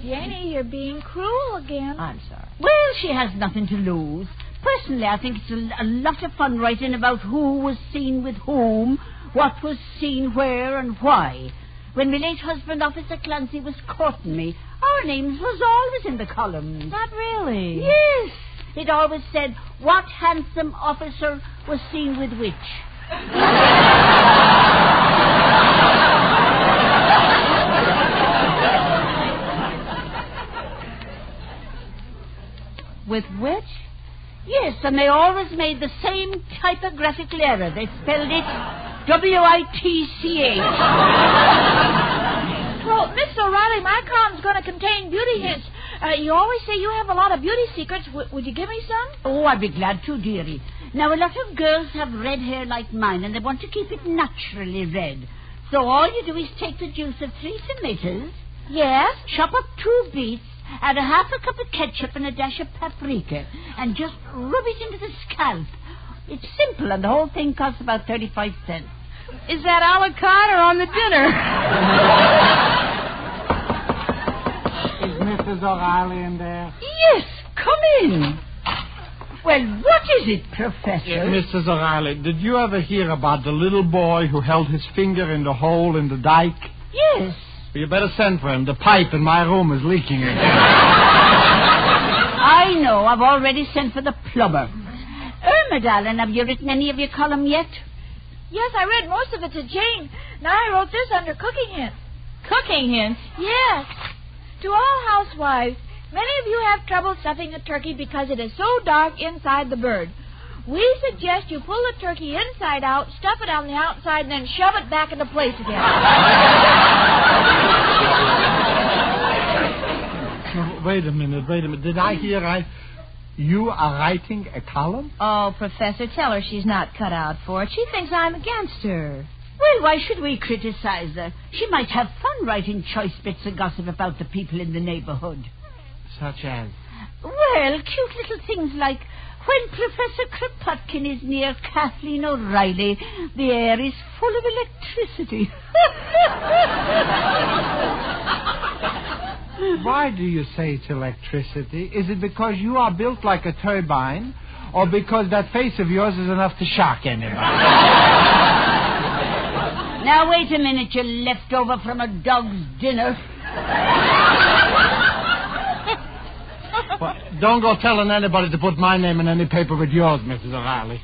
Janie, you're being cruel again. I'm sorry. Well, she has nothing to lose. Personally, I think it's a lot of fun writing about who was seen with whom, what was seen where, and why. When my late husband, Officer Clancy, was courting me, our names was always in the columns. Not really? Yes. It always said, what handsome officer was seen with which. With which? Yes, and they always made the same typographical error. They spelled it W-I-T-C-H. Well, Miss O'Reilly, my column's going to contain beauty hints. You always say you have a lot of beauty secrets. Would you give me some? Oh, I'd be glad to, dearie. Now, a lot of girls have red hair like mine, and they want to keep it naturally red. So all you do is take the juice of 3 tomatoes. Yes? Chop up 2 beets. Add a half a cup of ketchup and a dash of paprika, and just rub it into the scalp. It's simple, and the whole thing costs about 35 cents. Is that a la carte or on the dinner? Is Mrs. O'Reilly in there? Yes, come in. Well, what is it, Professor? Mrs. O'Reilly, did you ever hear about the little boy who held his finger in the hole in the dike? Yes. You better send for him. The pipe in my room is leaking again. I know. I've already sent for the plumber. Irma, darling, have you written any of your column yet? Yes, I read most of it to Jane. Now I wrote this under cooking hints. Cooking hint? Yes. To all housewives, many of you have trouble stuffing a turkey because it is so dark inside the bird. We suggest you pull the turkey inside out, stuff it on the outside, and then shove it back into place again. Wait a minute. Did I hear right? You are writing a column? Oh, Professor, tell her she's not cut out for it. She thinks I'm against her. Well, why should we criticize her? She might have fun writing choice bits of gossip about the people in the neighborhood. Such as? Well, cute little things like when Professor Kropotkin is near Kathleen O'Reilly, the air is full of electricity. Why do you say it's electricity? Is it because you are built like a turbine, or because that face of yours is enough to shock anybody? Now, wait a minute, you leftover from a dog's dinner. Well, don't go telling anybody to put my name in any paper with yours, Mrs. O'Reilly.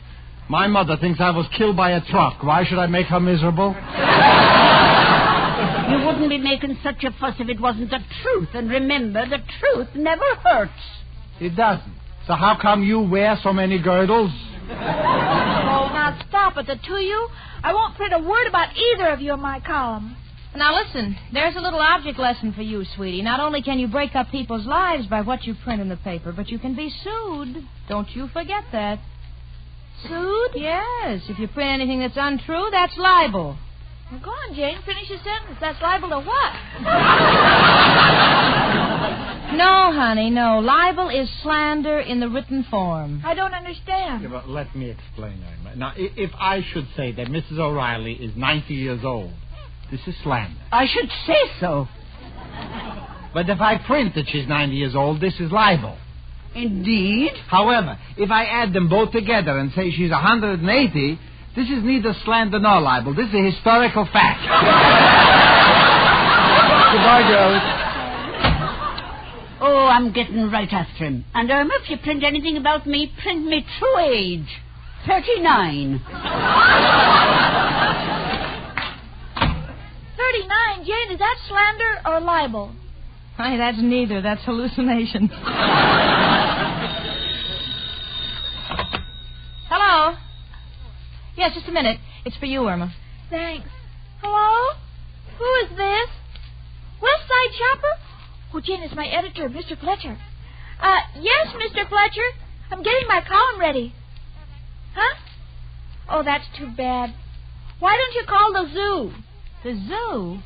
My mother thinks I was killed by a truck. Why should I make her miserable? You wouldn't be making such a fuss if it wasn't the truth. And remember, the truth never hurts. It doesn't. So how come you wear so many girdles? Oh, now stop it, the two of you. I won't print a word about either of you in my column. Now listen, there's a little object lesson for you, sweetie. Not only can you break up people's lives by what you print in the paper, but you can be sued. Don't you forget that. Sued? Yes. If you print anything that's untrue, that's libel. Well, go on, Jane. Finish your sentence. That's libel to what? No, honey, no. Libel is slander in the written form. I don't understand. Yeah, well, let me explain, Irma. Now, if I should say that Mrs. O'Reilly is 90 years old, this is slander. I should say so. But if I print that she's 90 years old, this is libel. Indeed. However, if I add them both together and say she's 180, this is neither slander nor libel. This is a historical fact. Goodbye, girls. Oh, I'm getting right after him. And Irma, if you print anything about me, print me true age. 39. 39, Jane, is that slander or libel? Honey, that's neither. That's hallucination. Hello? Yes, just a minute. It's for you, Irma. Thanks. Hello? Who is this? West Side Shopper? Oh, Jane, it's my editor, Mr. Fletcher. Yes, Mr. Fletcher. I'm getting my column ready. Huh? Oh, that's too bad. Why don't you call the zoo? The zoo?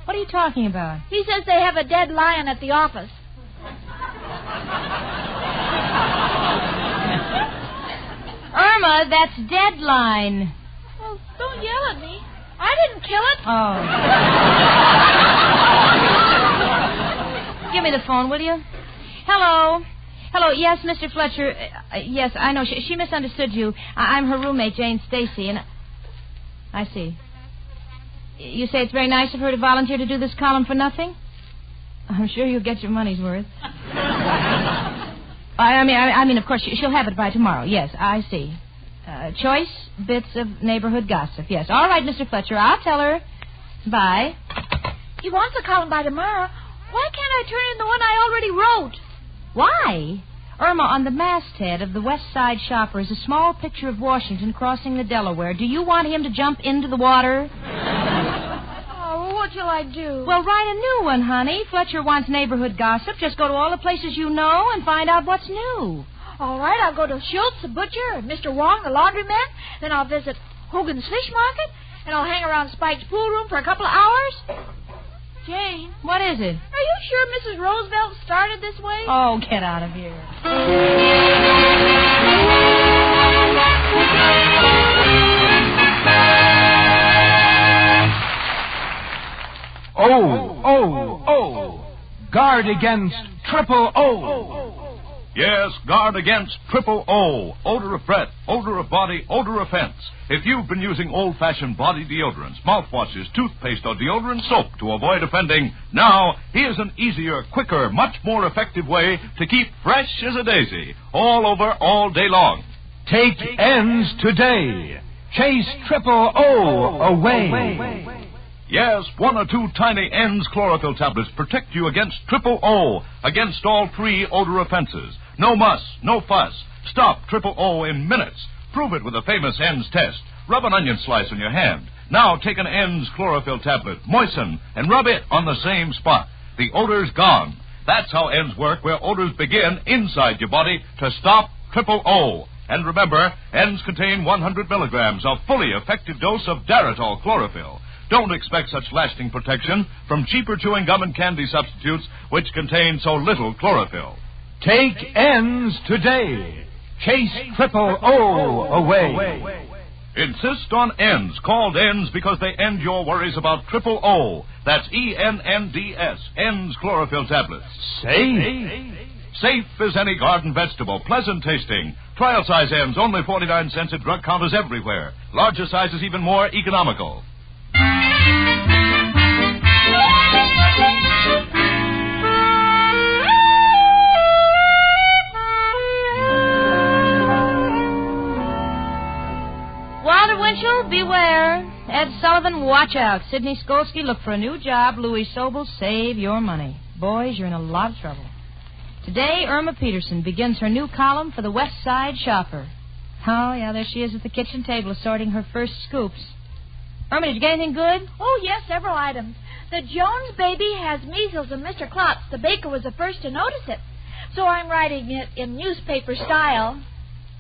What are you talking about? He says they have a dead lion at the office. Irma, that's deadline. Well, don't yell at me. I didn't kill it. Oh. Give me the phone, will you? Hello. Hello, yes, Mr. Fletcher. Yes, I know. She misunderstood you. I'm her roommate, Jane Stacy, and... I see. You say it's very nice of her to volunteer to do this column for nothing? I'm sure you'll get your money's worth. I mean, of course, she'll have it by tomorrow. Yes, I see. Choice bits of neighborhood gossip. Yes. All right, Mr. Fletcher, I'll tell her. Bye. He wants a column by tomorrow. Why can't I turn in the one I already wrote? Why? Irma, on the masthead of the West Side Shopper is a small picture of Washington crossing the Delaware. Do you want him to jump into the water? Oh, what shall I do? Well, write a new one, honey. Fletcher wants neighborhood gossip. Just go to all the places you know and find out what's new. All right, I'll go to Schultz, the butcher, and Mr. Wong, the laundryman. Then I'll visit Hogan's Fish Market, and I'll hang around Spike's pool room for a couple of hours. Jane. What is it? Are you sure Mrs. Roosevelt started this way? Oh, get out of here. Oh. Guard against triple O. Yes, guard against triple O. Odor of breath, odor of body, odor offense. If you've been using old-fashioned body deodorants, mouthwashes, toothpaste, or deodorant soap to avoid offending, now here's an easier, quicker, much more effective way to keep fresh as a daisy all over all day long. Take ends today. Chase triple O away. Yes, 1 or 2 tiny ENS chlorophyll tablets protect you against triple O, against all 3 odor offenses. No muss, no fuss. Stop triple O in minutes. Prove it with the famous ENS test. Rub an onion slice on your hand. Now take an ENS chlorophyll tablet, moisten, and rub it on the same spot. The odor's gone. That's how ENS work, where odors begin inside your body to stop triple O. And remember, ENS contain 100 milligrams of fully effective dose of Daritol chlorophyll. Don't expect such lasting protection from cheaper chewing gum and candy substitutes which contain so little chlorophyll. Take ENS today. Chase triple O away. Insist on ENS, called ENS because they end your worries about triple O. That's ENNDS, ENS chlorophyll tablets. Safe. Safe as any garden vegetable, pleasant tasting. Trial size ENS, only 49 cents at drug counters everywhere. Larger sizes even more economical. Walter Winchell, beware. Ed Sullivan, watch out. Sidney Skolsky, look for a new job. Louis Sobel, save your money. Boys, you're in a lot of trouble. Today, Irma Peterson begins her new column for the West Side Shopper. Oh, yeah, there she is at the kitchen table assorting her first scoops. Irma, did you get anything good? Oh, yes, several items. The Jones baby has measles, and Mr. Klotz, the baker, was the first to notice it. So I'm writing it in newspaper style.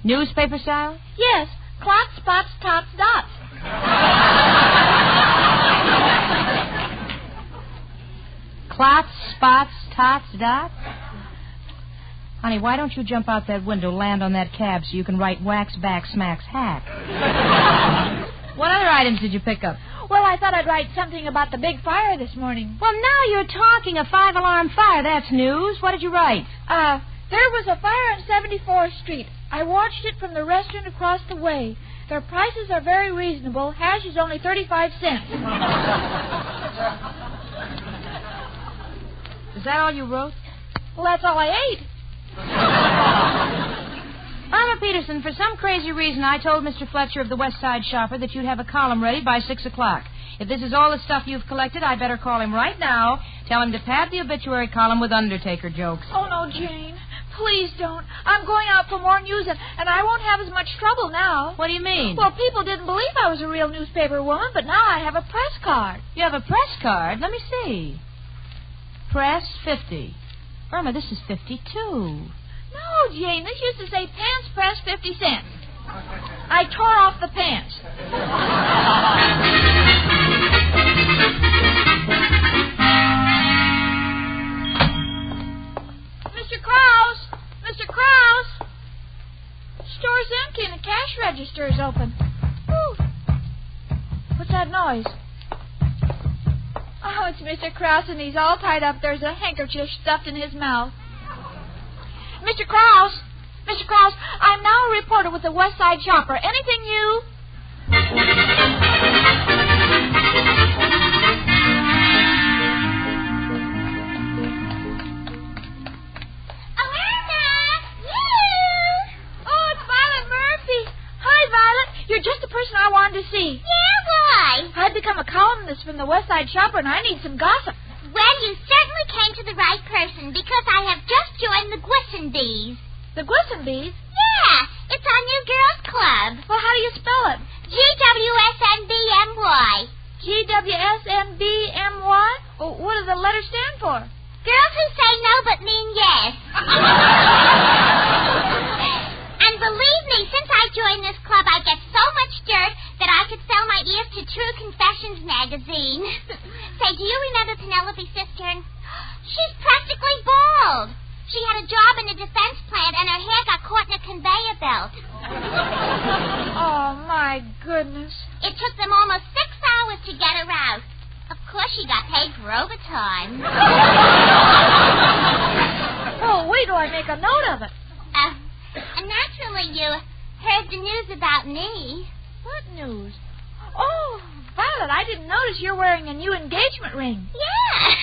Newspaper style? Yes. Klotz, spots, tots, dots. Klotz, spots, tots, dots? Honey, why don't you jump out that window, land on that cab so you can write wax back smacks hack? What other items did you pick up? Well, I thought I'd write something about the big fire this morning. Well, now you're talking. A 5-alarm fire. That's news. What did you write? There was a fire on 74th Street. I watched it from the restaurant across the way. Their prices are very reasonable. Hash is only 35 cents. Is that all you wrote? Well, that's all I ate. Irma Peterson, for some crazy reason, I told Mr. Fletcher of the West Side Shopper that you'd have a column ready by 6 o'clock. If this is all the stuff you've collected, I better call him right now. Tell him to pad the obituary column with Undertaker jokes. Oh, no, Jane. Please don't. I'm going out for more news, and I won't have as much trouble now. What do you mean? Well, people didn't believe I was a real newspaper woman, but now I have a press card. You have a press card? Let me see. Press 50. Irma, this is 52. No, Jane, this used to say pants press 50 cents. I tore off the pants. Mr. Krause! Mr. Krause! Store's empty and the cash register is open. Whew. What's that noise? Oh, it's Mr. Krause, and he's all tied up. There's a handkerchief stuffed in his mouth. Mr. Krause! Mr. Krause, I'm now a reporter with the West Side Shopper. Anything new? You're just the person I wanted to see. Yeah, why? I've become a columnist from the West Side Shopper, and I need some gossip. Well, you certainly came to the right person, because I have just joined the Gwissenbees. The Gwissenbees? Yeah, it's our new girls' club. Well, how do you spell it? GWSNBMY. GWSNBMY? Well, what do the letters stand for? Girls who say no but mean yes. And believe me, since I joined this club, I get so much dirt that I could sell my ears to True Confessions magazine. Say, do you remember Penelope Cistern? She's practically bald. She had a job in a defense plant, and her hair got caught in a conveyor belt. Oh, my goodness. It took them almost 6 hours to get her out. Of course, she got paid for overtime. Oh, wait till I make a note of it. Naturally, you heard the news about me. What news? Oh, Violet, I didn't notice you're wearing a new engagement ring. Yeah.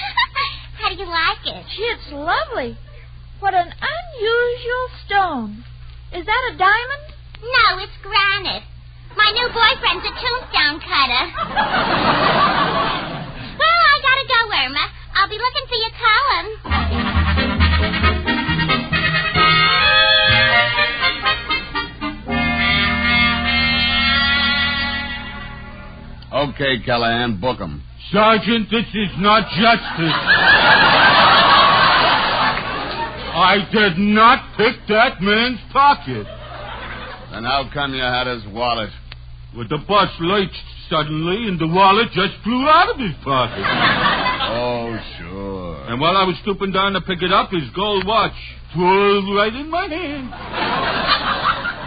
How do you like it? Gee, it's lovely. What an unusual stone. Is that a diamond? No, it's granite. My new boyfriend's a tombstone cutter. Irma. I'll be looking for your column. Okay, Callahan, book 'em. Sergeant, this is not justice. I did not pick that man's pocket. Then how come you had his wallet? Well, the bus lurched suddenly, and the wallet just flew out of his pocket. Oh, sure. And while I was stooping down to pick it up, his gold watch twirled right in my hand.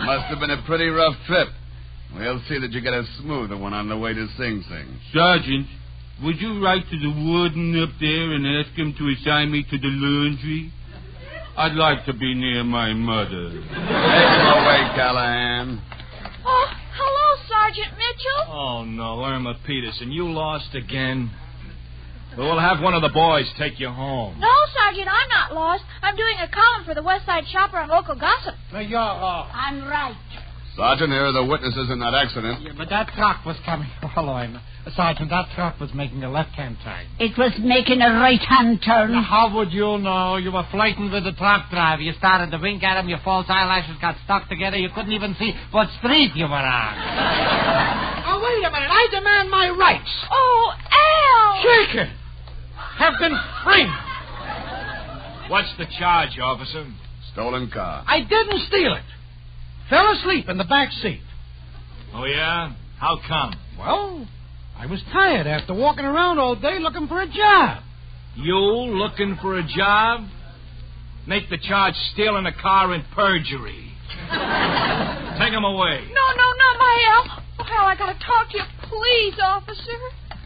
Must have been a pretty rough trip. We'll see that you get a smoother one on the way to Sing Sing. Sergeant, would you write to the warden up there and ask him to assign me to the laundry? I'd like to be near my mother. Take him away, Callahan. Oh, hello, Sergeant Mitchell. Oh, no, Irma Peterson, you lost again. We'll have one of the boys take you home. No, Sergeant, I'm not lost. I'm doing a column for the West Side Shopper on local gossip. You're off. I'm right. Sergeant, here are the witnesses in that accident. Yeah, but that truck was coming. Hello, Irma. Sergeant, that truck was making a left-hand turn. It was making a right-hand turn. Now, how would you know? You were flirting with the truck driver. You started to wink at him. Your false eyelashes got stuck together. You couldn't even see what street you were on. Oh, wait a minute. I demand my rights. Oh, Al! Shaken! Have been framed. What's the charge, officer? Stolen car. I didn't steal it. Fell asleep in the back seat. Oh, yeah? How come? Well, I was tired after walking around all day looking for a job. You looking for a job? Make the charge stealing a car and perjury. Take him away. No, not my Al. Oh, Al, I gotta talk to you. Please, officer.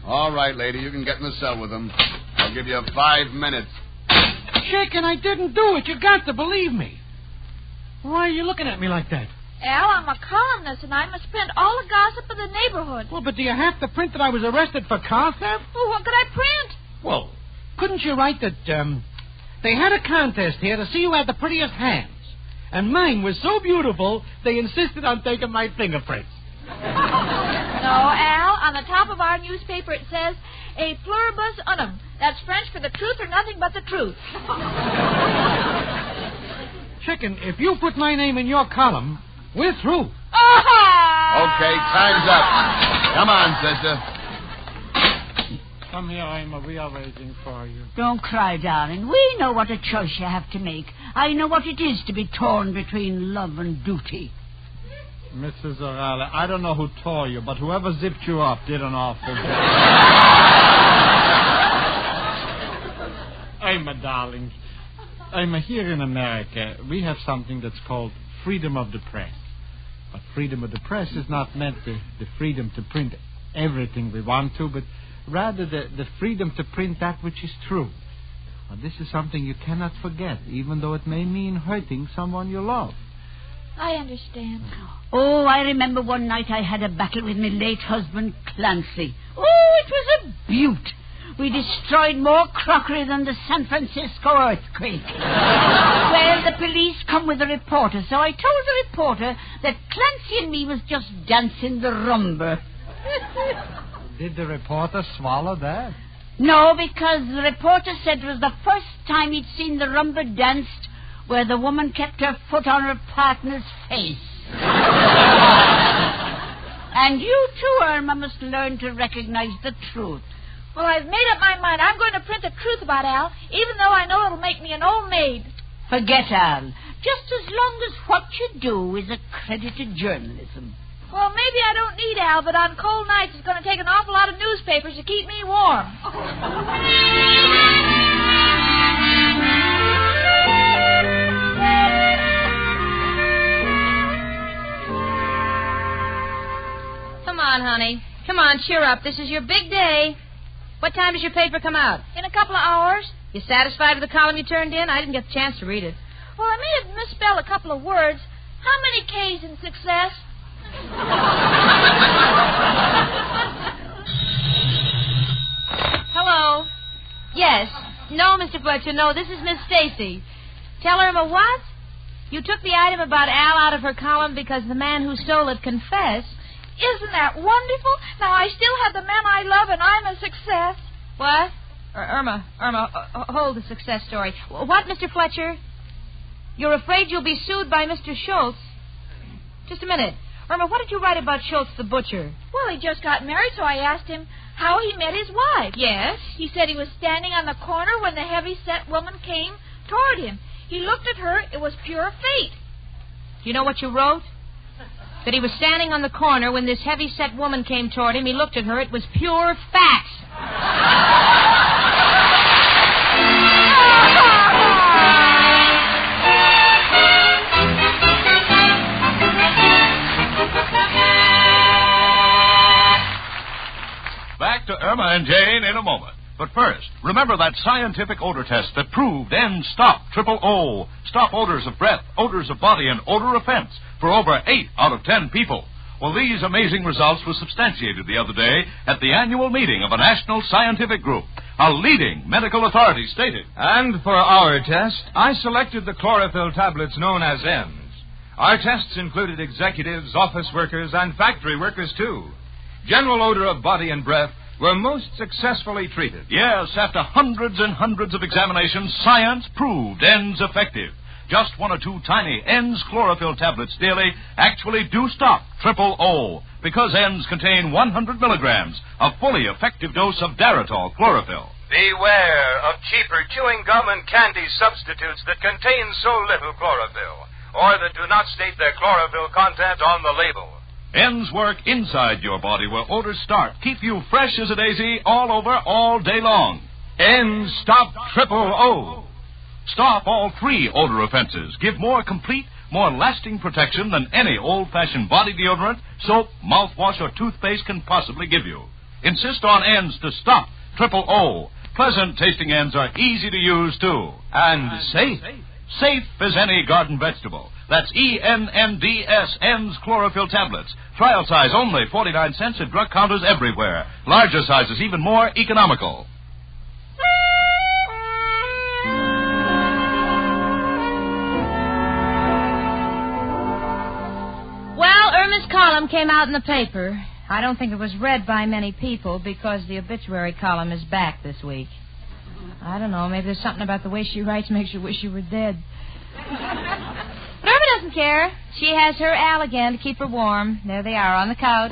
All right, lady, you can get in the cell with them. I'll give you 5 minutes. Shaken, I didn't do it. You got to believe me. Why are you looking at me like that? Al, I'm a columnist, and I must print all the gossip of the neighborhood. Well, but do you have to print that I was arrested for car theft? Well, what could I print? Well, couldn't you write that, they had a contest here to see who had the prettiest hands. And mine was so beautiful, they insisted on taking my fingerprints. No, Al, on the top of our newspaper it says, a pluribus unum. That's French for the truth or nothing but the truth. Chicken, if you put my name in your column, we're through. Okay, time's up. Come on, sister. Come here, Irma. We are waiting for you. Don't cry, darling. We know what a choice you have to make. I know what it is to be torn between love and duty. Mrs. O'Reilly, I don't know who tore you, but whoever zipped you up did an awful job. Irma, darling. Irma, here in America, we have something that's called freedom of the press. But freedom of the press is not meant the freedom to print everything we want to, but rather the freedom to print that which is true. Now, this is something you cannot forget, even though it may mean hurting someone you love. I understand. Oh, I remember one night I had a battle with my late husband, Clancy. Oh, it was a beaut. We destroyed more crockery than the San Francisco earthquake. Well, the police come with a reporter, so I told the reporter that Clancy and me was just dancing the rumba. Did the reporter swallow that? No, because the reporter said it was the first time he'd seen the rumba danced where the woman kept her foot on her partner's face. And you too, Irma, must learn to recognize the truth. Well, I've made up my mind. I'm going to print the truth about Al, even though I know it'll make me an old maid. Forget Al. Just as long as what you do is accredited journalism. Well, maybe I don't need Al, but on cold nights it's going to take an awful lot of newspapers to keep me warm. Come on, honey. Come on, cheer up. This is your big day. What time does your paper come out? In a couple of hours. You satisfied with the column you turned in? I didn't get the chance to read it. Well, I may have misspelled a couple of words. How many K's in success? Hello? Yes. No, Mr. Fletcher, no, this is Miss Stacy. Tell Irma what? You took the item about Al out of her column because the man who stole it confessed. Isn't that wonderful? Now I still have the man I love and I'm a success. What? Irma, hold the success story. What, Mr. Fletcher? You're afraid you'll be sued by Mr. Schultz? Just a minute. Irma, what did you write about Schultz the butcher? Well, he just got married, so I asked him how he met his wife. Yes? He said he was standing on the corner when the heavy-set woman came toward him. He looked at her. It was pure fate. You know what you wrote? That he was standing on the corner when this heavy-set woman came toward him. He looked at her. It was pure fact. Back to Irma and Jane in a moment. But first, remember that scientific odor test that proved N stop, triple O, stop odors of breath, odors of body, and odor offense for over 8 out of 10 people. Well, these amazing results were substantiated the other day at the annual meeting of a national scientific group. A leading medical authority stated. And for our test, I selected the chlorophyll tablets known as N's. Our tests included executives, office workers, and factory workers, too. General odor of body and breath were most successfully treated. Yes, after hundreds and hundreds of examinations, science proved N's effective. Just 1 or 2 tiny N's chlorophyll tablets daily actually do stop triple O, because N's contain 100 milligrams, a fully effective dose of Daratol chlorophyll. Beware of cheaper chewing gum and candy substitutes that contain so little chlorophyll, or that do not state their chlorophyll content on the label. N's work inside your body where odors start. Keep you fresh as a daisy all over all day long. N's stop triple O. Stop all 3 odor offenses. Give more complete, more lasting protection than any old-fashioned body deodorant, soap, mouthwash, or toothpaste can possibly give you. Insist on N's to stop triple O. Pleasant-tasting N's are easy to use, too. And safe. Safe as any garden vegetable. That's ENNDS, N's chlorophyll tablets. Trial size only 49 cents at drug counters everywhere. Larger sizes even more economical. Well, Irma's column came out in the paper. I don't think it was read by many people because the obituary column is back this week. I don't know, maybe there's something about the way she writes makes you wish you were dead. But Irma doesn't care. She has her Al again to keep her warm. There they are on the couch.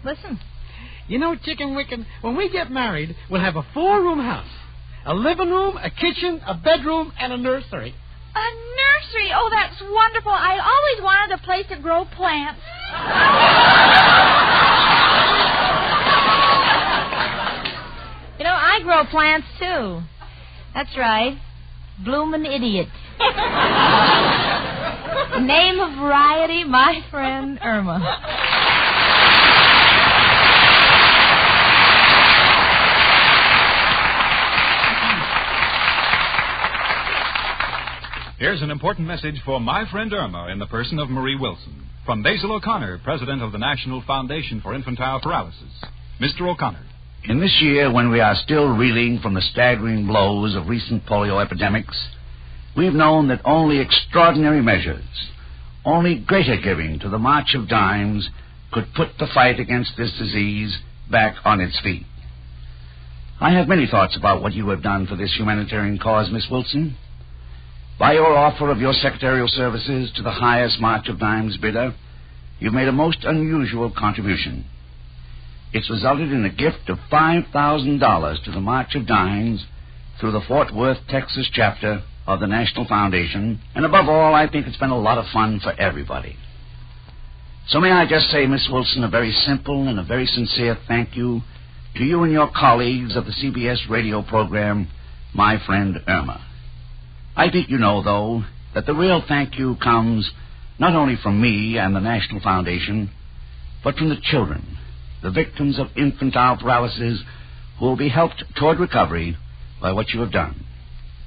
Listen. You know, Chicken Wicken, when we get married, we'll have a 4-room house. A living room, a kitchen, a bedroom, and a nursery. A nursery? Oh, that's wonderful. I always wanted a place to grow plants. You know, I grow plants, too. That's right. Bloomin' Idiot. Name of variety, my friend Irma. Here's an important message for my friend Irma in the person of Marie Wilson. From Basil O'Connor, president of the National Foundation for Infantile Paralysis. Mr. O'Connor. In this year, when we are still reeling from the staggering blows of recent polio epidemics, we've known that only extraordinary measures, only greater giving to the March of Dimes could put the fight against this disease back on its feet. I have many thoughts about what you have done for this humanitarian cause, Miss Wilson. By your offer of your secretarial services to the highest March of Dimes bidder, you've made a most unusual contribution. It's resulted in a gift of $5,000 to the March of Dimes through the Fort Worth, Texas chapter of the National Foundation, and above all, I think it's been a lot of fun for everybody. So may I just say, Miss Wilson, a very simple and a very sincere thank you to you and your colleagues of the CBS radio program, My Friend Irma. I think you know, though, that the real thank you comes not only from me and the National Foundation, but from the children, the victims of infantile paralysis, who will be helped toward recovery by what you have done.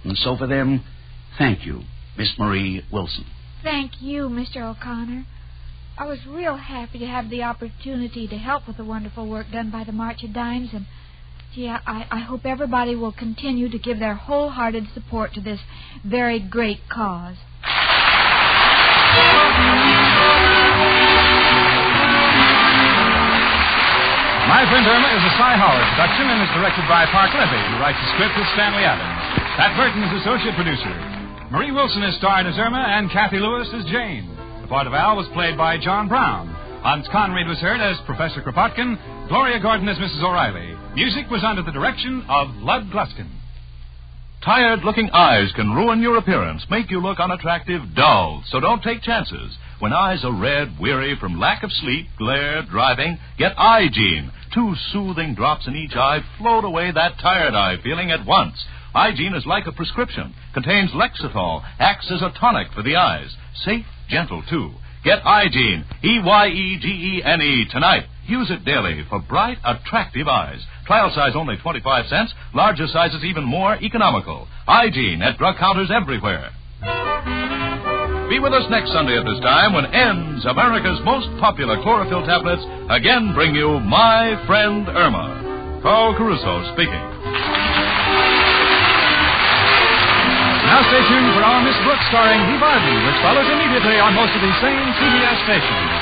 And so for them, thank you, Miss Marie Wilson. Thank you, Mr. O'Connor. I was real happy to have the opportunity to help with the wonderful work done by the March of Dimes, and gee, I hope everybody will continue to give their wholehearted support to this very great cause. My Friend Irma is a Cy Howard production and is directed by Park Levy, who writes the script with Stanley Adams. Pat Burton is associate producer. Marie Wilson is starred as Irma, and Kathy Lewis as Jane. The part of Al was played by John Brown. Hans Conried was heard as Professor Kropotkin. Gloria Gordon as Mrs. O'Reilly. Music was under the direction of Lud Gluskin. Tired-looking eyes can ruin your appearance, make you look unattractive, dull. So don't take chances. When eyes are red, weary from lack of sleep, glare, driving, get Eye-Gene. 2 soothing drops in each eye float away that tired eye feeling at once. Eye-Gene is like a prescription. Contains Lexitol, acts as a tonic for the eyes. Safe, gentle, too. Get Eye-Gene, Eyegene, tonight. Use it daily for bright, attractive eyes. Trial size only 25 cents. Larger sizes even more economical. Eye-Gene at drug counters everywhere. Be with us next Sunday at this time when N's, America's most popular chlorophyll tablets, again bring you My Friend Irma. Carl Caruso speaking. Now stay tuned for our Miss Brooks starring Eve Arden, which follows immediately on most of these same CBS stations.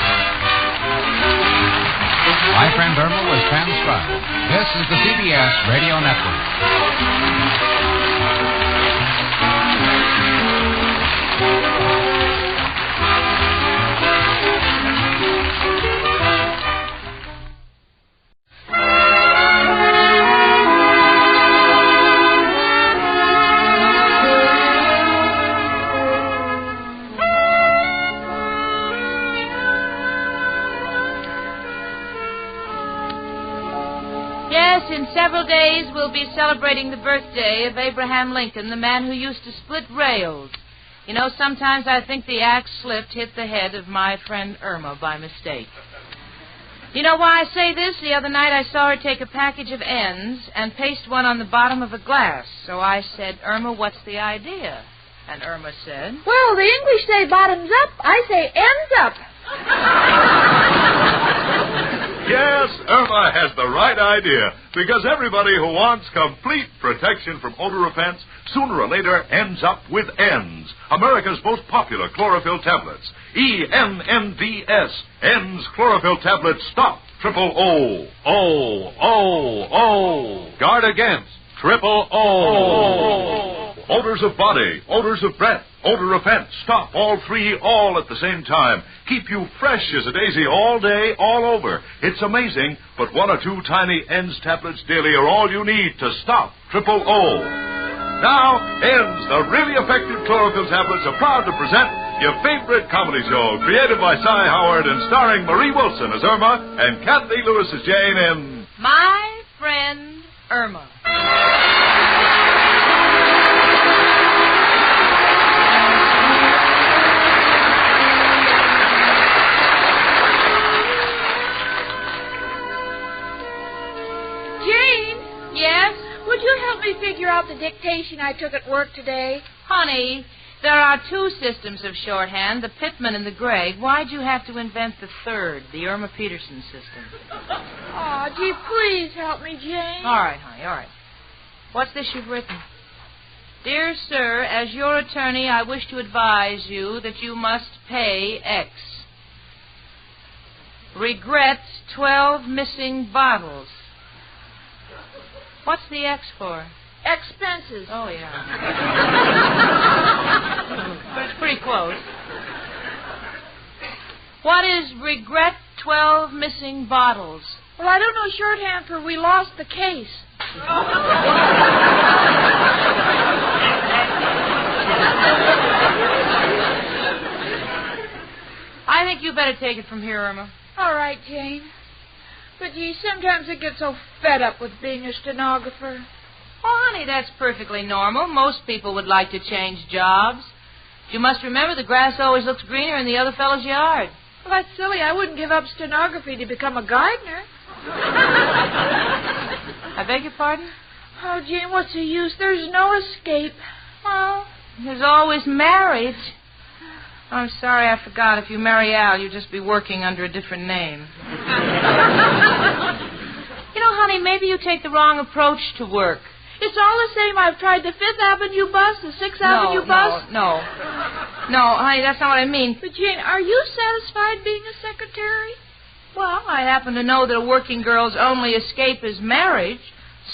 My Friend Irma was transcribed. This is the CBS Radio Network. In several days, we'll be celebrating the birthday of Abraham Lincoln, the man who used to split rails. You know, sometimes I think the axe slipped, hit the head of my friend Irma by mistake. You know why I say this? The other night I saw her take a package of ends and paste one on the bottom of a glass. So I said, Irma, what's the idea? And Irma said, Well, the English say bottoms up. I say ends up. Yes, Irma has the right idea, because everybody who wants complete protection from odor offense sooner or later ends up with ENDS, America's most popular chlorophyll tablets. ENNDS, ENDS Chlorophyll Tablets Stop Triple O. O. Guard against Triple O. Odors of body, odors of breath, odor offense. Stop all 3 all at the same time. Keep you fresh as a daisy all day, all over. It's amazing, but 1 or 2 tiny ENDS tablets daily are all you need to stop Triple O. Now, ENDS, the really effective chlorophyll tablets, are proud to present your favorite comedy show, created by Cy Howard and starring Marie Wilson as Irma and Kathy Lewis as Jane in My Friend Irma. Yes? Would you help me figure out the dictation I took at work today? Honey, there are 2 systems of shorthand, the Pittman and the Gregg. Why'd you have to invent the third, the Irma Peterson system? Oh, gee, please help me, Jane. All right, honey, all right. What's this you've written? Dear sir, as your attorney, I wish to advise you that you must pay X. Regret 12 missing bottles. What's the X for? Expenses. Oh, yeah. But it's pretty close. What is regret 12 missing bottles? Well, I don't know shorthand for we lost the case. I think you better take it from here, Irma. All right, Jane. But, gee, sometimes I get so fed up with being a stenographer. Oh, honey, that's perfectly normal. Most people would like to change jobs. You must remember the grass always looks greener in the other fellow's yard. Well, that's silly. I wouldn't give up stenography to become a gardener. I beg your pardon? Oh, Jane, what's the use? There's no escape. Well, there's always marriage. I'm sorry, I forgot. If you marry Al, you'll just be working under a different name. You know, honey, maybe you take the wrong approach to work. It's all the same. I've tried the 5th Avenue bus, the 6th Avenue bus. No, honey, that's not what I mean. But, Jane, are you satisfied being a secretary? Well, I happen to know that a working girl's only escape is marriage,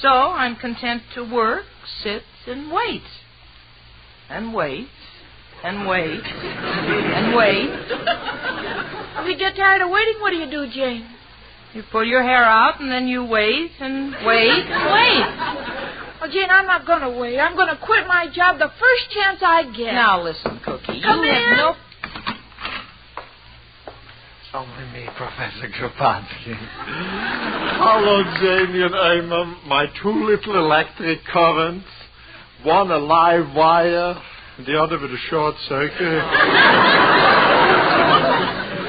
so I'm content to work, sit, and wait. And wait. And wait. And wait. If you get tired of waiting, what do you do, Jane? You pull your hair out, and then you wait, and wait, and wait. Well, Jane, I'm not going to wait. I'm going to quit my job the first chance I get. Now, listen, Cookie. Come you in. have no... It's only me, Professor Kropotkin. Hello, Janie and Irma. My two little electric currents. One a live wire, the other with a short circuit.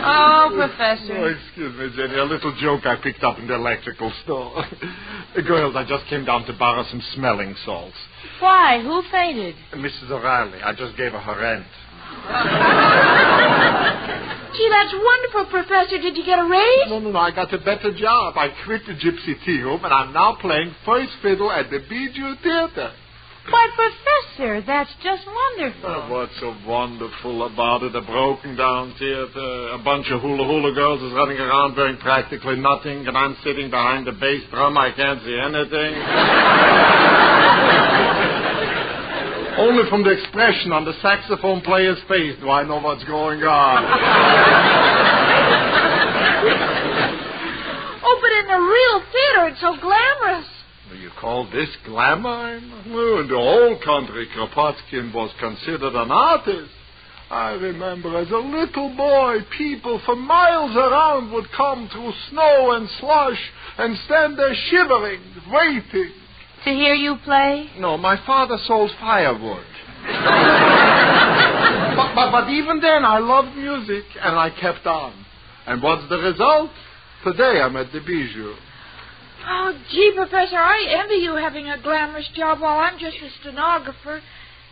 Oh, Professor. Oh, excuse me, Jenny. A little joke I picked up in the electrical store. Girls, I just came down to borrow some smelling salts. Why? Who fainted? Mrs. O'Reilly. I just gave her her rent. Gee, that's wonderful, Professor. Did you get a raise? No. I got a better job. I quit the Gypsy Tea Room, and I'm now playing first fiddle at the Bijou Theater. Why, Professor, that's just wonderful. What's so wonderful about it? A broken-down theater, a bunch of hula-hula girls is running around wearing practically nothing, and I'm sitting behind the bass drum. I can't see anything. Only from the expression on the saxophone player's face do I know what's going on. Oh, but in the real theater, it's so glamorous. You call this glamour? In the old country, Kropotkin was considered an artist. I remember as a little boy, people for miles around would come through snow and slush and stand there shivering, waiting. To hear you play? No, my father sold firewood. but even then, I loved music, and I kept on. And what's the result? Today, I'm at the Bijou. Oh, gee, Professor, I envy you having a glamorous job while I'm just a stenographer.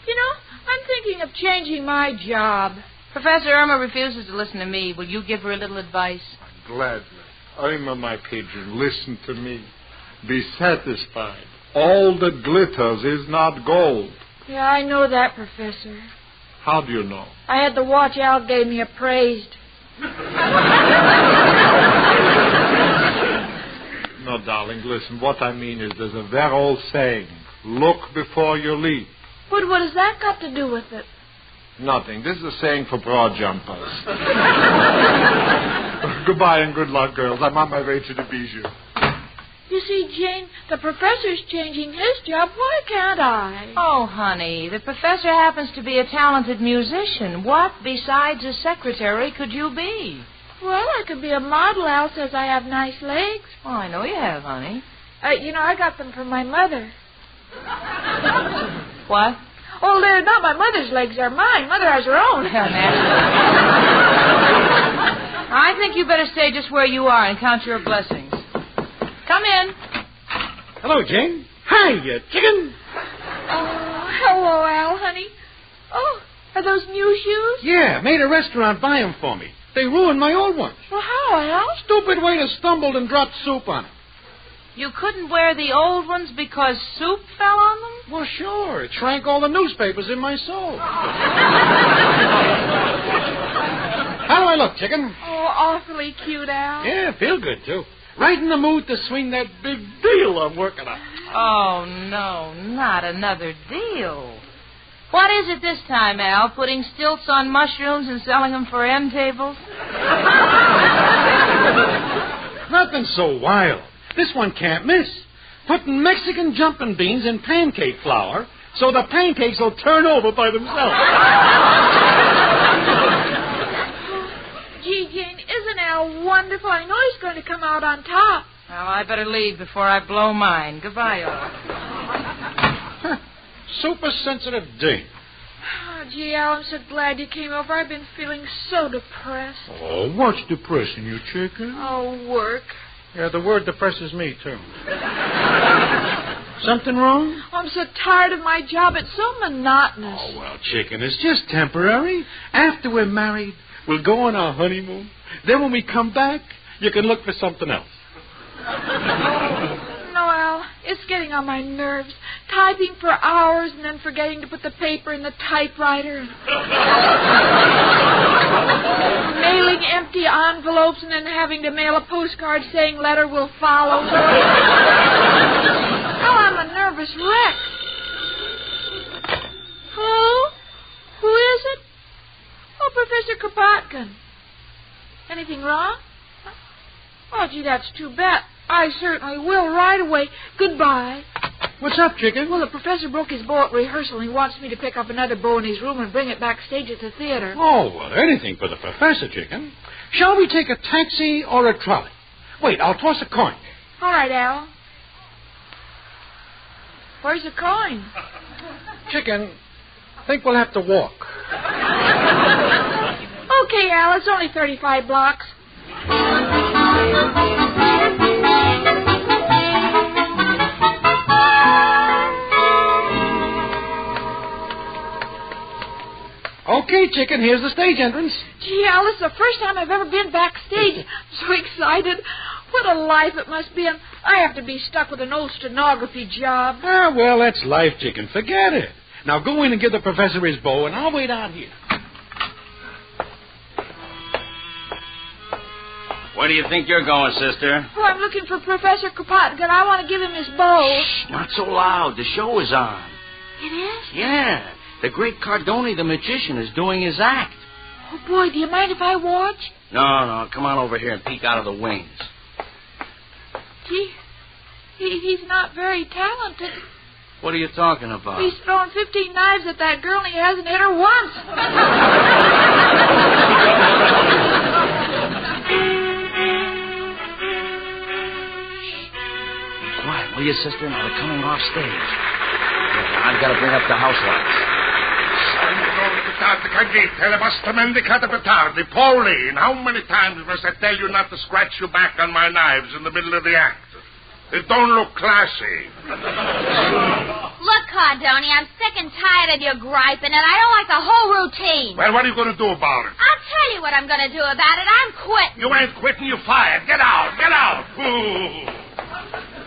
You know, I'm thinking of changing my job. Professor Irma refuses to listen to me. Will you give her a little advice? Gladly. Irma, my pigeon, listen to me. Be satisfied. All that glitters is not gold. Yeah, I know that, Professor. How do you know? I had the watch Al gave me appraised. No, darling, listen. What I mean is there's a very old saying. Look before you leap. But what has that got to do with it? Nothing. This is a saying for broad jumpers. Goodbye and good luck, girls. I'm on my way to the Bijou. You see, Jane, the professor's changing his job. Why can't I? Oh, honey, the professor happens to be a talented musician. What, besides a secretary, could you be? Well, I could be a model. Al says I have nice legs. Oh, I know you have, honey. You know, I got them from my mother. What? Oh, they're not my mother's legs. They're mine. Mother has her own. I think you better stay just where you are and count your blessings. Come in. Hello, Jane. Hi, you chicken. Oh, hello, Al, honey. Oh, are those new shoes? Yeah, made a restaurant buy them for me. They ruined my old ones. Well, how, Al? Stupid waiter stumbled and dropped soup on it. You couldn't wear the old ones because soup fell on them? Well, sure. It shrank all the newspapers in my soul. How do I look, chicken? Oh, awfully cute, Al. Yeah, feel good, too. Right in the mood to swing that big deal I'm working on. Oh, no, not another deal. What is it this time, Al? Putting stilts on mushrooms and selling them for end tables? Nothing so wild. This one can't miss. Putting Mexican jumping beans in pancake flour so the pancakes will turn over by themselves. Gee, Jane, isn't Al wonderful? I know he's going to come out on top. Well, I better leave before I blow mine. Goodbye, all. Super sensitive date. Oh, gee, Al, I'm so glad you came over. I've been feeling so depressed. Oh, what's depressing you, chicken? Oh, work. Yeah, the word depresses me, too. Something wrong? Oh, I'm so tired of my job. It's so monotonous. Oh, well, chicken, it's just temporary. After we're married, we'll go on our honeymoon. Then when we come back, you can look for something else. No, Al, it's getting on my nerves. Typing for hours and then forgetting to put the paper in the typewriter. mailing empty envelopes and then having to mail a postcard saying letter will follow. Oh, I'm a nervous wreck. Hello? Who is it? Oh, Professor Kropotkin. Anything wrong? Oh, gee, that's too bad. I certainly will right away. Goodbye. What's up, Chicken? Well, the professor broke his bow at rehearsal, and he wants me to pick up another bow in his room and bring it backstage at the theater. Oh, well, anything for the professor, Chicken. Shall we take a taxi or a trolley? Wait, I'll toss a coin. All right, Al. Where's the coin? Chicken, think we'll have to walk. Okay, Al, it's only 35 blocks. Okay, Chicken, here's the stage entrance. Gee, Al, this is the first time I've ever been backstage. I'm so excited. What a life it must be. And I have to be stuck with an old stenography job. Ah, well, that's life, Chicken. Forget it. Now go in and give the professor his bow, and I'll wait out here. Where do you think you're going, sister? Oh, I'm looking for Professor Kropotkin. I want to give him his bow. Shh, not so loud. The show is on. It is? Yeah. The great Cardone, the magician, is doing his act. Oh, boy, do you mind if I watch? No. Come on over here and peek out of the wings. Gee, he's not very talented. What are you talking about? He's thrown 15 knives at that girl, and he hasn't hit her once. Quiet, will you, sister? Now they're coming off stage. I've got to bring up the house lights. Pauline, how many times must I tell you not to scratch your back on my knives in the middle of the act? It don't look classy. Look, Cardone, I'm sick and tired of your griping, and I don't like the whole routine. Well, what are you going to do about it? I'll tell you what I'm going to do about it. I'm quitting. You ain't quitting, you're fired. Get out, get out. Ooh.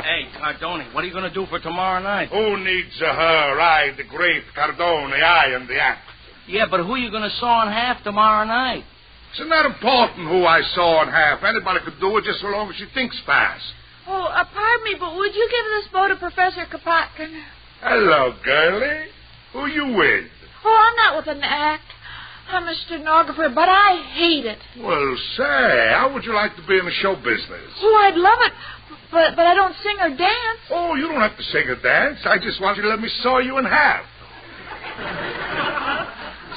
Hey, Cardone, what are you going to do for tomorrow night? Who needs her? I, the great Cardone, I am the act. Yeah, but who are you going to saw in half tomorrow night? It's not important who I saw in half. Anybody could do it just so long as she thinks fast. Oh, pardon me, but would you give this bow to Professor Kropotkin? Hello, girlie. Who you with? Oh, I'm not with an act. I'm a stenographer, but I hate it. Well, say, how would you like to be in the show business? Oh, I'd love it, but I don't sing or dance. Oh, you don't have to sing or dance. I just want you to let me saw you in half.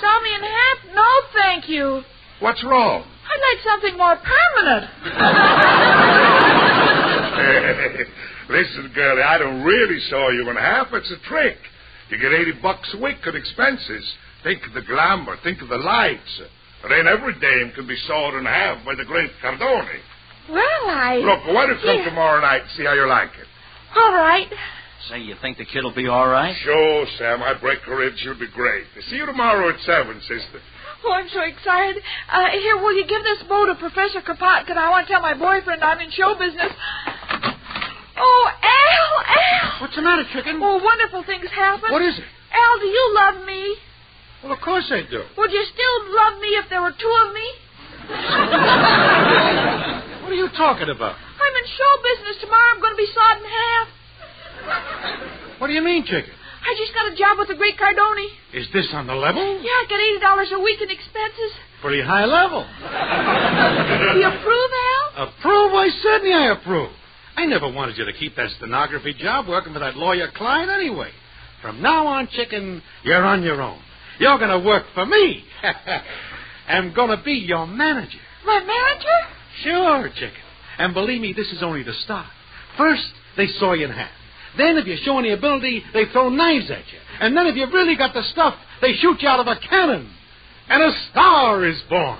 Saw me in half? No, thank you. What's wrong? I'd like something more permanent. Listen, girlie, I don't really saw you in half. It's a trick. You get $80 a week in expenses. Think of the glamour. Think of the lights. It ain't every dame can be sawed in half by the great Cardone. Well, Look, why don't you come tomorrow night and see how you like it? All right. Say, you think the kid'll be all right? Sure, Sam. I break her in. She'll be great. See you tomorrow at 7, sister. Oh, I'm so excited. Here, will you give this bow to Professor Kropotkin? I want to tell my boyfriend I'm in show business. Oh, Al! What's the matter, Chicken? Oh, wonderful things happen. What is it? Al, do you love me? Well, of course I do. Would you still love me if there were two of me? What are you talking about? I'm in show business. Tomorrow I'm going to be sawed in half. What do you mean, Chicken? I just got a job with the great Cardone. Is this on the level? Yeah, I get $80 a week in expenses. Pretty high level. Do you approve, Al? Approve? Why, certainly I approve. I never wanted you to keep that stenography job working for that lawyer client anyway. From now on, Chicken, you're on your own. You're going to work for me. I'm going to be your manager. My manager? Sure, Chicken. And believe me, this is only the start. First, they saw you in half. Then, if you show any ability, they throw knives at you. And then, if you've really got the stuff, they shoot you out of a cannon. And a star is born.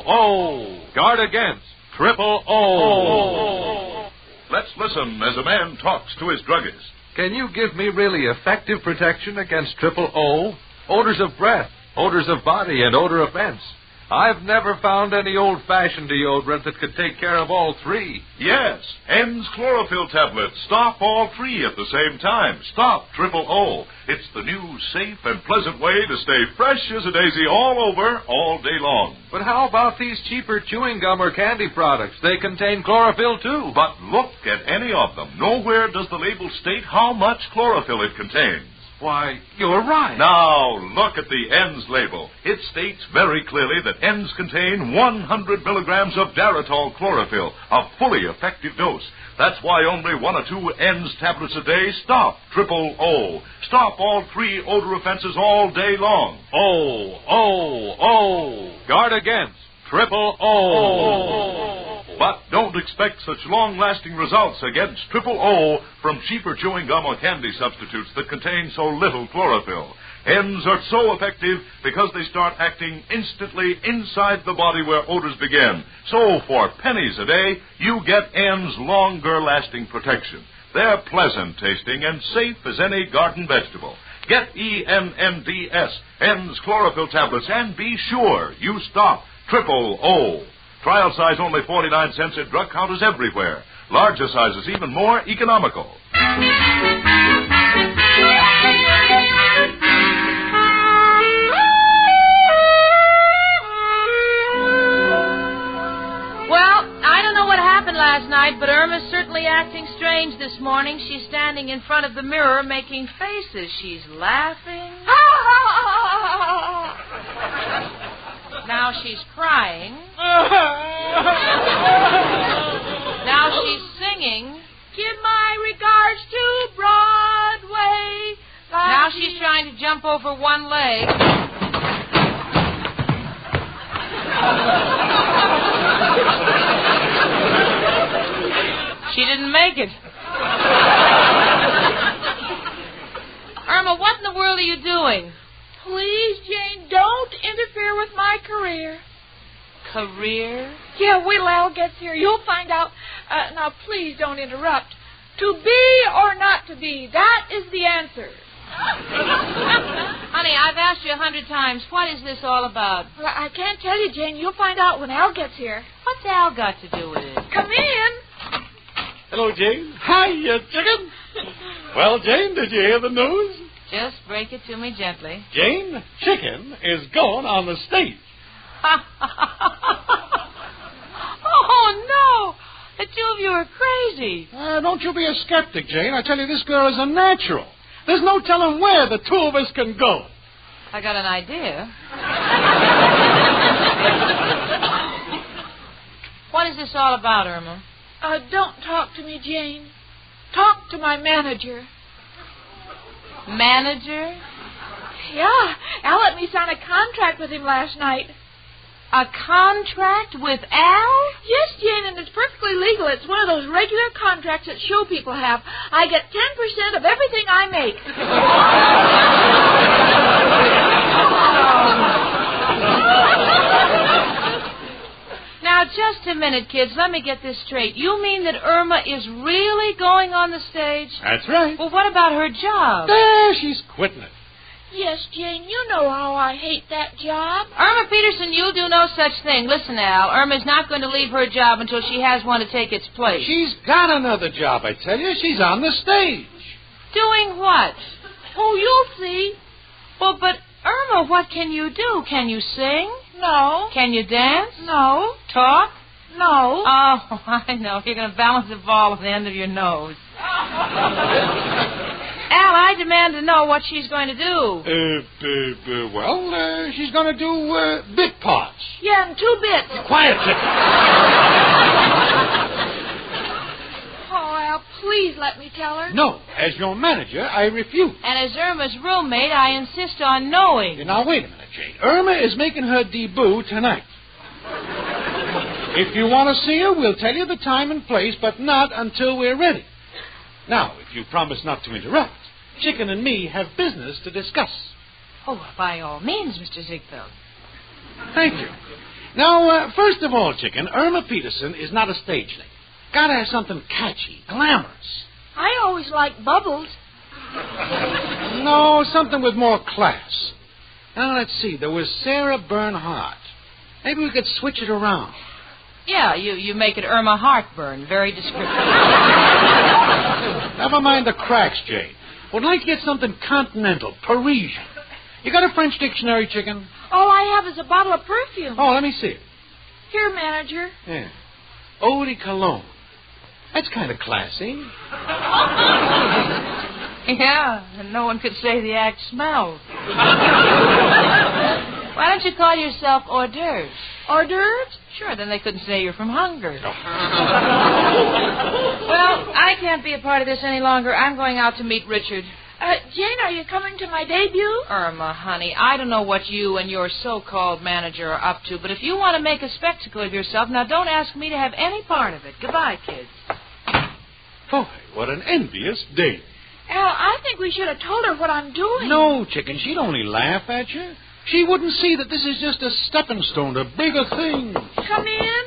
O. Guard against triple O. Let's listen as a man talks to his druggist. Can you give me really effective protection against triple O? Odors of breath, odors of body, and odor offense. I've never found any old-fashioned deodorant that could take care of all three. Yes, N's chlorophyll tablets stop all three at the same time. Stop triple O. It's the new, safe, and pleasant way to stay fresh as a daisy all over, all day long. But how about these cheaper chewing gum or candy products? They contain chlorophyll, too. But look at any of them. Nowhere does the label state how much chlorophyll it contains. Why, you're right. Now, look at the N's label. It states very clearly that N's contain 100 milligrams of Daratol chlorophyll, a fully effective dose. That's why only 1 or 2 N's tablets a day stop triple O. Stop all three odor offenses all day long. O. Guard against triple O. But don't expect such long-lasting results against triple O from cheaper chewing gum or candy substitutes that contain so little chlorophyll. N's are so effective because they start acting instantly inside the body where odors begin. So for pennies a day, you get N's longer-lasting protection. They're pleasant tasting and safe as any garden vegetable. Get ENNDS, N's chlorophyll tablets, and be sure you stop triple O. Trial size only 49 cents at drug counters everywhere. Larger sizes even more economical. Well, I don't know what happened last night, but Irma's certainly acting strange this morning. She's standing in front of the mirror making faces. She's laughing. Now she's crying. Now she's singing. Give my regards to Broadway. Now she's trying to jump over one leg. She didn't make it. Irma, what in the world are you doing? Please, Jane, don't interfere with my career. Career? Yeah, wait till Al gets here. You'll find out. Now, please don't interrupt. To be or not to be, that is the answer. Honey, I've asked you 100 times. What is this all about? Well, I can't tell you, Jane. You'll find out when Al gets here. What's Al got to do with it? Come in. Hello, Jane. Hiya, chicken. Well, Jane, did you hear the news? Just break it to me gently. Jane, Chicken is going on the stage. Oh, no. The two of you are crazy. Don't you be a skeptic, Jane. I tell you, this girl is a natural. There's no telling where the two of us can go. I got an idea. What is this all about, Irma? Don't talk to me, Jane. Talk to my manager. Manager? Yeah, Al let me sign a contract with him last night. A contract with Al? Yes, Jane, and it's perfectly legal. It's one of those regular contracts that show people have. I get 10% of everything I make. Now, just a minute, kids. Let me get this straight. You mean that Irma is really going on the stage? That's right. Well, what about her job? She's quitting it. Yes, Jane, you know how I hate that job. Irma Peterson, you'll do no such thing. Listen, Al, Irma's not going to leave her job until she has one to take its place. She's got another job, I tell you. She's on the stage. Doing what? Oh, you'll see. Well, but, Irma, what can you do? Can you sing? No. Can you dance? No. Talk? No. Oh, I know. You're going to balance a ball at the end of your nose. Al, I demand to know what she's going to do. She's going to do bit parts. Yeah, in 2 bits. Quiet, chicken. Oh, Al, please let me tell her. No, as your manager, I refuse. And as Irma's roommate, I insist on knowing. Now, wait a minute, Jane. Irma is making her debut tonight. If you want to see her, we'll tell you the time and place, but not until we're ready. Now, if you promise not to interrupt, Chicken and me have business to discuss. Oh, by all means, Mr. Ziegfeld. Thank you. Now, first of all, Chicken, Irma Peterson is not a stageling. Gotta have something catchy, glamorous. I always like bubbles. No, something with more class. Now, let's see. There was Sarah Bernhardt. Maybe we could switch it around. Yeah, you make it Irma Heartburn. Very descriptive. Never mind the cracks, Jane. Would like to get something continental, Parisian. You got a French dictionary, Chicken? All I have is a bottle of perfume. Oh, let me see it. Here, manager. Yeah. Eau de Cologne. That's kind of classy. Yeah, and no one could say the act smells. Why don't you call yourself hors d'oeuvres? Hors d'oeuvres? Sure, then they couldn't say you're from Hungary. Well, I can't be a part of this any longer. I'm going out to meet Richard. Jane, are you coming to my debut? Irma, honey, I don't know what you and your so-called manager are up to, but if you want to make a spectacle of yourself, now don't ask me to have any part of it. Goodbye, kids. Boy, what an envious date. Al, I think we should have told her what I'm doing. No, Chicken, she'd only laugh at you. She wouldn't see that this is just a stepping stone to bigger things. Come in.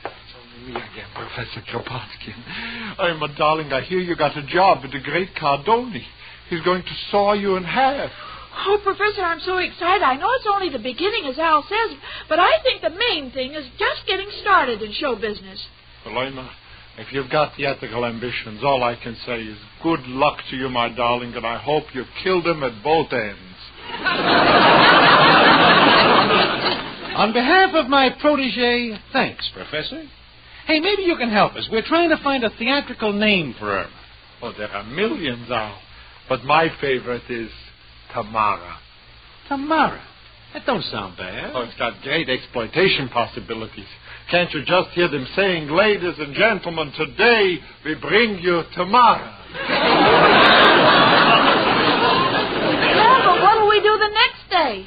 It's only me again, Professor Kropotkin. Irma, darling, I hear you got a job with the great Cardoni. He's going to saw you in half. Oh, Professor, I'm so excited. I know it's only the beginning, as Al says, but I think the main thing is just getting started in show business. Well, Irma, if you've got theatrical ambitions, all I can say is good luck to you, my darling, and I hope you kill them at both ends. On behalf of my protege, thanks, Professor. Hey, maybe you can help us. We're trying to find a theatrical name for Irma. Oh, there are millions, Al. But my favorite is Tamara. Tamara? That don't sound bad. Oh, it's got great exploitation possibilities. Can't you just hear them saying, ladies and gentlemen, today we bring you Tamara. Yeah, but what'll we do the next day?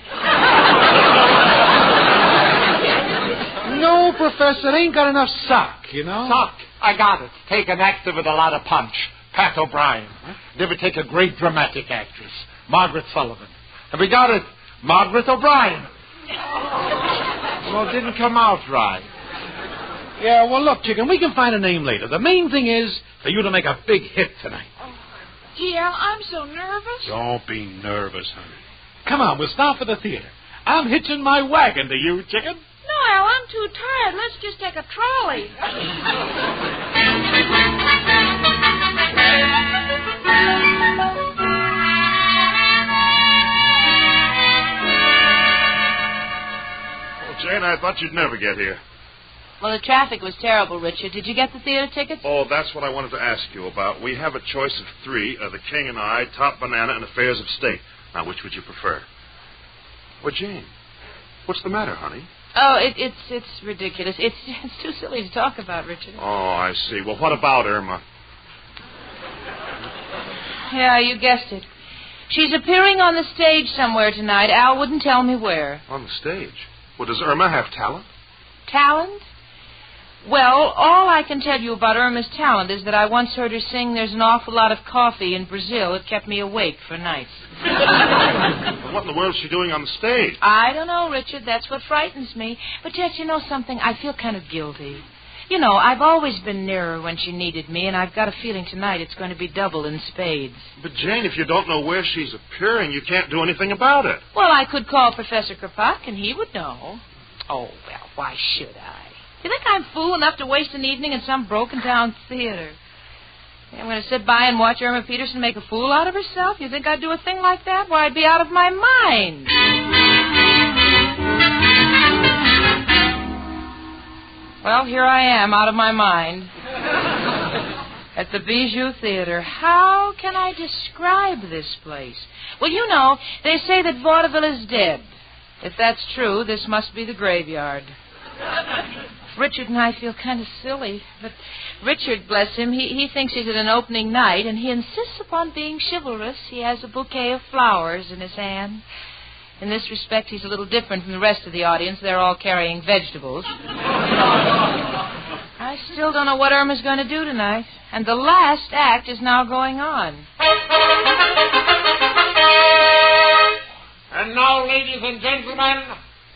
No, Professor, it ain't got enough sock, you know? Sock. I got it. Take an actor with a lot of punch. Pat O'Brien. Huh? Never take a great dramatic actress. Margaret Sullivan. And we got it. Margaret O'Brien. Well, it didn't come out right. Yeah, well, look, Chicken, we can find a name later. The main thing is for you to make a big hit tonight. Gee, Al, I'm so nervous. Don't be nervous, honey. Come on, we'll start for the theater. I'm hitching my wagon to you, Chicken. No, Al, I'm too tired. Let's just take a trolley. Oh, Jane, I thought you'd never get here. Well, the traffic was terrible, Richard. Did you get the theater tickets? Oh, that's what I wanted to ask you about. We have a choice of three, The King and I, Top Banana, and Affairs of State. Now, which would you prefer? Well, Jane, what's the matter, honey? Oh, it's ridiculous. It's too silly to talk about, Richard. Oh, I see. Well, what about Irma? Yeah, you guessed it. She's appearing on the stage somewhere tonight. Al wouldn't tell me where. On the stage? Well, does Irma have talent? Talent? Well, all I can tell you about Irma's talent is that I once heard her sing There's an Awful Lot of Coffee in Brazil. It kept me awake for nights. Well, what in the world is she doing on the stage? I don't know, Richard. That's what frightens me. But, yet, you know something? I feel kind of guilty. You know, I've always been near her when she needed me, and I've got a feeling tonight it's going to be double in spades. But, Jane, if you don't know where she's appearing, you can't do anything about it. Well, I could call Professor Kropotkin. He would know. Oh, well, why should I? You think I'm fool enough to waste an evening in some broken-down theater? I'm going to sit by and watch Irma Peterson make a fool out of herself? You think I'd do a thing like that? Why, I'd be out of my mind. Well, here I am, out of my mind. At the Bijou Theater. How can I describe this place? Well, you know, they say that vaudeville is dead. If that's true, this must be the graveyard. Richard and I feel kind of silly, but Richard, bless him, he thinks he's at an opening night, and he insists upon being chivalrous. He has a bouquet of flowers in his hand. In this respect, he's a little different from the rest of the audience. They're all carrying vegetables. I still don't know what Irma's going to do tonight, and the last act is now going on. And now, ladies and gentlemen,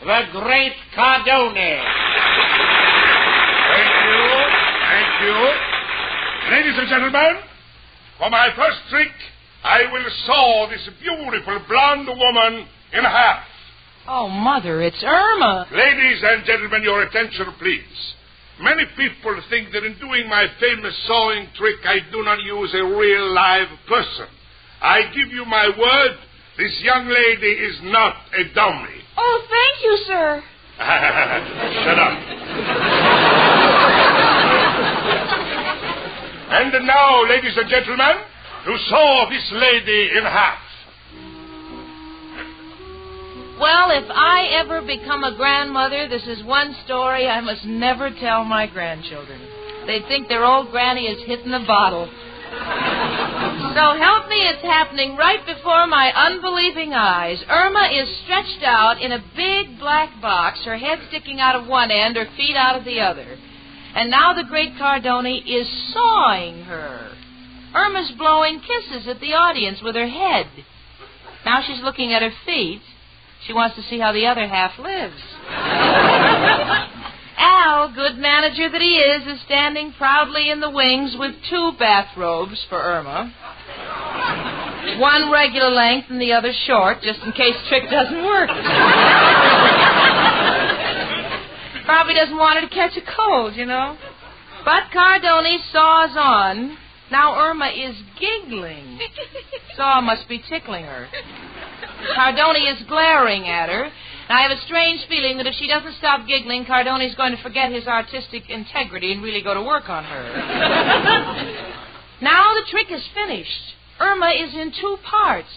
the great Cardoni. Thank you. Ladies and gentlemen, for my first trick, I will saw this beautiful blonde woman in half. Oh, Mother, it's Irma. Ladies and gentlemen, your attention, please. Many people think that in doing my famous sawing trick, I do not use a real live person. I give you my word, this young lady is not a dummy. Oh, thank you, sir. Shut up. And now, ladies and gentlemen, to saw this lady in half. Well, if I ever become a grandmother, this is one story I must never tell my grandchildren. They'd think their old granny is hitting the bottle. So help me, it's happening right before my unbelieving eyes. Irma is stretched out in a big black box, her head sticking out of one end, her feet out of the other. And now the great Cardoni is sawing her. Irma's blowing kisses at the audience with her head. Now she's looking at her feet. She wants to see how the other half lives. Al, good manager that he is standing proudly in the wings with 2 bathrobes for Irma. One regular length and the other short, just in case the trick doesn't work. Probably doesn't want her to catch a cold, you know. But Cardoni saws on. Now Irma is giggling. Saw must be tickling her. Cardoni is glaring at her. And I have a strange feeling that if she doesn't stop giggling, Cardoni's going to forget his artistic integrity and really go to work on her. Now the trick is finished. Irma is in 2 parts.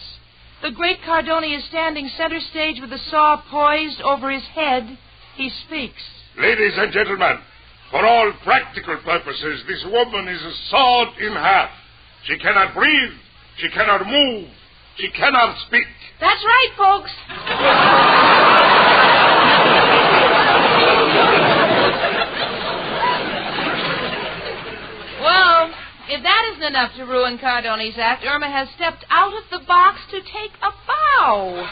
The great Cardoni is standing center stage with the saw poised over his head. He speaks. Ladies and gentlemen, for all practical purposes, this woman is sawed in half. She cannot breathe. She cannot move. She cannot speak. That's right, folks. Well, if that isn't enough to ruin Cardoni's act, Irma has stepped out of the box to take a bow.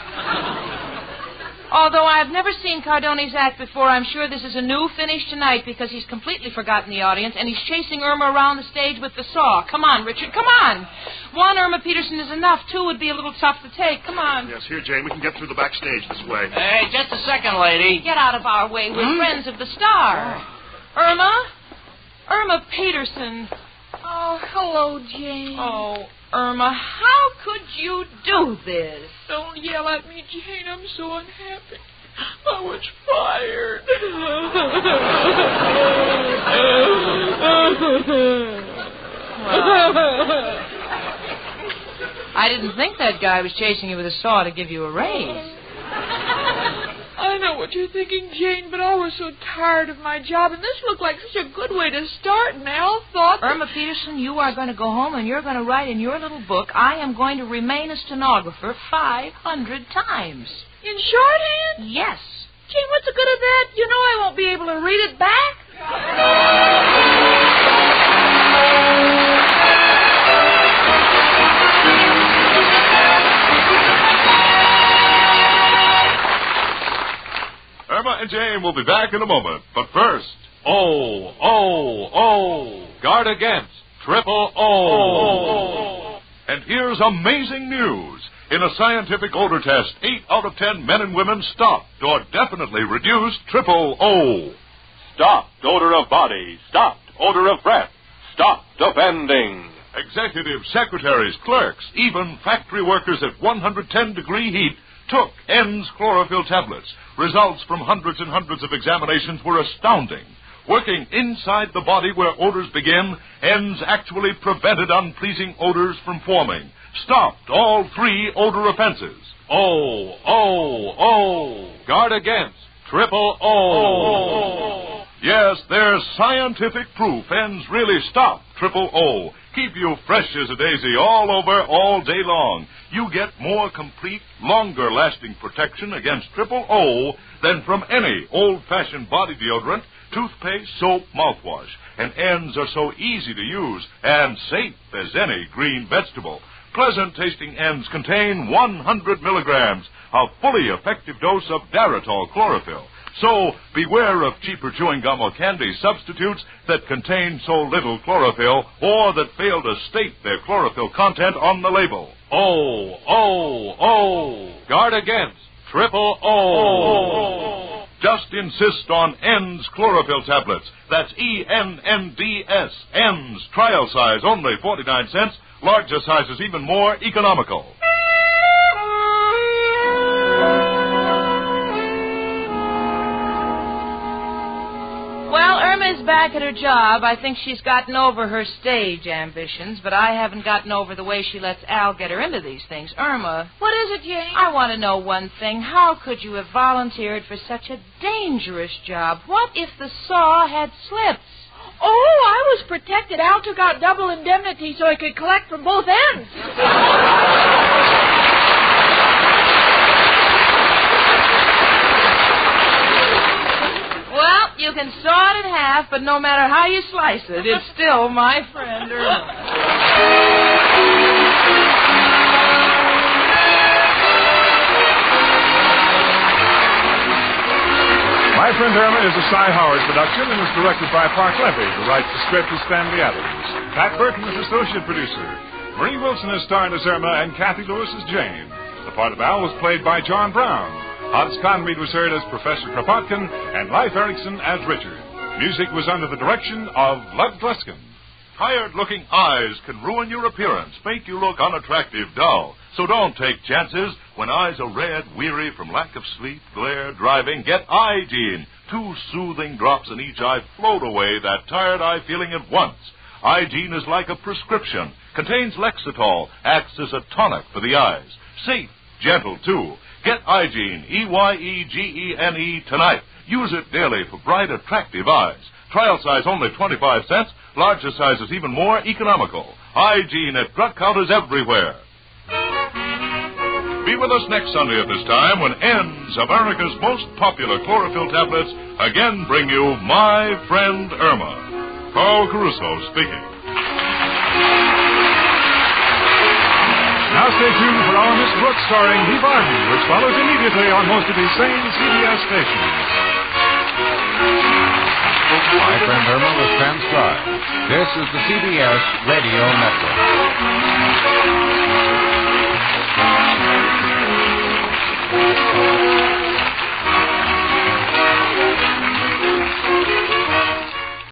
Although I've never seen Cardoni's act before, I'm sure this is a new finish tonight because he's completely forgotten the audience and he's chasing Irma around the stage with the saw. Come on, Richard, come on. 1 Irma Peterson is enough. 2 would be a little tough to take. Come on. Yes, here, Jane. We can get through the backstage this way. Hey, just a second, lady. Get out of our way. We're friends of the star. Irma Peterson. Oh, hello, Jane. Oh, Irma, how could you do this? Don't yell at me, Jane. I'm so unhappy. I was fired. Well, I didn't think that guy was chasing you with a saw to give you a raise. I know what you're thinking, Jane, but I was so tired of my job, and this looked like such a good way to start, and Al thought... Irma Peterson, you are going to go home and you're going to write in your little book, I am going to remain a stenographer 500 times. In shorthand? Yes. Jane, what's the good of that? You know I won't be able to read it back. Irma and Jane will be back in a moment. But first, Guard against triple O. And here's amazing news. In a scientific odor test, 8 out of 10 men and women stopped or definitely reduced triple O. Stopped odor of body. Stopped odor of breath. Stopped offending. Executives, secretaries, clerks, even factory workers at 110-degree heat took ENDS chlorophyll tablets. Results from hundreds and hundreds of examinations were astounding. Working inside the body where odors begin, ENDS actually prevented unpleasing odors from forming. Stopped all 3 odor offenses. Guard against triple O. Yes, there's scientific proof ENDS really stop triple O. Keep you fresh as a daisy all over, all day long. You get more complete, longer-lasting protection against triple O than from any old-fashioned body deodorant, toothpaste, soap, mouthwash. And ENDS are so easy to use and safe as any green vegetable. Pleasant-tasting ENDS contain 100 milligrams, a fully effective dose of Daritol chlorophyll. So beware of cheaper chewing gum or candy substitutes that contain so little chlorophyll or that fail to state their chlorophyll content on the label. Guard against triple O. Just insist on ENDS chlorophyll tablets. That's ENNDS. ENDS. Trial size only 49 cents. Larger sizes even more economical. Well, Irma's back at her job. I think she's gotten over her stage ambitions, but I haven't gotten over the way she lets Al get her into these things. Irma. What is it, Jane? I want to know one thing. How could you have volunteered for such a dangerous job? What if the saw had slips? Oh, I was protected. Al took out double indemnity so he could collect from both ends. Well, you can saw it in half, but no matter how you slice it, it's still my friend Irma. My Friend Irma is a Cy Howard production and is directed by Park Levy. The rights to script is Stanley Adams. Pat Burton is associate producer. Marie Wilson is starred as Irma and Kathy Lewis as Jane. The part of Al was played by John Brown. Hans Conried was heard as Professor Kropotkin and Leif Erikson as Richard. Music was under the direction of Lud Gluskin. Tired-looking eyes can ruin your appearance, make you look unattractive, dull. So don't take chances. When eyes are red, weary from lack of sleep, glare, driving, get Eye-Gene. 2 soothing drops in each eye float away that tired eye feeling at once. Eye-Gene is like a prescription. Contains Lexitol, acts as a tonic for the eyes. Safe, gentle, too. Get Eye-Gene, EYEGENE, tonight. Use it daily for bright, attractive eyes. Trial size only 25 cents. Larger sizes even more economical. Eye-Gene at drug counters everywhere. Be with us next Sunday at this time when ENDS, America's most popular chlorophyll tablets, again bring you My Friend Irma. Carl Caruso speaking. Now stay tuned for our Miss Brooks starring Lee Barton, which follows immediately on most of these same CBS stations. My Friend Irma was transcribed. This is the CBS Radio Network.